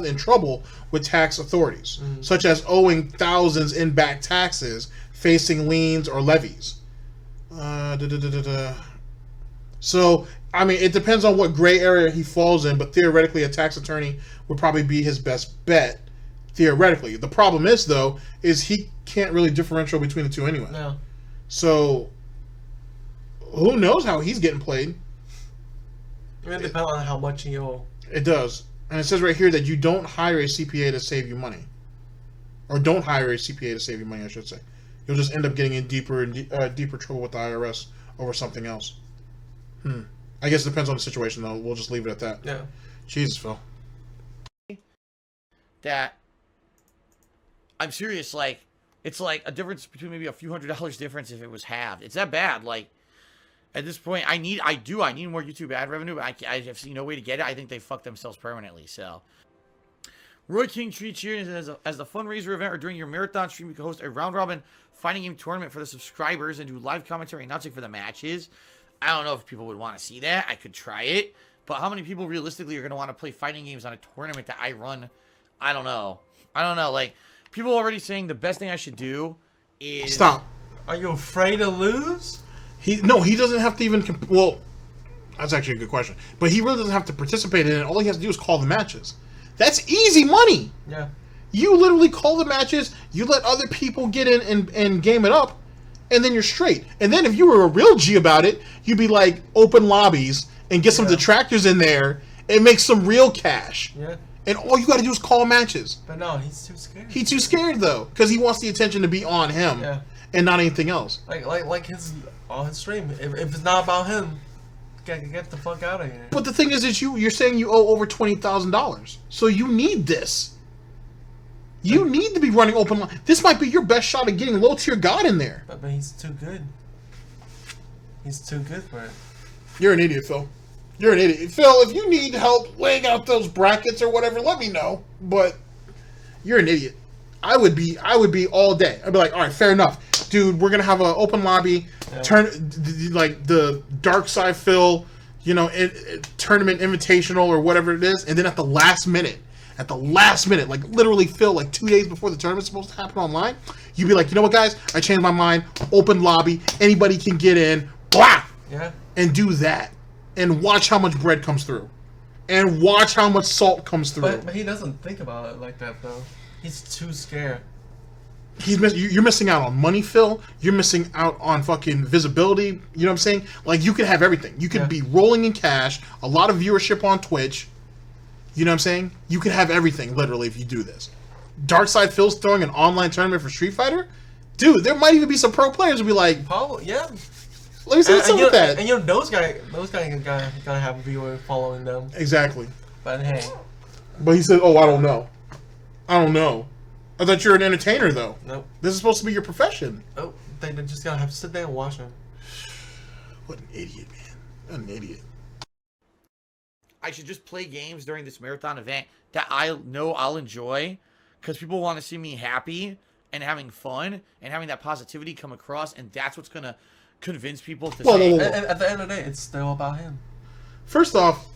in trouble with tax authorities, such as owing thousands in back taxes, facing liens or levies. So, I mean, it depends on what gray area he falls in, but theoretically a tax attorney would probably be his best bet, theoretically. The problem is, though, is he can't really differentiate between the two anyway. No. So, who knows how he's getting played? It depends on how much you owe. It does. And it says right here that you don't hire a CPA to save you money. Or don't hire a CPA to save you money, I should say. You'll just end up getting in deeper trouble with the IRS over something else. I guess it depends on the situation, though. We'll just leave it at that. Yeah. Jesus, Phil. That I'm serious. Like, it's like a difference between maybe a few $100s difference if it was halved. It's that bad. Like, at this point, I need more YouTube ad revenue, but I have seen no way to get it. I think they fucked themselves permanently. So, Roy King treats you as the fundraiser event or during your marathon stream, you can host a round robin fighting game tournament for the subscribers and do live commentary announcing for the matches. I don't know if people would want to see that. I could try it. But how many people realistically are going to want to play fighting games on a tournament that I run? I don't know. Like, people are already saying the best thing I should do is... Stop. Are you afraid to lose? He doesn't have to even... Well, that's actually a good question. But he really doesn't have to participate in it. All he has to do is call the matches. That's easy money. Yeah. You literally call the matches. You let other people get in and game it up. And then you're straight. And then if you were a real G about it, you'd be like, open lobbies and get some detractors in there and make some real cash. Yeah. And all you got to do is call matches. But no, he's too scared. He's too scared, though, because he wants the attention to be on him and not anything else. Like on his stream. If it's not about him, get the fuck out of here. But the thing is you're saying you owe over $20,000. So you need this. You need to be running open line. This might be your best shot at getting low tier God in there. But he's too good. He's too good for it. You're an idiot, Phil. You're an idiot. Phil, if you need help laying out those brackets or whatever, let me know. But you're an idiot. I would be all day. I'd be like, all right, fair enough. Dude, we're going to have an open lobby, like the Dark Side Phil, tournament invitational or whatever it is. And then at the last minute, like literally Phil, like 2 days before the tournament's supposed to happen online, you'd be like, you know what, guys? I changed my mind. Open lobby. Anybody can get in. Blah! Yeah. And do that. And watch how much bread comes through. And watch how much salt comes through. But he doesn't think about it like that, though. He's too scared. You're missing out on money, Phil. You're missing out on fucking visibility. You know what I'm saying? Like, you could have everything. You could be rolling in cash, a lot of viewership on Twitch. You know what I'm saying? You could have everything, literally, if you do this. Darkside Phil's throwing an online tournament for Street Fighter? Dude, there might even be some pro players who be like... Probably, yeah. Let me see what's up with that. And those guys gotta have a viewer following them. Exactly. But hey. But he said, oh, I don't know. I don't know. I thought you were an entertainer, though. Nope. This is supposed to be your profession. Oh, they just gotta have to sit there and watch him. What an idiot, man. What an idiot. I should just play games during this marathon event that I know I'll enjoy, because people want to see me happy and having fun and having that positivity come across, and that's what's gonna convince people to say. Whoa. At the end of the day, it's still about him. First off,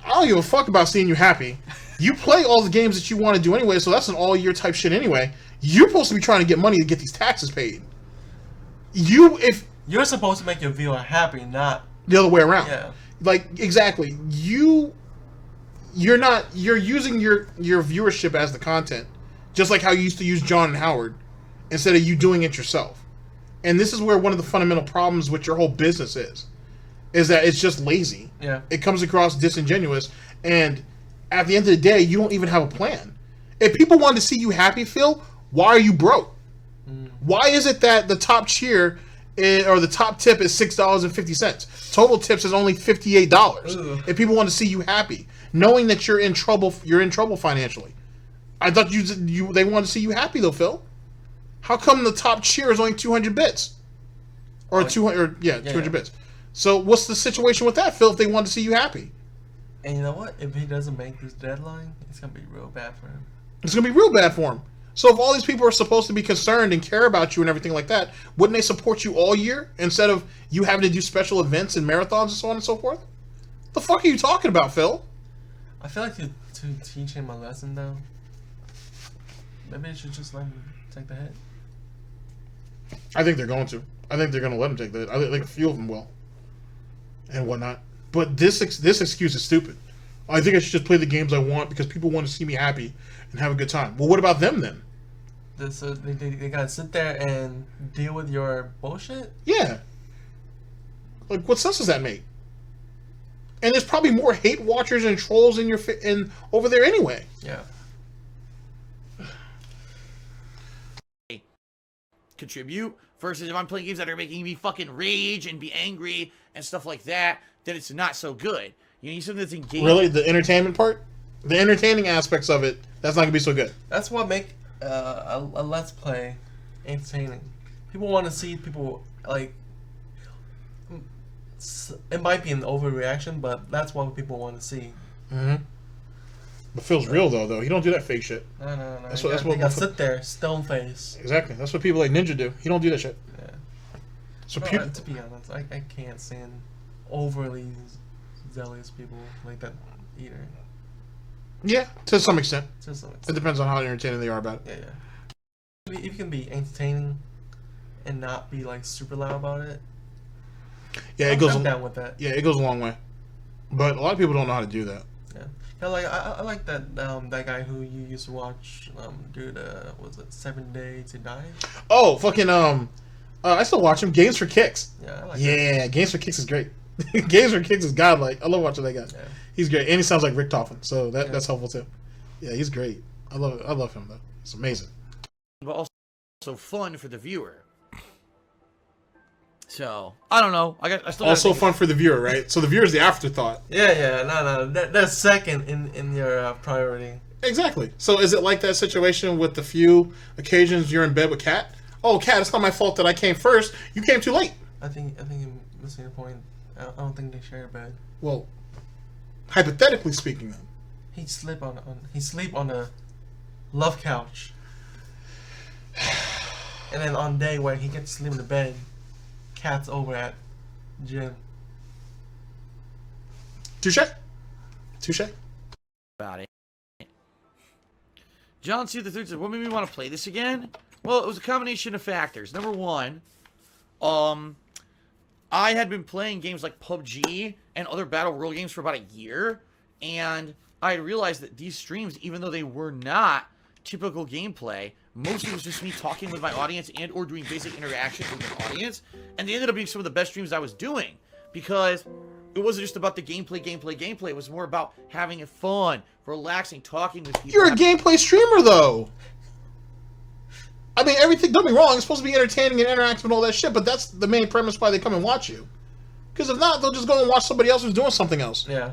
I don't give a fuck about seeing you happy. You play all the games that you want to do anyway, so that's an all-year type shit anyway. You're supposed to be trying to get money to get these taxes paid. You're supposed to make your viewer happy, not the other way around. Yeah. Like, exactly. You're using your viewership as the content, just like how you used to use John and Howard, instead of you doing it yourself. And this is where one of the fundamental problems with your whole business is that it's just lazy. Yeah. It comes across disingenuous, and at the end of the day, you don't even have a plan. If people want to see you happy, Phil, why are you broke? Why is it that the top cheer or the top tip is $6.50? Total tips is only $58. Ugh. If people want to see you happy, knowing that you're in trouble financially. I thought they want to see you happy though, Phil. How come the top cheer is only 200 bits? Or 200 bits. So what's the situation with that, Phil, if they want to see you happy? And you know what? If he doesn't make this deadline, it's gonna be real bad for him. It's gonna be real bad for him. So if all these people are supposed to be concerned and care about you and everything like that, wouldn't they support you all year instead of you having to do special events and marathons and so on and so forth? The fuck are you talking about, Phil? I feel like to teach him a lesson though, maybe I should just let him take the hit. I think they're going to. I think they're going to let him take the hit. I think a few of them will. And whatnot. But this excuse is stupid. I think I should just play the games I want because people want to see me happy and have a good time. Well, what about them then? So they gotta sit there and deal with your bullshit? Yeah. Like, what sense does that make? And there's probably more hate watchers and trolls in over there anyway. Yeah. Contribute versus if I'm playing games that are making me fucking rage and be angry and stuff like that, then it's not so good. You need something that's engaging. Really? The entertainment part? The entertaining aspects of it, that's not going to be so good. That's what make a Let's Play entertaining. People want to see people, like, it might be an overreaction, but that's what people want to see. Mm-hmm. But Phil's real, though. He don't do that fake shit. No. That's you what gotta sit there, stone face. Exactly. That's what people like Ninja do. He don't do that shit. Yeah. So Well, to be honest, I can't stand overly zealous people like that either. Yeah, to some extent. To some It extent. depends on how entertaining they are about it. Yeah. If you can be entertaining and not be like super loud about it, Yeah, I'm down with that. Yeah, it goes a long way. But a lot of people don't know how to do that. Yeah. Like I like that that guy who you used to watch do the was it 7 Days to Die? Oh, fucking I still watch him. Games for Kicks. Yeah, I like that. Games for Kicks is great. Games for Kicks is godlike. I love watching that guy. Yeah. He's great, and he sounds like Rick Toffin, so that's helpful too. Yeah, he's great. I love him though. It's amazing. But also fun for the viewer. So I don't know. I still Also fun for the viewer, right? So the viewer's the afterthought. Yeah. No. That's second in your priority. Exactly. So is it like that situation with the few occasions you're in bed with Kat? Oh, Kat, it's not my fault that I came first. You came too late. I think you're missing the point. I don't think they share a bed. Well, hypothetically speaking, then. He sleep on a love couch. And then on day where he gets to sleep in the bed, Cat's over at gym. Touche. About it. John C. the Third said, "What made me want to play this again?" Well, it was a combination of factors. Number one, I had been playing games like PUBG and other battle royale games for about a year, and I had realized that these streams, even though they were not typical gameplay, mostly was just me talking with my audience and or doing basic interactions with the audience, and they ended up being some of the best streams I was doing, because it wasn't just about the gameplay. It was more about having fun, relaxing, talking with people. You're a gameplay streamer, though. I mean, everything, don't be wrong, it's supposed to be entertaining and interactive and all that shit, but that's the main premise why they come and watch you. Because if not, they'll just go and watch somebody else who's doing something else. Yeah.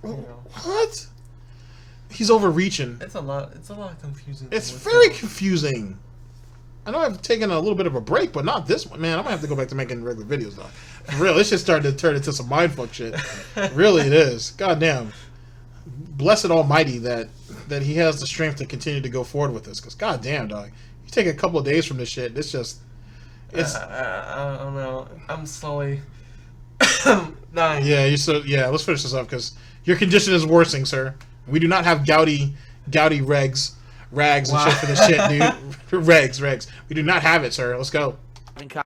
What? He's overreaching. It's a lot confusing. It's very confusing. I know I've taken a little bit of a break, but not this one. Man, I'm gonna have to go back to making regular videos, though. For real, this shit starting to turn into some mindfuck shit. Really, it is. Goddamn. Blessed Almighty that he has the strength to continue to go forward with this. Because goddamn, dog, you take a couple of days from this shit, it's just, it's. I don't know. I'm slowly dying. Yeah, let's finish this up because your condition is worsening, sir. We do not have gouty rags and shit for this shit, dude. Rags. We do not have it, sir. Let's go. Having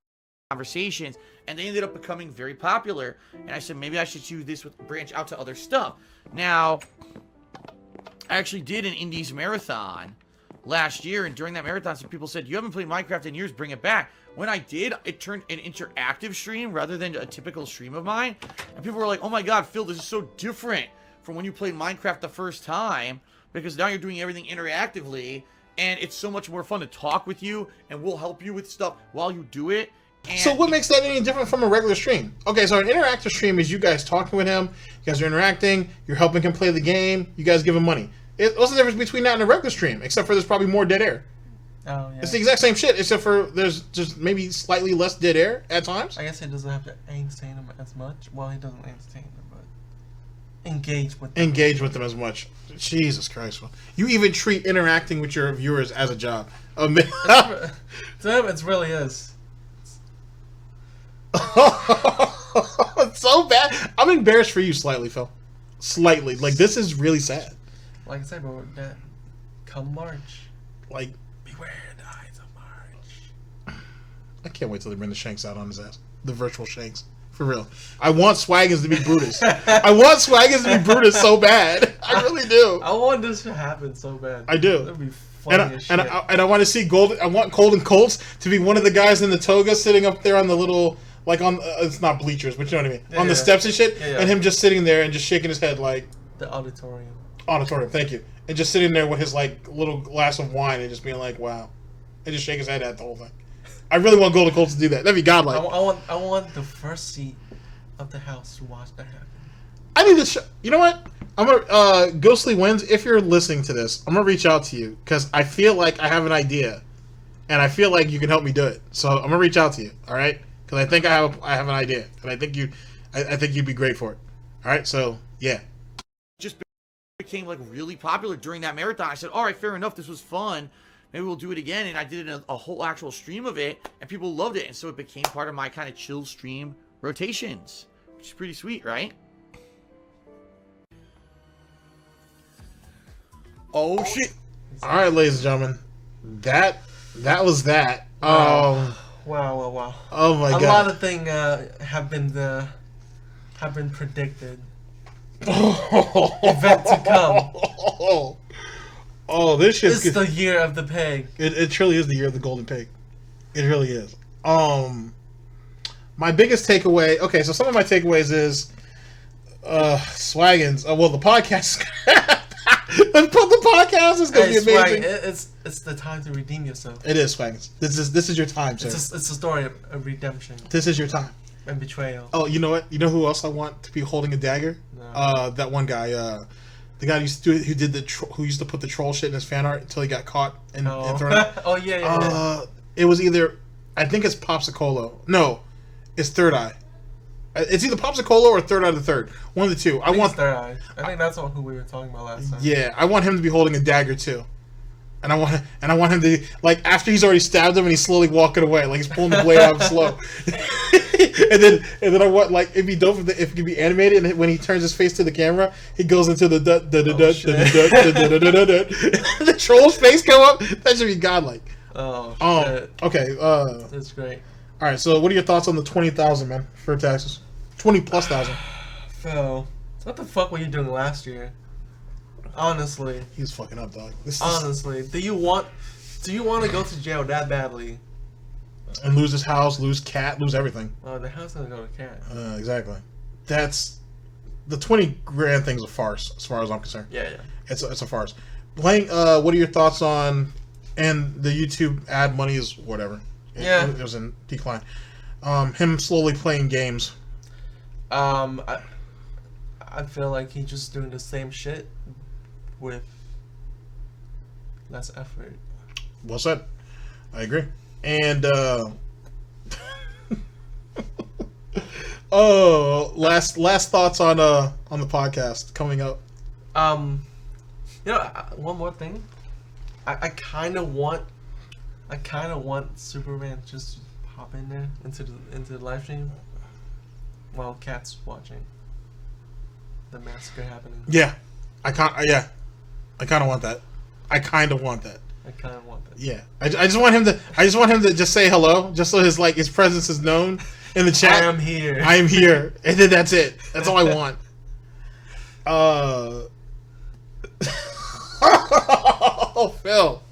conversations, and they ended up becoming very popular. And I said, maybe I should do this with branch out to other stuff. Now, I actually did an Indies marathon last year, and during that marathon, some people said, "You haven't played Minecraft in years, bring it back." When I did, it turned an interactive stream rather than a typical stream of mine. And people were like, "Oh my god, Phil, this is so different from when you played Minecraft the first time, because now you're doing everything interactively, and it's so much more fun to talk with you, and we'll help you with stuff while you do it." And so what makes that any different from a regular stream? Okay, so an interactive stream is you guys talking with him, you guys are interacting, you're helping him play the game, you guys give him money. What's the difference between that and a regular stream? Except for there's probably more dead air. Oh, yeah. It's the exact same shit, except for there's just maybe slightly less dead air at times. I guess he doesn't have to entertain them as much. Well, he doesn't entertain them, but engage with them as much. Jesus Christ. You even treat interacting with your viewers as a job. To him, it really is. It's so bad. I'm embarrassed for you slightly, Phil. Slightly. Like, this is really sad. Like I said, bro, that come March. Like, beware the eyes of March. I can't wait till they bring the Shanks out on his ass. The virtual Shanks. For real. I want Swagginz to be Brutus. I want Swagginz to be Brutus so bad. I really do. I want this to happen so bad. I do. That'd be funny as shit. And I want to see Golden. I want Golden Colts to be one of the guys in the toga sitting up there on the little, like on, it's not bleachers, but you know what I mean. Yeah, on the steps and shit. Yeah. And him just sitting there and just shaking his head like. The auditorium. Auditorium, thank you. And just sitting there with his like little glass of wine and just being like, wow. And just shake his head at the whole thing. I really want Golden Colts to do that. That'd be godlike. I want the first seat of the house to watch that happen. I need to show. You know what? I'm gonna Ghostly Winds. If you're listening to this, I'm gonna reach out to you because I feel like I have an idea, and I feel like you can help me do it. So I'm gonna reach out to you. All right? Because I think I have an idea, and I think you'd be great for it. All right? So yeah. Just became like really popular during that marathon. I said, all right, fair enough, this was fun, maybe we'll do it again. And I did a whole actual stream of it, and people loved it, and so it became part of my kind of chill stream rotations, which is pretty sweet, right? Oh shit. All right, ladies and gentlemen, that was that. Wow. Oh my god. A lot of things have been predicted. Event to come. Oh, this shit's It's the year of the pig. It truly is the year of the golden pig. It really is. My biggest takeaway. Okay, so some of my takeaways is Swagginz. Well, the podcast. The podcast is gonna be amazing. It's the time to redeem yourself. It is, Swagginz. This is your time, sir. It's a story of redemption This is your time. and betrayal. Oh, you know what? You know who else I want to be holding a dagger? No. That one guy. The guy who used to put the troll shit in his fan art until he got caught and thrown out. Oh yeah. It was either, I think it's Popsicolo. No, it's Third Eye. It's either Pops and Cola or Third Eye to Third. One of the two. I want Third Eye. I think that's who we were talking about last time. Yeah, I want him to be holding a dagger too. And I want him to, like, after he's already stabbed him and he's slowly walking away, like he's pulling the blade out slow. and then I want, like, it'd be dope if it could be animated, and when he turns his face to the camera, he goes into the the troll's face come up. That should be godlike. Oh shit. Okay. That's great. All right. So, what are your thoughts on the 20,000, man, for taxes? 20,000+. Phil, what the fuck were you doing last year? Honestly, he's fucking up, dog. Honestly, do you want to go to jail that badly? And lose his house, lose cat, lose everything. Oh, the house doesn't go to cat. Exactly. That's the 20 grand thing's a farce, as far as I'm concerned. Yeah. It's a farce. Playing. What are your thoughts on? And the YouTube ad money is whatever. It was in decline. Him slowly playing games. I feel like he's just doing the same shit with less effort. Well said. I agree. And last thoughts on the podcast coming up. One more thing. I kind of want Superman just to pop in there into the live stream while Cat's watching the massacre happening. Yeah, I kind of want that. Yeah, I just want him to just say hello, just so his presence is known in the chat. I am here, and then that's it. That's all I want. Oh, Phil,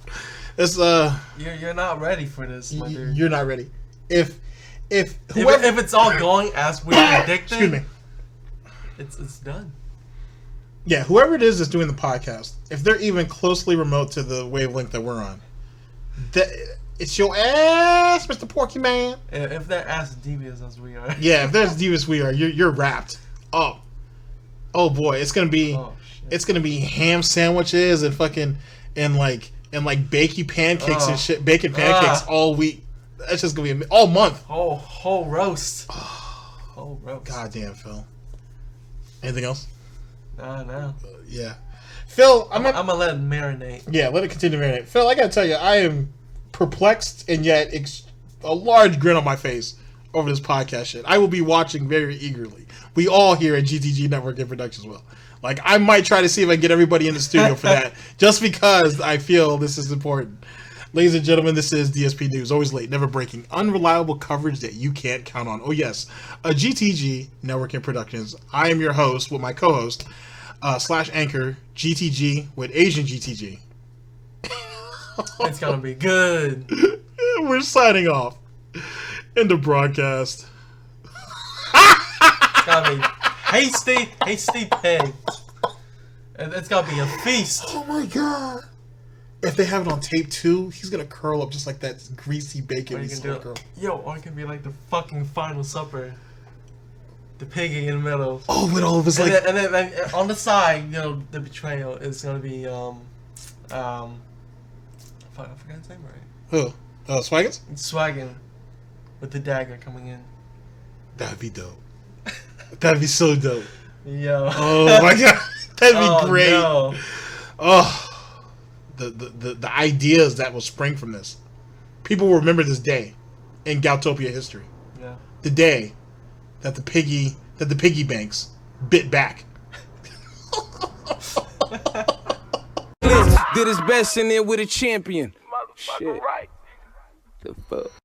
it's you're not ready for this, my dude. You're not ready. If it's all going as we predicted, excuse me, it's done. Yeah, whoever it is that's doing the podcast, if they're even closely remote to the wavelength that we're on, it's your ass, Mr. Porky Man. If they're as devious as we are. Yeah, if they're as devious as we are, you're wrapped up. Oh boy, it's gonna be ham sandwiches and fucking and bakey pancakes and shit, bacon pancakes all week. That's just gonna be all month. Whole roast. Whole roast. Goddamn, Phil. Anything else? No. Yeah. Phil, I'm gonna let it marinate. Yeah, let it continue to marinate. Phil, I gotta tell you, I am perplexed and yet a large grin on my face over this podcast shit. I will be watching very eagerly. We all here at GTG Network Productions will. Like, I might try to see if I can get everybody in the studio for that, just because I feel this is important. Ladies and gentlemen, this is Dspnews, always late, never breaking, unreliable coverage that you can't count on. Oh yes, a GTG Network Productions. I am your host with my co-host, / anchor, GTG with Asian GTG. It's gonna be good. We're signing off. End of broadcast. It's gonna be hasty pig. It's gonna be a feast. Oh my god. If they have it on tape too, he's gonna curl up just like that greasy bacon. Or it can be like the fucking final supper. The piggy in the middle. Oh, with all of his and then on the side, the betrayal is gonna be I forgot his name right. Who? Swagginz? Swagginz, with the dagger coming in. That'd be dope. That'd be so dope. Yo. Oh my god, that'd be great. No. Oh. The ideas that will spring from this. People will remember this day in Goutopia history. Yeah. The day that the piggy banks bit back. Did his best in there with a champion. Shit. Right. The fuck.